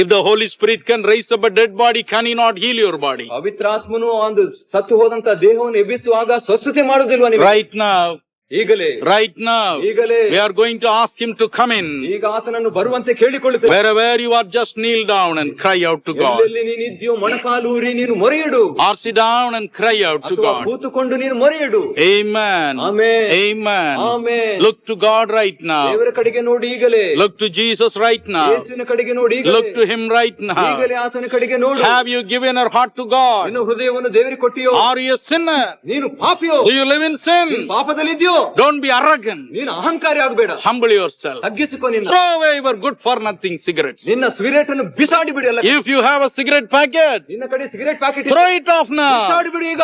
If the Holy Spirit can raise up a dead body, can he not heal your body? ಪವಿತ್ರಾತ್ಮನು ಒಂದು ಸತ್ತು ಹೋದಂತ ದೇಹವನ್ನು ಎಬ್ಬಿಸುವಾಗ ಸ್ವಸ್ಥತೆ ಮಾಡುವುದಿಲ್ವಾ ನೀವು? Right now, ಈಗಲೇ we are going to ask him to come in. ಈಗ ಆತನನ್ನು ಬರುವಂತೆ ಕೇಳಿಕೊಳ್ಳುತ್ತೇವೆ. Wherever you are, just kneel down and cry out to God. ಎಲ್ಲೆಲ್ಲಿ ನೀನಿದ್ಯೋ ಮೊಣಕಾಲೂರಿ ನೀನು ಮೊರೆಯಿಡು. Or sit down and cry out to God. ಕೂತುಕೊಂಡು ನೀನು ಮೊರೆಯಿಡು. Amen. Amen. Amen. Amen. Look to God right now. ದೇವರ ಕಡೆಗೆ ನೋಡಿ ಈಗಲೇ. Look to Jesus right now. ಯೇಸುವಿನ ಕಡೆಗೆ ನೋಡಿ ಈಗಲೇ. Look to him right now. ಈಗಲೇ ಆತನ ಕಡೆಗೆ ನೋಡು. Have you given your heart to God? ನಿನ್ನ ಹೃದಯವನ್ನು ದೇವರಿಗೆ ಕೊಟ್ಟಿಯೋ? Are you a sinner? ನೀನು ಪಾಪಿಯೋ? Do you live in sin? ಪಾಪದಲ್ಲಿದ್ಯೋ? Don't be arrogant. ನೀನು ಅಹಂಕಾರಿ ಆಗಬೇಡ. Humble yourself. ತಗ್ಗಿಸಿಕೊ ನಿನ್ನ. Throw away your good for nothing cigarettes. ನಿನ್ನ ಸಿಗರೇಟ್ ಅನ್ನು ಬಿಸಾಡಿ ಬಿಡಿ. ಅಲ್ಲ, if you have a cigarette packet, ನಿನ್ನ ಕಡೆ cigarette packet throw it off now. ಬಿಸಾಡಿ ಬಿಡಿ ಈಗ.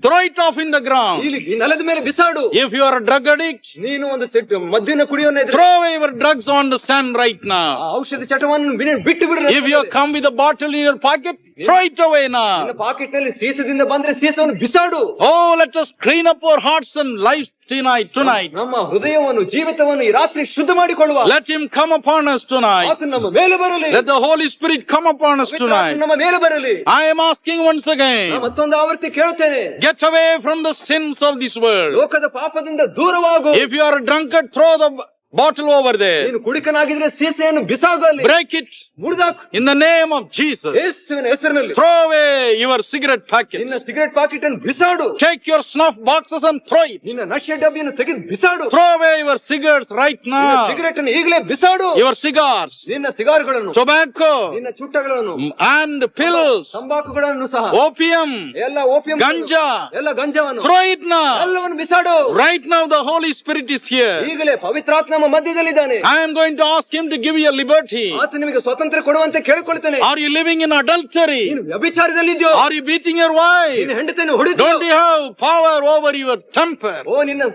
Throw it off in the ground. ಇಲ್ಲಿ ಈ ನೆಲದ ಮೇಲೆ ಬಿಸಾಡು. If you are a drug addict, ನೀನು ಒಂದು ಮದ್ಯನ ಕುಡಿಯೋನ throw away your drugs on the sand right now. ಔಷಧಿ ಚಟವನ್ನು ಬಿಟ್ಟು ಬಿಡು. If you come with a bottle in your pocket, throw it away now. ನಿನ್ನ ಪಾಕೆಟ್ ನಲ್ಲಿ ಸೀಸದಿಂದ ಬಂದ್ರೆ ಸೀಸವನ್ನು ಬಿಸಾಡು. Oh, let us clean up our hearts and lives tonight. ನಮ್ಮ ಹೃದಯವನ್ನು ಜೀವಿತವನ್ನು ಈ ರಾತ್ರಿ ಶುದ್ಧ ಮಾಡಿಕೊಳ್ಳುವ. Let him come upon us tonight. ಆತನು ನಮ್ಮ ಮೇಲೆ ಬರಲಿ. Let the Holy Spirit come upon us tonight. ನಮ್ಮ ಮೇಲೆ ಬರಲಿ. I am asking once again, ಮತ್ತೊಂದು ಆವರ್ತಿ ಕೇಳುತ್ತೇನೆ, get away from the sins of this world. ಲೋಕದ ಪಾಪದಿಂದ ದೂರವಾಗು. If you are a drunkard, throw the bottle over there. ನೀನು ಕುಡಿಕನಾಗಿದ್ರೆ ಸೀಸೆಯನ್ನು ಬಿಸಾಗು ಅಲ್ಲಿ. Break it. ಮುರಿದಾಕು. In the name of Jesus. ಯೇಸುವಿನ ಹೆಸರಿನಲ್ಲಿ. Throw away your cigarette packets. ನಿನ್ನ cigarette packet ಅನ್ನು ಬಿಸಾಡು. Take your snuff boxes and throw it. ನಿನ್ನ ನಶೆ ಡಬ್ಬಿಯನ್ನು ತೆಗೆದು ಬಿಸಾಡು. Throw away your cigarettes right now. Cigarette ಅನ್ನು ಈಗಲೇ ಬಿಸಾಡು. Your cigars, ನಿನ್ನ ಸಿಗಾರ್ಗಳನ್ನು, tobacco, ನಿನ್ನ ಚುಟ್ಟಗಳನ್ನು, and pills, ತಂಬಾಕುಗಳನ್ನು ಸಹ, opium, ಎಲ್ಲ ಓಪಿಯಂ, ganja, ಎಲ್ಲ ಗಂಜಾವನ್ನು, throw it now. ಎಲ್ಲವನ್ನು ಬಿಸಾಡು. Right now the Holy Spirit is here. ಈಗಲೇ ಪವಿತ್ರಾತ್ಮ ನಮ್ಮ ಮಧ್ಯದಲ್ಲಿದ್ದಾನೆ. I am going to ask him to give you a liberty. ಆತ ನಿಮಗೆ ಸ್ವತಂತ್ರ ಕೊಡುವಂತೆ ಕೇಳಿಕೊಳ್ಳುತ್ತೇನೆ. Are you living in adultery? ನೀನು ವ್ಯಭಿಚಾರದಲ್ಲಿದ್ಯೋ? Are you beating your wife? ನಿನ್ನ ಹೆಂಡತಿಯನ್ನು ಹೊಡೆದು? Don't you have power over your temper? ಓ, ನಿನ್ನ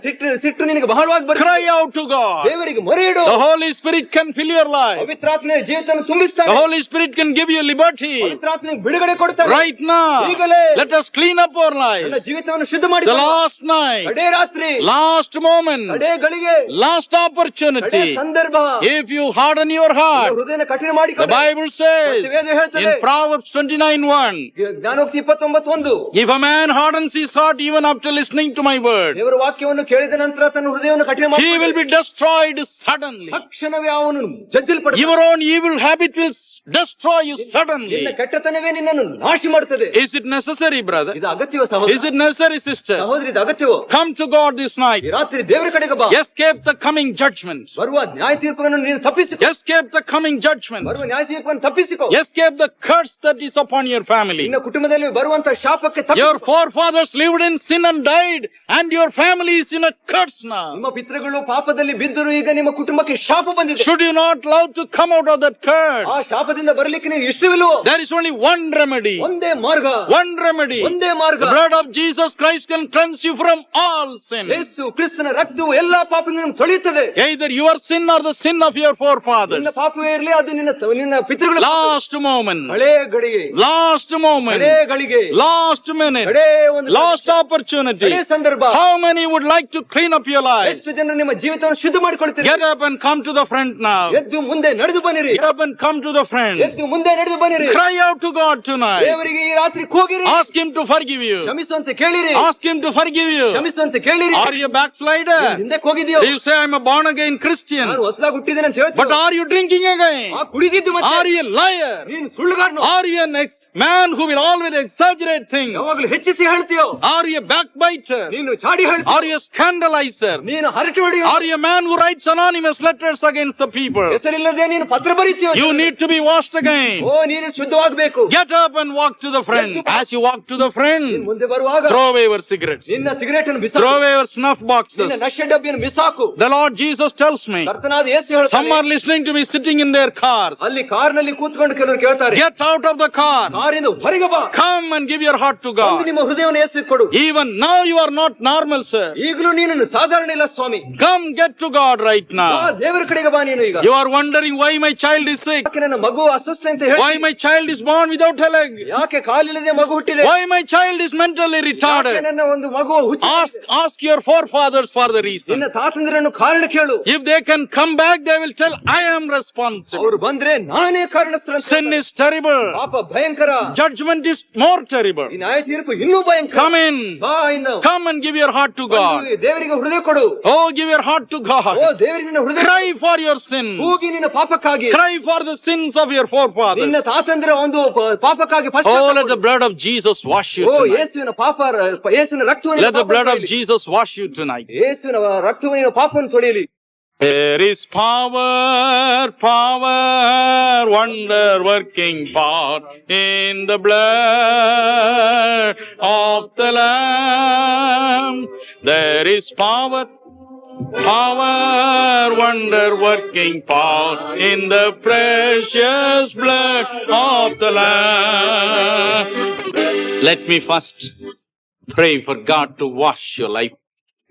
ಸಿಟ್ಟು ನಿನಗೆ ಬಹಳವಾಗಿ ಬರುತ್ತದೆ. Cry out to God. ದೇವರಿಗೆ ಮೊರೆಯಿಡು. The Holy Spirit can fill your life. ಪವಿತ್ರಾತ್ಮನ ಜೀವಿತವನ್ನು ತುಂಬಿಸ್ತಾನೆ. The Holy Spirit can give you liberty. ಪವಿತ್ರಾತ್ಮನಿಗೆ ಬಿಡುಗಡೆ ಕೊಡುತ್ತಾನೆ. Right now. ಈಗಲೇ. Let us clean up our ನನ್ನ lives. ಜೀವಿತವನ್ನು ಶುದ್ಧ The ಮಾಡಿಕೊಳ್ಳು. last night, ಅಡೇ ರಾತ್ರಿ, last moment, ಅಡೇ ಗಳಿಗೆ, last ಅಡೇ opportunity. ಸಂದರ್ಭ. If you harden your heart, ಹೃದಯನ ಕಠಿಣ the ಮಾಡಿಕೊಳ್ಳು. Bible says in Proverbs 29:1, ಜ್ಞಾನೋಕ್ತಿ 29:1, if a man hardens his heart even after listening to my word, ದೇವರ ವಾಕ್ಯವನ್ನು ಕೇಳಿದ ನಂತರ ತನ್ನ ಹೃದಯವನ್ನು ಕಠಿಣ he will ಮಾಡಿಕೊಳ್ಳಿ. be destroyed suddenly. ತಕ್ಷಣವೇ ಅವನು ಜಜ್ಜಲ್ಪಡುತ್ತಾನೆ. Your own evil habit will destroy you suddenly. ನಿನ್ನ ಕೆಟ್ಟತನವೇ ನಿನ್ನನ್ನು ನಾಶ ಮಾಡುತ್ತದೆ. Is it necessary, brother? ಇದು ಅಗತ್ಯವೋ ಸಹೋದರ? Is it necessary, sister? ಸಹೋದರಿ, ಇದು ಅಗತ್ಯವೋ? Come to God this night. ಈ ರಾತ್ರಿ ದೇವರ ಕಡೆಗೆ ಬಾ. Escape the coming judgment. ಬರುವ ನ್ಯಾಯ ತೀರ್ಪನ್ನು ನೀನು ತಪ್ಪಿಸಿಕೊ. Escape the coming judgment. ಬರುವ ನ್ಯಾಯ ತೀರ್ಪನ್ನು ತಪ್ಪಿಸಿಕೊ. Escape the curse that is upon your family. ನಿನ್ನ ಕುಟುಂಬದಲ್ಲಿ ಬರುವಂತ ಶಾಪಕ್ಕೆ Your ತಪ್ಪಿಸಿಕೊ. forefathers lived in sin and died, and your family is in a curse now. ನಿಮ್ಮ ಪಿತೃಗಳು ಪಾಪದಲ್ಲಿ ಬಿದ್ದರು, ಈಗ ನಿಮ್ಮ ಕುಟುಂಬಕ್ಕೆ ಶಾಪ ಬಂದಿದೆ. Should you not love to come out of that ಆ curse? ಶಾಪದಿಂದ ಬರಲಿಕ್ಕೆ ನೀವು ಇಷ್ಟವಿಲ್ಲವೋ? There is only one remedy. ಒಂದೇ ಮಾರ್ಗ. One remedy. ಒಂದೇ ಮಾರ್ಗ. The blood of Jesus Christ can cleanse you from all sin. ಯೇಸು ಕ್ರಿಸ್ತನ ರಕ್ತವು ಎಲ್ಲಾ ಪಾಪದಿಂದ ತೊಳೆಯುತ್ತದೆ. Either your sin or the sin of your forefathers. ನಿನ್ನ ಪಾಪವೇ ಇರಲಿ, ಅದು ನಿನ್ನ ಪಿತೃಗಳ Last moment. ಹಳೇ ಗಳಿಗೆ, Last moment. ಹಳೇ ಗಳಿಗೆ, Last minute. ಹಳೇ ಒಂದು Last opportunity. ಹಳೇ ಸಂದರ್ಭ. How many would like to clean up your lives? ಎಷ್ಟು ಜನರು ನಿಮ್ಮ ಜೀವಿತವನ್ನು ಶುದ್ಧ ಮಾಡಿಕೊಳ್ತೀರಿ? Get up and come to the front now. ಎದ್ದು ಮುಂದೆ ನಡೆದು ಬನ್ನಿರಿ. Get up and come to the front. ಎದ್ದು ಮುಂದೆ ನಡೆದು ಬನ್ನಿರಿ. Cry out to God tonight. ದೇವರಿಗೆ ಈ ರಾತ್ರಿ ಕೂಗಿರಿ. Ask him to forgive you. ಕ್ಷಮಿಸುವಂತೆ ಕೇಳಿರಿ. Ask him to forgive you. ಕ್ಷಮಿಸುವಂತೆ ಕೇಳಿರಿ. Are you a backslider? ಹಿಂದೆ ಹೋಗಿದ್ಯೋ? Do you say I'm a born again Christian? ನಾನು ಹೊಸದಾಗಿ ಹುಟ್ಟಿದ್ದೇನೆ ಅಂತ ಹೇಳ್ತೀವಿ. But are you drinking again? ಆ ಕುಡಿದಿದ್ದು ಮತ್ತೆ? Are you a liar? ನೀನು ಸುಳ್ಳುಗಾರನು. Are you an man who will always exaggerate things? ಯಾವಾಗಲೂ ಹೆಚ್ಚಿಸಿ ಹೇಳ್ತೀಯೋ? Are you a backbiter? ನೀನು ಚಾಡಿ ಹೇಳ್ತೀಯ? Are you a scandalizer? ನೀನು ಹರಟೆ ಹೊಡೆಯೋ? Are you a man who writes anonymous letters against the people? ಹೆಸರಿಲ್ಲದೆ ನೀನು ಪತ್ರ ಬರೀತೀಯೋ? You need to be washed again. ಓ, ನೀನು ಶುದ್ಧವಾಗಬೇಕು. Get up and walk to the front. As you walk to the front, ಮುಂದೆ ಬರುವಾಗ throw away your cigarettes. ನಿನ್ನ cigarette ಅನ್ನು Throw ಬಿಸಾಕು. away your snuff ನಿನ್ನ boxes. ನಶೆ ಡಬ್ಬಿಯನ್ನು ಬಿಸಾಕು. The Lord Jesus tells me, ಕರ್ತನಾದ ಯೇಸು ಹೇಳ್ತಾನೆ, some are listening to me sitting in their cars. ಅಲ್ಲಿ ಕಾರ್ನಲ್ಲಿ ಕೂತ್ಕೊಂಡು ಕೆಲವರು ಕೇಳ್ತಾರೆ, Get out of the car. ಕಾರಿಂದ ಹೊರಗೆ ಬಾ, Come and give your heart to ಬಂದು God. ನಿಮ್ಮ ಹೃದಯವನ್ನು ಯೇಸುವಿಗೆ ಕೊಡು. Even now you are not normal, sir. ಈಗಲೂ ನೀನು ಸಾಧಾರಣ ಇಲ್ಲ ಸ್ವಾಮಿ. Come get to God right ಬಾ, now. ದೇವರ ಕಡೆಗೆ ಬಾ ನೀನು ಈಗ. You are wondering why my child is sick. ಯಾಕೆ ನನ್ನ ಮಗು ಅಸ್ವಸ್ಥ ಅಂತ ಹೇಳಿ, Why my child is born without a leg. ಯಾಕೆ ಕಾಲಿಲ್ಲದೆ ಮಗು ಹುಟ್ಟಿದೆ, Why my child is mentally ಯಾಕೆ retarded. ನನ್ನ ಒಂದು ಮಗು ಹುಚ್ಚ. Ask your forefathers for the reason. ನಿನ್ನ ತಾತಂದಿರನ್ನು ಕಾರಣ ಕೇಳು. If they can come back, they will tell, I am responsible. ಅವರು ಬಂದ್ರೆ ನಾನೇ ಕಾರಣಸ್ಥರ. Sin is terrible. ಪಾಪ ಭಯಂಕರ, Judgment is more terrible. ಈ ನ್ಯಾಯ ತೀರ್ಪು ಇನ್ನೂ ಭಯಂಕರ. Come in. ಬಾ ಇನ್ನು. Come and give your heart to God. ದೇವರಿಗೆ ಹೃದಯ ಕೊಡು. Oh, give your heart to O God. ದೇವರಿಗೆ ನಿನ್ನ ಹೃದಯ. Cry for your sins. ಕೂಗಿ ನಿನ್ನ ಪಾಪಕ್ಕಾಗಿ. Cry for the sins of your ನಿನ್ನ forefathers. ತಾತಂದಿರ ಒಂದು ಪಾಪಕ್ಕಾಗಿ Oh, let the blood of Jesus wash you O tonight. ಯೇಸುವಿನ ಪಾಪ, ಯೇಸುವಿನ ರಕ್ತವನ್ನು Let the blood of Jesus wash you tonight. ಯೇಸುವಿನ ರಕ್ತವನ್ನು ಪಾಪವನ್ನು ತೊಳೆಯಲಿ. There is power, wonder working power in the blood of the Lamb. There is power, wonder working power in the precious blood of the Lamb. Let me first pray for God to wash your life.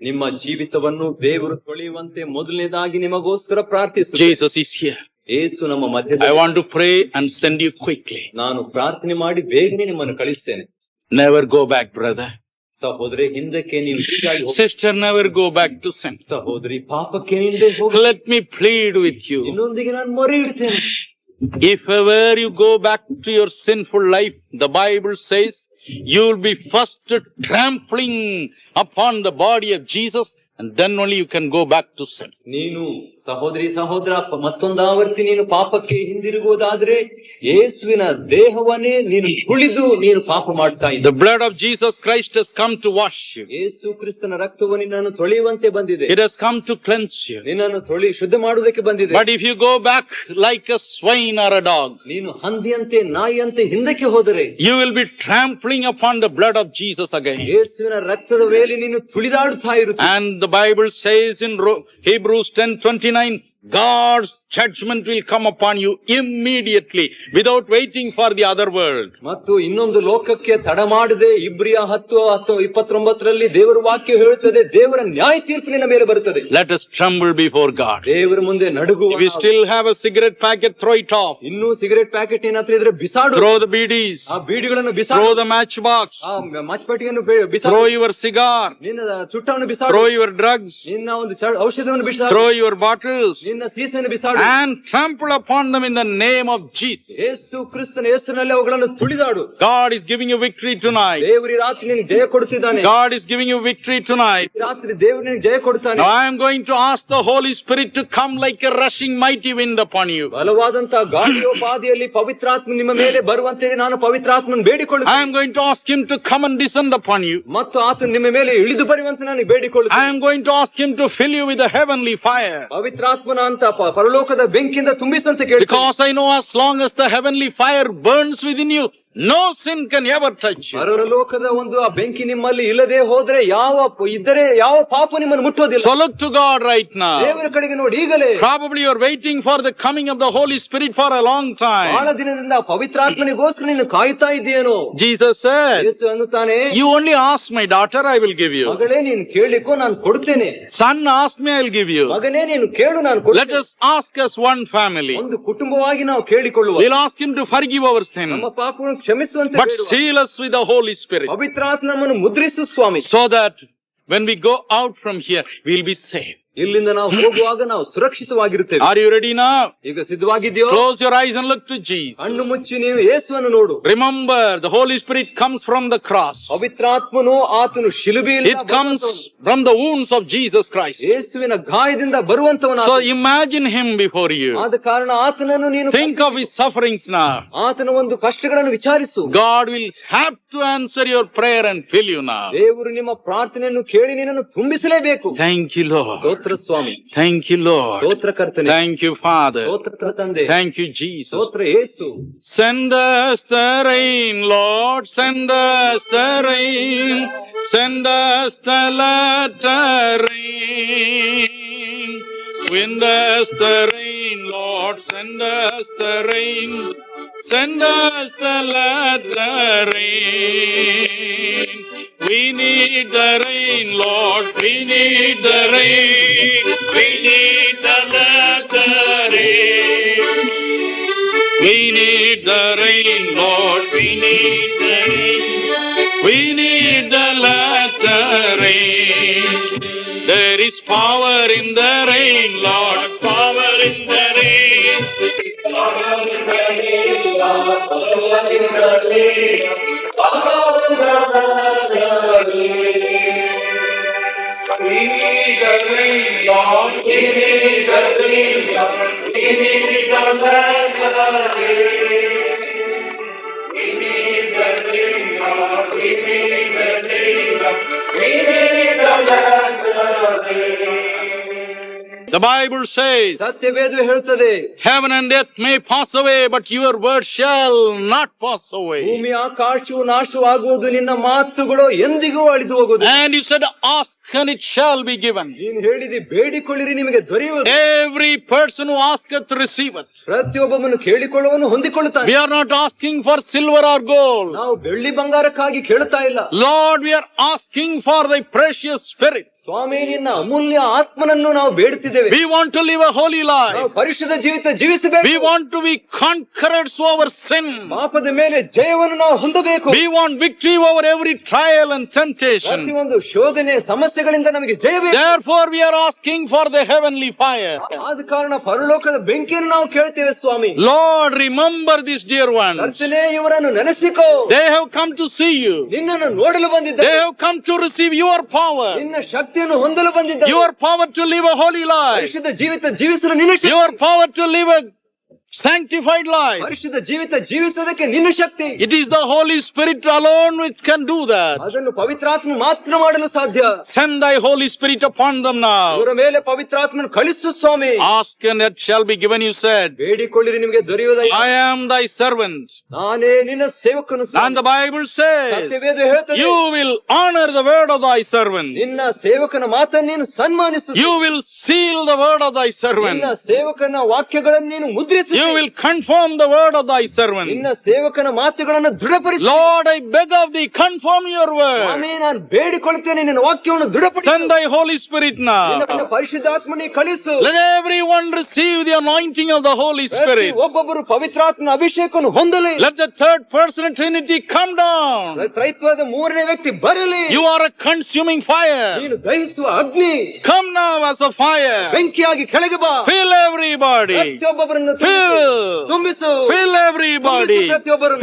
ನಿಮ್ಮ ಜೀವಿತವನ್ನು ದೇವರು ತೊಳೆಯುವಂತೆ ಮೊದಲನೇದಾಗಿ ನಿಮಗೋಸ್ಕರ ಪ್ರಾರ್ಥಿಸು. Jesus is here. ಯೇಸು ನಮ್ಮ I ಮಧ್ಯದಲ್ಲಿ. want to pray and send you quickly. ನಾನು ಪ್ರಾರ್ಥನೆ ಮಾಡಿ ಬೇಗನೆ ನಿಮ್ಮನ್ನು ಕಳಿಸ್ತೇನೆ. Never go back, brother. ಸಹೋದರಿ, ಹಿಂದಕ್ಕೆ ನೀವು ಹೀಗಾಗಿ ಹೋಗಿ. Sister, never go back to sin. ಸಹೋದರಿ, ಪಾಪಕ್ಕೆ ಹಿಂದೆ ಹೋಗಿ. Let me plead with you. ಇನ್ನೊಂದಿಗೆ ನಾನು ಮೊರೆ ಇಡ್ತೇನೆ. If ever you go back to your sinful life, the Bible says, you will be first trampling upon the body of Jesus, and then only you can go back to sin. ನೀನು ಸಹೋದರಿ ಸಹೋದರ ಮತ್ತೊಂದಾವರ್ತಿ ನೀನು ಪಾಪಕ್ಕೆ ಹಿಂದಿರುಗುವುದಾದ್ರೆ ಯೇಸುವಿನ ದೇಹವನ್ನೇ ನೀನು ತುಳಿದು ನೀನು ಪಾಪ ಮಾಡ್ತಾ ಇದ್ದ. The blood of Jesus Christ has come to wash you. ಯೇಸು ಕ್ರಿಸ್ತನ ರಕ್ತವು ನಿನ್ನನ್ನು ತೊಳೆಯುವಂತೆ ಬಂದಿದೆ. It has come to cleanse you. ನಿನ್ನನ್ನು ಶುದ್ಧ ಮಾಡುವುದಕ್ಕೆ ಬಂದಿದೆ. But if you go back like a swine or a dog, ನೀನು ಹಂದಿಯಂತೆ ನಾಯಿಯಂತೆ ಹಿಂದಕ್ಕೆ ಹೋದರೆ you will be trampling upon the blood of Jesus again. ಯೇಸುವಿನ ರಕ್ತದ ಮೇಲೆ ನೀನು ತುಳಿದಾಡುತ್ತಾ ಇರುತ್ತೀ. And the Bible says in Hebrews 10:29, God's judgment will come upon you immediately without waiting for the other world. ಮತ್ತು ಇನ್ನೊಂದು ಲೋಕಕ್ಕೆ ತಡ ಮಾಡದೆ ಇಬ್ರಿಯ 10:29 ದೇವರ ವಾಕ್ಯ ಹೇಳುತ್ತದೆ, ದೇವರ ನ್ಯಾಯ ತೀರ್ಪು ನಿನ್ನ ಮೇಲೆ ಬರುತ್ತದೆ. Let us tremble before God. ದೇವರ ಮುಂದೆ ನಡುಗುವ. If you still have a cigarette packet, throw it off. ಇನ್ನೂ ಸಿಗರೆಟ್ ಪ್ಯಾಕೆಟ್ ಏನಾದ್ರೂ ಇದ್ರೆ ಬಿಸಾಡು. Throw the beedies. ಆ ಬೀಡಿಗಳನ್ನು ಬಿಸಾಡು. Throw the matchbox. ಆ ಮಚ್ಚಪಟ್ಟಿಯನ್ನು ಬಿಸಾಡು. Throw your cigar. ನಿನ್ನ ಚುಟ್ಟವನ್ನು ಬಿಸಾಡು. Throw your drugs. ನಿನ್ನ ಒಂದು ಔಷಧವನ್ನು ಬಿಸಾಡು. Throw your bottles. ನಿನ್ನ ಸೀಸನ್ನು ಬಿಸಾಡು. And trample upon them in the name of Jesus. ಯೇಸು ಕ್ರಿಸ್ತನ ಹೆಸರಿನಲ್ಲಿ ಅವುಗಳನ್ನು ತುಳಿದಾಡು. God is giving you victory tonight. ದೇವರು ರಾತ್ರಿ ನಿನಗೆ ಜಯ ಕೊಡುತ್ತಿದ್ದಾನೆ. God is giving you victory tonight. ರಾತ್ರಿ ದೇವರು ನಿನಗೆ ಜಯ ಕೊಡುತ್ತಾನೆ. Now I am going to ask the Holy Spirit to come like a rushing mighty wind upon you. ಬಲವಾದಂತಹ ಗಾಳಿಯೋಪಾದಿಯಲ್ಲಿ ಪವಿತ್ರಾತ್ಮ ನಿಮ್ಮ ಮೇಲೆ ಬರುವಂತೆ ನಾನು ಪವಿತ್ರಾತ್ಮನ ಬೇಡಿಕೊಳ್ಳುತ್ತೇನೆ. I am going to ask him to come and descend upon you. ಮತ್ತು ಆತನು ನಿಮ್ಮ ಮೇಲೆ ಇಳಿದು ಬರುವಂತೆ ನಾನು ಬೇಡಿಕೊಳ್ಳುತ್ತೇನೆ. I am going to ask him to fill you with the heavenly fire. ಪವಿತ್ರಾತ್ಮನ ಅಂತ ಪರಲೋಕದ ಬೆಂಕಿಯಿಂದ ತುಂಬಿಸಂತ ಕೇಳಿ. Because I know as long as the heavenly fire burns within you, no sin can ever touch you. ಪರಲೋಕದ ಒಂದು ಆ ಬೆಂಕಿ ನಿಮ್ಮಲ್ಲಿ ಇಲ್ಲದೆ ಹೋದ್ರೆ ಯಾವ ಪಾಪ ನಿಮ್ಮನ್ನು ಮುಟ್ಟೋದಿಲ್ಲ. So look to God right now. ದೇವರ ಕಡೆಗೆ ನೋಡಿ ಈಗಲೇ. Probably you are waiting for the coming of the Holy Spirit for a long time. ಬಹಳ ದಿನದಿಂದ ಪವಿತ್ರಾತ್ಮನಿಗೋಸ್ಕರ ನೀನು ಕಾಯುತ್ತಾ ಇದೆಯೇನೋ. Jesus said, ಯೇಸು ಅನ್ನುತ್ತಾನೆ, you only ask my daughter, I will give you. ಮಗಳೇ ನೀನು ಕೇಳಿಕೋ ನಾನು ಕೊಡುತ್ತೇನೆ. Son, ask me, I will give you. ಮಗನೇ ನೀನು ಕೇಳು ನಾನು ಕೊಡುತ್ತೇನೆ. Let us ask as one family. ಒಂದು ಕುಟುಂಬವಾಗಿ ನಾವು ಕೇಳಿಕೊಳ್ಳುವ. We'll ask him to forgive our sin, ನಮ್ಮ ಪಾಪವನ್ನು ಕ್ಷಮಿಸುವಂತೆ but ಬೇಡುವ. seal us with the Holy Spirit, ಪವಿತ್ರಾತ್ಮ ನಮ್ಮನ್ನು ಮುದ್ರಿಸು ಸ್ವಾಮಿ. so that when we go out from here, we'll be safe. ಇಲ್ಲಿಂದ ನಾವು ಹೋಗುವಾಗ ನಾವು ಸುರಕ್ಷಿತವಾಗಿರುತ್ತೇವೆ. Are you ready now? ಈಗ ಸಿದ್ಧವಾಗಿದೆಯೋ? Close your eyes and look to Jesus. ಕಣ್ಣು ಮುಚ್ಚಿ ನೀವು ಯೇಸುವನ್ನು ನೋಡು. Remember, the Holy Spirit comes from the cross. ಪವಿತ್ರಾತ್ಮನು ಆತನು ಶಿಲುಬೆಯಿಂದ It comes from the wounds of Jesus Christ. ಯೇಸುವಿನ ಗಾಯದಿಂದ ಬರುವಂತವನು. So imagine him before you. ಆದ ಕಾರಣ ಆತನನ್ನು ನೀನು Think of his sufferings now. ಆತನ ಒಂದು ಕಷ್ಟಗಳನ್ನು ವಿಚಾರಿಸು. God will have to answer your prayer and fill you now. ದೇವರು ನಿಮ್ಮ ಪ್ರಾರ್ಥನೆಯನ್ನು ಕೇಳಿ ನಿನ್ನನ್ನು ತುಂಬಿಸಲೇಬೇಕು. Thank you, Lord. ಸ್ತೋತ್ರ ಸ್ವಾಮಿ. Thank you, Lord. ಸ್ತೋತ್ರ ಕರ್ತನೆ. Thank you, Father. ಸ್ತೋತ್ರ ತಂದೆ. Thank you, Jesus. ಸ್ತೋತ್ರ ಯೇಸು. Send us the rain, Lord. Send us the rain. Send us the latter rain. Send us the rain, Lord, send us the rain. Send us the latter rain. We need the rain, Lord, we need the rain. We need the latter rain. We need the rain, Lord, we need the rain. We need the latter rain. There is power in the rain, Lord, power in the rain. Power in the rain, Lord, power in the rain. Power in the rain. We need the rain, Lord, we need the rain, Lord. We need the latter rain. We need the rain, Lord, we need the rain, Lord. We need the latter rain. The Bible says, ಸತ್ಯವೇದವೇ ಹೇಳುತ್ತದೆ, heaven and earth may pass away, but your word shall not pass away. ಭೂಮಿ ಆಕಾಶವು ನಾಶವಾಗುವುದು, ನಿನ್ನ ಮಾತುಗಳು ಎಂದಿಗೂ ಅಳಿದು ಹೋಗುವುದು. And you said, ask and it shall be given. ನೀನು ಹೇಳಿದಿ, ಬೇಡಿಕೊಳ್ಳಿರಿ ನಿಮಗೆ ದೊರೆಯುವುದು. Every person who asketh receiveth. ಪ್ರತಿಯೊಬ್ಬನು ಕೇಳಿಕೊಳ್ಳುವನು ಹೊಂದಿಕೊಳ್ಳುತ್ತಾನೆ. We are not asking for silver or gold. ನಾವು ಬೆಳ್ಳಿ ಬಂಗಾರಕ್ಕಾಗಿ ಕೇಳುತ್ತಾ ಇಲ್ಲ. Lord, we are asking for thy precious spirit. ಸ್ವಾಮಿ, ನಿನ್ನ ಅಮೂಲ್ಯ ಆತ್ಮನನ್ನು ನಾವು ಬೇಡುತ್ತಿದ್ದೇವೆ. We want to live a holy life. ನಾವು ಪರಿಶುದ್ಧ ಜೀವಿತ ಜೀವಿಸಬೇಕು. We want to be conquerors over sin. ಪಾಪದ ಮೇಲೆ ಜಯವನ್ನು ನಾವು ಹೊಂದಬೇಕು. We want victory over every trial and temptation. ಪ್ರತಿಯೊಂದು ಶೋಧನೆ ಸಮಸ್ಯೆಗಳಿಂದ ನಮಗೆ ಜಯ ಬೇಕು. Therefore we are asking for the heavenly fire. ಆದ ಕಾರಣ ಪರಲೋಕದ ಬೆಂಕಿಯನ್ನು ನಾವು ಕೇಳ್ತೇವೆ ಸ್ವಾಮಿ. Lord, remember these dear ones. ಕರ್ತನೇ, ಇವರನ್ನು ನೆನೆಸಿಕೋ. They have come to see you. ನಿನ್ನನ್ನು ನೋಡಲು ಬಂದಿದ್ದಾರೆ. They have come to receive your power. ನಿನ್ನ ಶಕ್ತಿಯನ್ನು ಹೊಂದಲು ಬಂದಿದ್ದಾರೆ. Your power to live a holy life. ಪರಿಶುದ್ಧ ಜೀವಿತ ಜೀವಿಸಲು ನಿನ್ನ ಶಕ್ತಿ. Your power to live a sanctified life. ಪರಿಶುದ್ಧ ಜೀವಿತ ಜೀವಿಸುವುದಕ್ಕೆ ನಿನ್ನ ಶಕ್ತಿ. It is the Holy Spirit alone which can do that. ಅದನ್ನು ಪವಿತ್ರಾತ್ಮ ಮಾತ್ರ ಮಾಡಲು ಸಾಧ್ಯ. Send thy Holy Spirit upon them now. ಅವರ ಮೇಲೆ ಪವಿತ್ರಾತ್ಮನ ಕಳಿಸು ಸ್ವಾಮಿ. Ask and it shall be given, you said. ಬೇಡಿಕೊಳ್ಳಿರಿ ನಿಮಗೆ ದೊರೆಯುವುದಯ್ಯ. I am thy servant. ನಾನೇ ನಿನ್ನ ಸೇವಕನು. And the Bible says, ಸತ್ಯವೇದ ಹೇಳುತ್ತದೆ, you will honor the word of thy servant. ನಿನ್ನ ಸೇವಕನ ಮಾತನ್ನು ನೀನು ಸನ್ಮಾನಿಸು. You will seal the word of thy servant. ನಿನ್ನ ಸೇವಕನ ವಾಕ್ಯಗಳನ್ನು ನೀನು ಮುದ್ರಿಸು. You will confirm the word of thy servant. ನಿನ್ನ ಸೇವಕನ ಮಾತುಗಳನ್ನು ದೃಢಪಡಿಸು. Lord, I beg of thee, confirm your word. ಸ್ವಾಮಿ, ನಾನು ಬೇಡಿಕೊಳ್ಳುತ್ತೇನೆ, ನಿನ್ನ ವಾಕ್ಯವನ್ನು ದೃಢಪಡಿಸು. Send thy Holy Spirit now. ನಿನ್ನ ಪರಿಶುದ್ಧಾತ್ಮನೇ ಕಳಿಸು. Let everyone receive the anointing of the Holy Spirit. ಒಬ್ಬೊಬ್ಬರು ಪವಿತ್ರಾತ್ಮನ ಅಭಿಷೇಕವನ್ನು ಹೊಂದಲಿ. Let the third person of Trinity come down. ತ್ರೈತ್ವದ ಮೂರನೇ ವ್ಯಕ್ತಿ ಬರಲಿ. You are a consuming fire. ನೀನು ದಹಿಸುವ ಅಗ್ನಿ. Come now as a fire. ಬೆಂಕಿಯಾಗಿ ಕೆಳಗೆ ಬಾ. Fill everybody. ಪ್ರತಿಯೊಬ್ಬರನ್ನು ತುಂಬಿಸು. Fill everybody.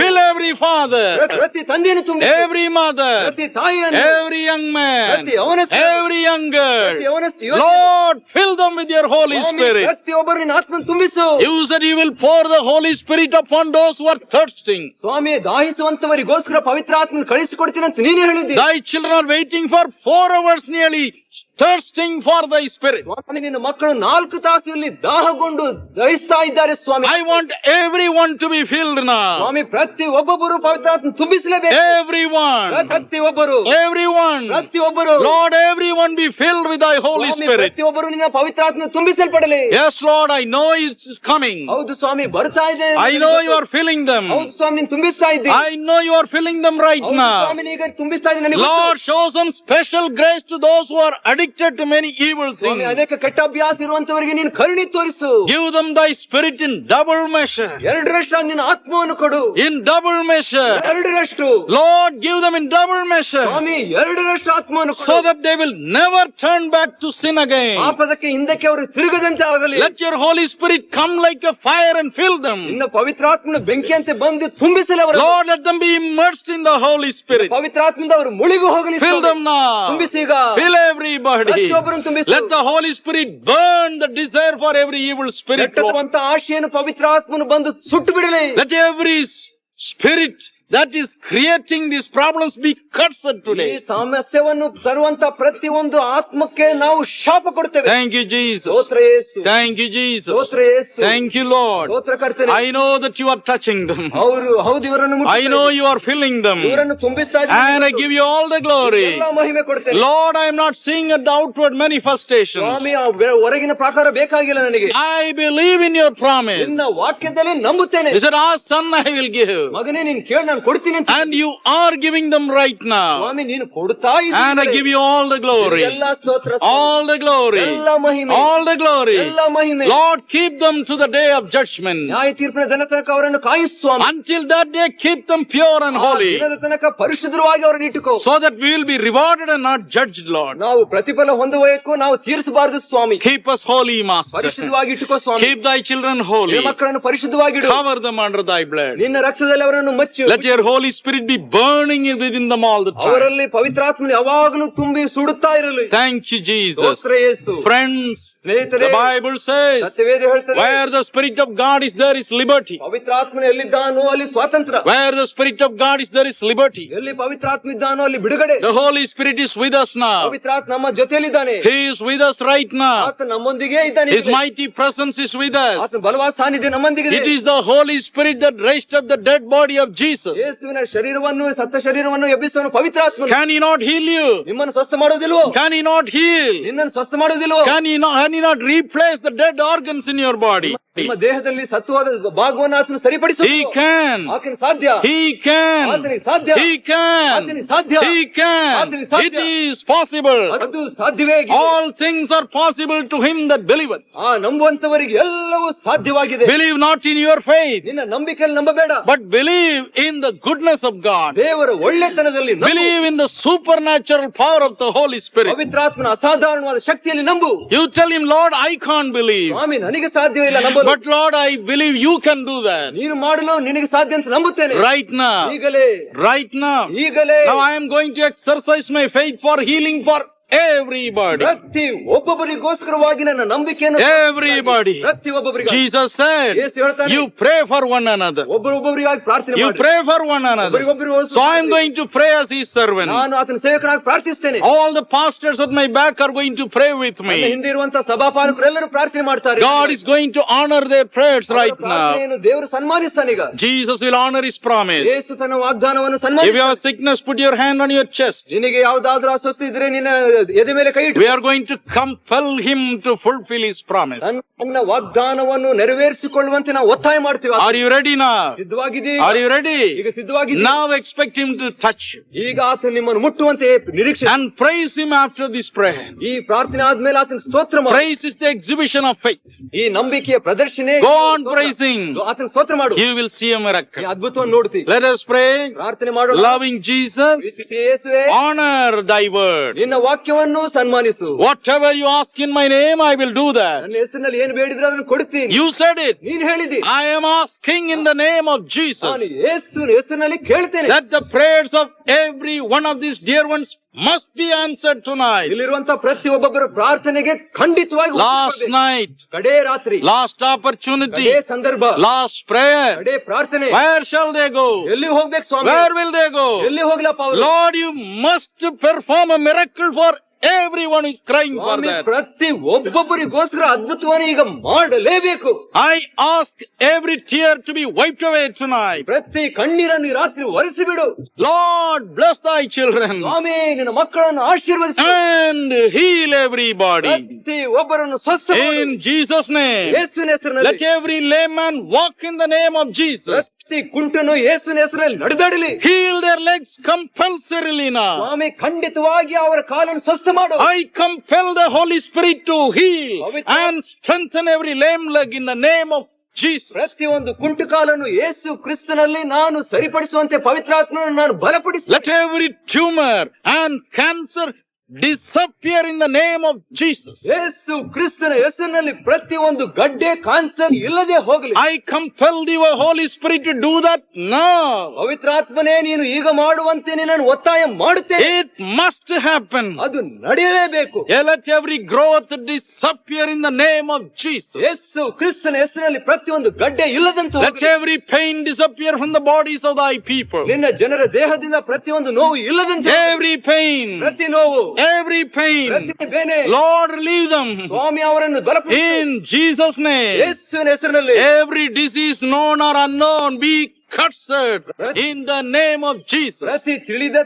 Fill every father. ಪ್ರತಿ ತಂದೆಯನ್ನು ತುಂಬಿಸು. Every mother. ಪ್ರತಿ ತಾಯಿಯನ್ನು. Every young man. ಪ್ರತಿ ಯವನಸ್ಥ. Every young girl. ಪ್ರತಿ ಯವನಸ್ಥ. Lord, fill them with your Holy Spirit. ಪ್ರತಿಯೊಬ್ಬರು ನಿನ್ನ ಆತ್ಮನ್ನು ತುಂಬಿಸು. You said you will pour the Holy Spirit upon those who are thirsting. ಸ್ವಾಮಿ, ದಾಹಿಸುವಂತವರಿಗೋಸ್ಕರ ಪವಿತ್ರ ಆತ್ಮನ ಕಳಿಸಿಕೊಡ್ತೀನಿ ಅಂತ ನೀನೇ ಹೇಳಿದ್ದಿ. Thy children are waiting for 4 hours nearly, thirsting for thy spirit. ಸ್ವಾಮಿ, ನಿನ್ನ ಮಕ್ಕಳು 4 ತಾಸು ಇಲ್ಲಿ ದಾಹಗೊಂಡು ದಹಿಸ್ತಾ ಇದ್ದಾರೆ ಸ್ವಾಮಿ. I want everyone to be filled now. ಸ್ವಾಮಿ, ಪ್ರತಿ ಒಬ್ಬೊಬ್ಬರು ಪವಿತ್ರಾತ್ಮ ತುಂಬಿಸಲೇಬೇಕು. Everyone. ಪ್ರತಿಯೊಬ್ಬರು. Everyone. ಪ್ರತಿಯೊಬ್ಬರು. Lord, everyone be filled with thy Holy Spirit. ಪ್ರತಿಯೊಬ್ಬರು ನಿನ್ನ ಪವಿತ್ರಾತ್ಮ ತುಂಬಿಸಲ್ಪಡಲಿ. Yes, Lord, I know it is coming. ಹೌದು ಸ್ವಾಮಿ, ಬರ್ತಾ ಇದೆ. I know you are filling them. ಹೌದು ಸ್ವಾಮಿ, ನೀನು ತುಂಬಿಸ್ತಾ ಇದ್ದಿ. I know you are filling them right ಹೌದು now. ಸ್ವಾಮಿ, ನೀನು ಈಗ ತುಂಬಿಸ್ತಾ ಇದ್ದೀನಿ. ನನಗೆ Lord, show some special grace to those who are addicted to many evil Swami, things. ಅನೇಕ ಕೆಟ್ಟ ಅಭ್ಯಾಸ ಇರುವಂತವರಿಗೆ ನೀನು ಕರುಣೆ ತೋರಿಸು. Give them thy spirit in double measure. 2ರಷ್ಟು ನಿನ್ನ ಆತ್ಮವನ್ನು ಕೊಡು. In double measure. 2ರಷ್ಟು. Lord, give them in double measure. ಸ್ವಾಮಿ, 2ರಷ್ಟು ಆತ್ಮವನ್ನು ಕೊಡು. So that they will never turn back to sin again. ಪಾಪದಕ್ಕೆ ಹಿಂದಕ್ಕೆ ಅವರು ತಿರುಗದಂತೆ ಆಗಲಿ. Let your Holy Spirit come like a fire and fill them. ನಿನ್ನ ಪವಿತ್ರಾತ್ಮನ ಬೆಂಕಿಯಂತೆ ಬಂದು ತುಂಬಿಸಲಿ ಅವರು. Lord, let them be immersed in the Holy Spirit. ಪವಿತ್ರಾತ್ಮದಿಂದ ಅವರು ಮುಳುಗಿ ಹೋಗಲಿ. Fill them now. ತುಂಬಿಸಿ ಈಗ. Fill everybody. ಪ್ರತಿಯೊಬ್ಬರನ್ನು ತುಂಬಿಸು. Let the Holy Spirit burn the desire for every evil spirit. ಕೆಟ್ಟದಂತ ಆಶೆಯನ್ನು ಪವಿತ್ರಾತ್ಮನು ಬಂದು ಸುಟ್ಟು ಬಿಡಲಿ. Let every spirit that is creating these problems be cursed ಈ today. ಸಾಮಸ್ಯವನ್ನು ತರುವಂತ ಪ್ರತಿಯೊಂದು ಆತ್ಮಕ್ಕೆ ನಾವು ಶಾಪ ಕೊಡ್ತೇವೆ. Thank you, Jesus. ಸ್ತೋತ್ರ ಯೇಸು. Thank you, Jesus. ಸ್ತೋತ್ರ ಯೇಸು. Thank you, Lord. ಸ್ತೋತ್ರ ಕರ್ತನೇ. I know that you are touching them. ಅವರು ಹೌದು ಇವರನ್ನು I ಮುಟ್ಟಿಸ್ತಾ know ಇದ್ದೀರಿ. you are filling them. ಇವರನ್ನು ತುಂಬಿಸ್ತಾ And I ಇದ್ದೀರಿ. give you all the glory. ಎಲ್ಲ ಮಹಿಮೆ ಕೊಡ್ತೇನೆ. Lord, I am not seeing at the outward manifestations. ಸ್ವಾಮಿ ಆ ಹೊರಗಿನ ಪ್ರಕಾರ ಬೇಕಾಗಿಲ್ಲ ನನಗೆ. I believe in your promise. ನಿನ್ನ ವಾಕ್ಯದಲ್ಲಿ ನಂಬುತ್ತೇನೆ. You said, "Ah, son, I will give." ಮಗನೇ ನೀನು ಕೇಳಿ ನಾನು ಕೊಡ್ತೀನಿ ಅಂತ. And you are giving them right now. ಸ್ವಾಮಿ ನೀನು ಕೊಡ್ತಾ And I give you all the glory. ಎಲ್ಲ ಸ್ತೋತ್ರ. All the glory. ಎಲ್ಲ ಮಹಿಮೆ. All the glory. ಎಲ್ಲ ಮಹಿಮೆ. Lord, keep them to the day of judgment. ನ್ಯಾಯ ತೀರ್ಪಿನ ದಿನ ತನಕ ಅವರನ್ನು ಕಾಯಿಸು ಸ್ವಾಮಿ. Until that day, keep them pure and ಆ holy. ದಿನದ ತನಕ ಪರಿಶುದ್ಧವಾಗಿ ಅವರನ್ನು ಇಟ್ಟುಕೋ. So that we will be rewarded and not judged, Lord. ನಾವು ಪ್ರತಿಫಲ ಹೊಂದುವಬೇಕು, ನಾವು ತೀರಿಸಬಾರದು ಸ್ವಾಮಿ. Keep us holy, Master. ಪರಿಶುದ್ಧವಾಗಿ ಇಟ್ಟುಕೋ ಸ್ವಾಮಿ. Keep thy children holy. ನಿನ್ನ ಮಕ್ಕಳನ್ನು ಪರಿಶುದ್ಧವಾಗಿಡು. Cover them under thy blood. ನಿನ್ನ ರಕ್ತದಲ್ಲಿ ಅವರನ್ನು ಮಚ್ಚು. Let your Holy Spirit be burning within them all the time. ಅವರಲ್ಲಿ ಪವಿತ್ರಾತ್ಮನು ಯಾವಾಗಲೂ ತುಂಬಿ ಸುಡುತ್ತಾ ಇರಲಿ. Thank you, Jesus. ಸ್ತೋತ್ರ ಯೇಸು. Friends, ಸ್ನೇಹಿತರೆ, the Bible says, ಸತ್ಯವೇದ ಹೇಳ್ತದೆ, where the Spirit of God is, there is liberty. ಪವಿತ್ರಾತ್ಮನು ಎಲ್ಲಿದ್ದಾನೋ ಅಲ್ಲಿ ಸ್ವಾತಂತ್ರ್ಯ. Where the Spirit of God is, there is liberty. ಎಲ್ಲಿ ಪವಿತ್ರಾತ್ಮ ಇದ್ದಾನೋ ಅಲ್ಲಿ ಬಿಡುಗಡೆ. The Holy Spirit is with us now. ಪವಿತ್ರಾತ್ಮ ನಮ್ಮ ಜೊತೆಯಲ್ಲಿದ್ದಾನೆ. He is with us right now. ಆತ ನಮ್ಮೊಂದಿಗೆ ಇದ್ದಾನೆ. His mighty presence is with us. ಆತನ ಬಲವಾದ ಸಾನ್ನಿಧ್ಯ ನಮ್ಮೊಂದಿಗೆ ಇದೆ. It is the Holy Spirit that raised up the dead body of Jesus. ಯೇಸುವಿನ ಶರೀರವನ್ನು, ಸತ್ತ ಶರೀರವನ್ನು ಎಬ್ಬಿಸುವನು ಪವಿತ್ರಾತ್ಮನು. Can he not heal you? ನಿಮ್ಮನ್ನು ಸ್ವಸ್ಥ ಮಾಡೋದಿಲ್ವೋ? Can he not heal? ನಿನ್ನನ್ನು ಸ್ವಸ್ಥ ಮಾಡೋದಿಲ್ವೋ? Can he not replace the dead organs in your body? ನಿಮ್ಮ ದೇಹದಲ್ಲಿ ಸತ್ತು ಹೋದ ಭಾಗವನ್ನು ಆತನು ಸರಿಪಡಿಸು. He can. ಆತನಿಗೆ ಸಾಧ್ಯ. He can. ಆತನಿಗೆ ಸಾಧ್ಯ. He can. ಆತನಿಗೆ ಸಾಧ್ಯ. He can. ಆತನಿಗೆ ಸಾಧ್ಯ. It is possible. ಅದು ಸಾಧ್ಯವೇ ಆಗಿದೆ. All things are possible to him that believeth. ಆ ನಂಬುವಂತವರಿಗೆ ಎಲ್ಲವೂ ಸಾಧ್ಯವಾಗಿದೆ. Believe not in your faith, ನಿನ್ನ ನಂಬಿಕೆಯಲ್ಲಿ ನಂಬಬೇಡ. but believe in the goodness of God. ದೇವರ ಒಳ್ಳೆತನದಲ್ಲಿ ನಂಬು. Believe in the supernatural power of the Holy Spirit. ಪವಿತ್ರಾತ್ಮನ ಅಸಾಧಾರಣವಾದ ಶಕ್ತಿಯಲ್ಲಿ ನಂಬು. You tell him, Lord, I can't believe. ಸ್ವಾಮಿ ನನಗೆ ಸಾಧ್ಯವಿಲ್ಲ ನಂಬಲು. But Lord, I believe you can do that. ನೀನು ಮಾಡಲು ನಿನಗೆ ಸಾಧ್ಯ ಅಂತ ನಂಬುತ್ತೇನೆ. Right now. ಈಗಲೇ. Right now. ಈಗಲೇ. Now I am going to exercise my faith for healing for everybody. ಪ್ರತಿ ಒಬ್ಬೊಬ್ಬರಿಗೋಸ್ಕರವಾಗಿ ನನ್ನ ನಂಬಿಕೆಯನ್ನು Everybody. ಪ್ರತಿ ಒಬ್ಬೊಬ್ಬರಿಗೆ. Jesus said, ಯೇಸು ಹೇಳ್ತಾನೆ, you pray for one another. ಒಬ್ಬೊಬ್ಬರಿಗಾಗಿ ಪ್ರಾರ್ಥನೆ You ಮಾಡಿ. pray for one another. ಒಬ್ಬರಿಗೊಬ್ಬರು So I am going to pray as his servant. ನಾನು ಆತನ ಸೇವಕನಾಗಿ ಪ್ರಾರ್ಥಿಸ್ತೇನೆ. All the pastors at my back are going to pray with ನನ್ನ me. ಹಿಂದೆ ಇರುವಂತಹ ಸಭಾಪಾಲಕರೆಲ್ಲರೂ ಪ್ರಾರ್ಥನೆ ಮಾಡ್ತಾರೆ. God is going to honor their prayers right now. ಪ್ರಾರ್ಥನೆಯನ್ನು ದೇವರು ಸನ್ಮಾನಿಸ್ತಾನೀಗ. Jesus will honor his promise. ಯೇಸು ತನ್ನ ವಾಗ್ದಾನವನ್ನು If you ಸನ್ಮಾನಿಸ್ತಾನೆ. have sickness, put your hand on your chest. ನಿನಗೆ ಯಾವುದಾದ್ರೂ ಅಸ್ವಸ್ಥ ಇದ್ರೆ ನಿನ್ನ ಎದೆ ಮೇಲೆ ಕೈ ಇಟ್ಟು. We are going to compel him to fulfill his promise. ನನ್ನ ವಾಗ್ದಾನವನ್ನು ನೆರವೇರಿಸಿಕೊಳ್ಳುವಂತೆ ನಾವು ಒತ್ತಾಯ ಮಾಡ್ತೀವಿ. Are you ready now? ಸಿದ್ಧವಾಗಿದ್ದೀ? Are you ready? ಈಗ ಸಿದ್ಧವಾಗಿದ್ದೀ? Now expect him to touch you. ಈಗ ಆತ ನಿಮ್ಮನ್ನು ಮುಟ್ಟುವಂತೆ ನಿರೀಕ್ಷೆ. And praise him after this prayer. ಈ ಪ್ರಾರ್ಥನೆ ಆದ್ಮೇಲೆ ಆತನ ಸ್ತೋತ್ರ ಮಾಡು. Praise is the exhibition of faith. ಈ ನಂಬಿಕೆಯ ಪ್ರದರ್ಶನೆ. Go on praising. ಆತನ ಸ್ತೋತ್ರ ಮಾಡು. You will see a miracle. ಈ ಅದ್ಭುತವನ್ನು ನೋಡ್ತಿ. Let us pray. ಪ್ರಾರ್ಥನೆ ಮಾಡೋಣ. Loving Jesus, ಯೇಸುವೇ, honor thy word. ನಿನ್ನ ವಾಕ್ಯವನ್ನು ಸನ್ಮಾನಿಸು. Whatever you ask in my name, I will do that. ನನ್ನ ಹೆಸರಿನಲ್ಲಿ ಏನು ಬೇಡಿದ್ರೆ ಅದನ್ನು ಕೊಡ್ತೀನಿ. You said it. ನೀನು ಹೇಳಿದಿ. I am asking in the name of ನಾನು Jesus ಯೇಸುವಿನ ಹೆಸರಿನಲ್ಲಿ ಕೇಳ್ತೇನೆ. that the prayers of every one of these dear ones must be answered tonight. ಇಲ್ಲಿರುವಂತಹ ಪ್ರತಿ ಒಬ್ಬೊಬ್ಬರ ಪ್ರಾರ್ಥನೆಗೆ ಖಂಡಿತವಾಗಿ Last night, ಕಡೇ ರಾತ್ರಿ, last opportunity, ಕಡೇ ಸಂದರ್ಭ, last prayer. ಕಡೇ ಪ್ರಾರ್ಥನೆ. Where shall they go? ಎಲ್ಲಿ ಹೋಗ್ಬೇಕು ಸ್ವಾಮಿ? Where will they go? ಎಲ್ಲಿ ಹೋಗ್ಲಪ್ಪ ಅವರು? Lord, you must perform a miracle for everyone is crying for Swami, that. ಪ್ರತಿ ಒಬ್ಬೊಬ್ಬರಿಗೋಸ್ಕರ ಅದ್ಭುತವನ್ನು ಈಗ ಮಾಡಲೇಬೇಕು. I ask every tear to be wiped away tonight. ಪ್ರತಿ ಕಣ್ಣೀರನ್ನು ಈ ರಾತ್ರಿ ಒರೆಸಿಬಿಡು. Lord, bless thy children ಸ್ವಾಮಿ, ನಿನ್ನ ಮಕ್ಕಳನ್ನು ಆಶೀರ್ವದಿಸು. and heal everybody. ಪ್ರತಿ ಒಬ್ಬರನ್ನು ಸ್ವಸ್ಥ ಮಾಡು. In Jesus' name. ಯೇಸುವಿನ ಹೆಸರಿನಲ್ಲಿ. Let every layman walk in the name of Jesus. ಪ್ರತಿ ಕುಂಟನು ಯೇಸುವಿನ ಹೆಸರಲ್ಲಿ ನಡೆದಾಡಲಿ. Heal their legs compulsorily now. ಸ್ವಾಮಿ, ಖಂಡಿತವಾಗಿ ಅವರ ಕಾಲನ್ನು ಸ್ವಸ್ಥ ಮಾಡು. I compel the Holy Spirit to heal and strengthen every lame leg in the name of Jesus. ಪ್ರತಿಯೊಂದು ಕುಂಟು ಕಾಲನ್ನು ಯೇಸು ಕ್ರಿಸ್ತನಲ್ಲಿ ನಾನು ಸರಿಪಡಿಸುವಂತೆ ಪವಿತ್ರಾತ್ಮನನ್ನು ನಾನು ಬಲಪಡಿಸಿ. Let every tumor and cancer disappear in the name of Jesus. ಯೇಸು ಕ್ರಿಸ್ತನ ಹೆಸರಿನಲ್ಲಿ ಪ್ರತಿಯೊಂದು ಗಡ್ಡೆ ಕ್ಯಾನ್ಸರ್ ಇಲ್ಲದೆ ಹೋಗಲಿ. I compel the Holy Spirit to do that now. ಪವಿತ್ರಾತ್ಮನೇ ನೀನು ಈಗ ಮಾಡುವಂತೆ ನಾನು ಒತ್ತಾಯ ಮಾಡುತ್ತೇನೆ. It must happen. ಅದು ನಡೆಯಲೇಬೇಕು. Let every growth disappear in the name of Jesus. ಯೇಸು ಕ್ರಿಸ್ತನ ಹೆಸರಿನಲ್ಲಿ ಪ್ರತಿಯೊಂದು ಗಡ್ಡೆ ಇಲ್ಲದಂತೆ Let ಹೋಗಲಿ. every pain disappear from the bodies of thy people. ನಿನ್ನ ಜನರ ದೇಹದಿಂದ ಪ್ರತಿಯೊಂದು ನೋವು ಇಲ್ಲದಂತೆ ಹೋಗಲಿ. Every pain, ಪ್ರತಿ ನೋವು, every pain, ಪ್ರತಿ ಬೇನೆ, Lord, relieve them. ಸ್ವಾಮಿ ಅವರನ್ನು ಬಲಪಡಿಸು. In Jesus' name. ಯೇಸುವಿನ ಹೆಸರಿನಲ್ಲಿ Every disease known or unknown be cursed in the name of Jesus. ಪ್ರತಿ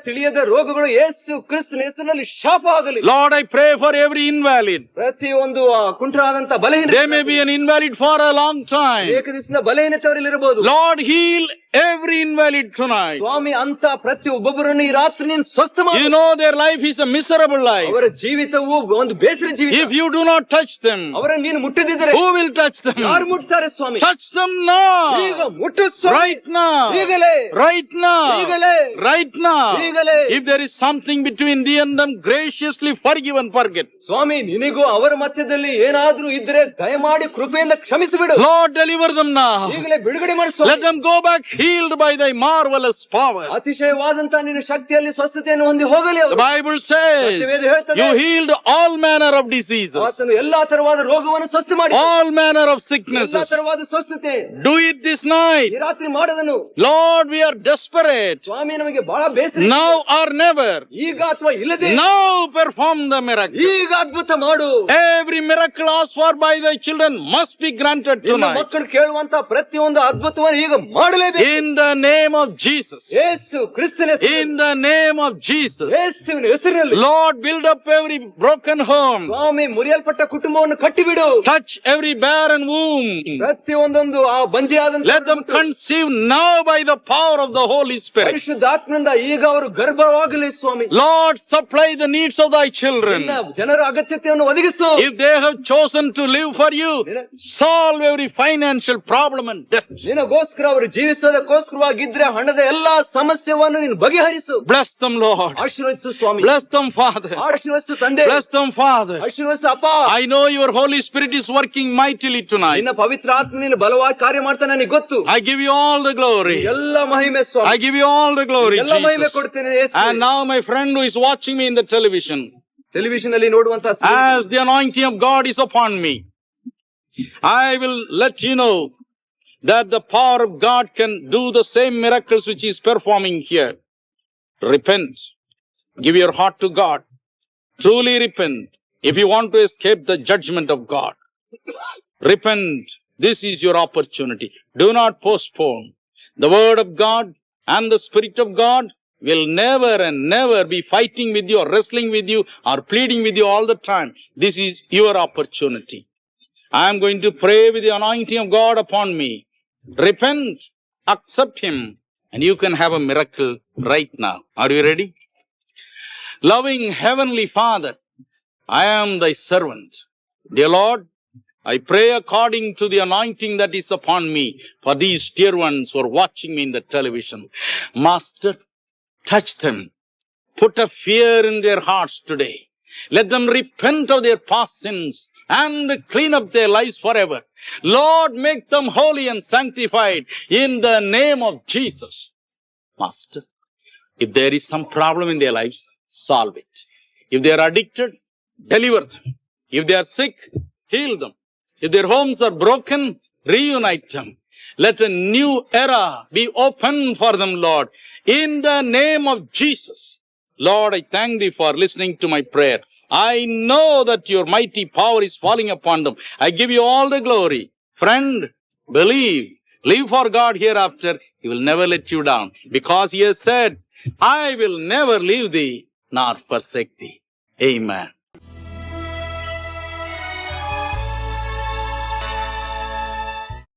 ತಿಳಿಯದ ರೋಗಗಳು ಯೇಸು ಕ್ರಿಸ್ತನ ಹೆಸರಿನಲ್ಲಿ ಶಾಪ ಆಗಲಿ. Lord, I pray for every invalid. ಪ್ರತಿಯೊಂದು ಕುಂಟರಾದಂತ ಬಲಹೀನ, They may be an invalid for a long time. ಏಕದಿಸಿದ ಬಲಹೀನತೆಯವರಲ್ಲಿ ಇರಬಹುದು. Lord, heal every invalid tonight. ಸ್ವಾಮಿ ಅಂತ ಪ್ರತಿ ಒಬ್ಬೊಬ್ಬರನ್ನು ಈ ರಾತ್ರಿ ನೀನು ಸ್ವಸ್ಥ ಮಾಡು. You know their life is a miserable life. ಅವರ ಜೀವಿತವು ಒಂದು ಬೇಸರ ಜೀವಿತ. If you do not touch them, ಅವರನ್ನು ನೀನು ಮುಟ್ಟದಿದ್ದರೆ who will touch them? ಯಾರು ಮುಟ್ತಾರೆ ಸ್ವಾಮಿ? Touch them now. ಈಗ ಮುಟ್ಟು ಸ್ವಾಮಿ. Right now. ಈಗಲೇ. Right now. ಈಗಲೇ. Right now. ಈಗಲೇ. If there is something between thee and them, graciously forgive and forget. ಸ್ವಾಮಿ ನಿನಗೂ ಅವರ ಮಧ್ಯದಲ್ಲಿ ಏನಾದ್ರೂ ಇದ್ರೆ ದಯಮಾಡಿ ಕೃಪೆಯಿಂದ ಕ್ಷಮಿಸಿಬಿಡು. Lord, deliver them now. ಈಗಲೇ ಬಿಡುಗಡೆ ಮಾಡು ಸ್ವಾಮಿ. Let them go back healed by thy marvelous power. ಅತಿಶಯವಾದಂತ ನಿನ್ನ ಶಕ್ತಿಯಲ್ಲಿ ಸ್ವಸ್ಥತೆಯನ್ನು ಹೊಂದಿ ಹೋಗಲಿ ಅವರು. The Bible says you healed all manner of diseases, ಆತನು ಎಲ್ಲಾ ತರವಾದ ರೋಗವನ್ನು ಸ್ವಸ್ಥ ಮಾಡಿ, all manner of ಎಲ್ಲಾ sicknesses. ತರವಾದ ಸ್ವಸ್ಥತೆ. Do it this night. ಈ ರಾತ್ರಿ ಮಾಡದನು. Lord, we are desperate. ಸ್ವಾಮಿ ನಮಗೆ ಬಹಳ ಬೇಸರ. Now or never. ಈಗ ಅಥವಾ ಇಲ್ಲದೆ. Now perform the miracle. ಈಗ ಅದ್ಭುತ ಮಾಡು. Every miracle asked for by thy children must be granted ನಿನ್ನ tonight. ಮಕ್ಕಳು ಕೇಳುವಂತ ಪ್ರತಿಯೊಂದು ಅದ್ಭುತವನ್ನು ಈಗ ಮಾಡಲೇಬೇಕು. In the name of Jesus. ಯೇಸು ಕ್ರಿಸ್ತನ ಹೆಸರಿನಲ್ಲಿ. In the name of Jesus. ಯೇಸುವಿನ ಹೆಸರಿನಲ್ಲಿ. Lord, build up every broken home. ಸ್ವಾಮಿ ಮುರಿಯಲ್ಪಟ್ಟ ಕುಟುಂಬವನ್ನು ಕಟ್ಟಿಬಿಡು. Touch every barren womb. ಪ್ರತಿಯೊಂದೊಂದು ಆ ಬಂಜೆಯಾದಂತ Let them conceive now by the power of the Holy Spirit. ಪರಿಶುದ್ಧಾತ್ಮನಿಂದ ಈಗ ಅವರು ಗರ್ಭವಾಗಲಿ ಸ್ವಾಮಿ. Lord, supply the needs of thy children. ನಿನ್ನ ಜನರ ಅಗತ್ಯತೆಯನ್ನು ಒದಗಿಸು. If they have chosen to live for you, solve every financial problem and debt. ನಿನಗೋಸ್ಕರ ಅವರು ಜೀವಿಸೋದಕ್ಕೋಸ್ಕರವಾಗಿದ್ರೆ ಹಣದ ಎಲ್ಲಾ ಸಮಸ್ಯೆಯನ್ನು ನೀನು ಬಗೆಹರಿಸು. Bless them, Lord. ಆಶೀರ್ವದಿಸು ಸ್ವಾಮಿ. Bless them, Father. ಆಶೀರ್ವದಿಸು ತಂದೆ. Bless them, Father. ಆಶೀರ್ವದಿಸು ಅಪ್ಪ. I know your Holy Spirit is working mightily tonight. ನಿನ್ನ ಪವಿತ್ರ ಆತ್ಮ ನೀನು ಬಲವಾಗಿ ಕಾರ್ಯ ಮಾಡ್ತಾನೆ ನನಗೆ ಗೊತ್ತು. I give you all the glory. ಎಲ್ಲ ಮಹಿಮೆ ಸ್ವಾಮಿ. I give you all the glory, ಎಲ್ಲ ಮಹಿಮೆ Jesus. ಕೊಡ್ತೇನೆ ಯೇಸು. And now my friend who is watching me in the television, television ಅಲ್ಲಿ ನೋಡುವಂತ as the anointing of God is upon me, I will let you know that the power of God can do the same miracles which he is performing here. Repent. Give your heart to God. Truly repent if you want to escape the judgment of God. Repent. This is your opportunity. Do not postpone. The word of God and the Spirit of God will never and never be fighting with you or wrestling with you or pleading with you all the time. This is your opportunity. I am going to pray with the anointing of God upon me. Repent, accept him, and you can have a miracle right now. Are you ready? Loving Heavenly Father, I am thy servant. Dear Lord, I pray according to the anointing that is upon me for these dear ones who are watching me in the television. Master, touch them. Put a fear in their hearts today. Let them repent of their past sins and clean up their lives forever. Lord, make them holy and sanctified in the name of Jesus. Master, if there is some problem in their lives, solve it. If they are addicted, deliver them. If they are sick, heal them. If their homes are broken, reunite them. Let a new era be open for them, Lord, in the name of Jesus. Lord, I thank thee for listening to my prayer. I know that your mighty power is falling upon them. I give you all the glory. Friend, believe. Live for God hereafter. He will never let you down. Because he has said, I will never leave thee nor forsake thee. Amen.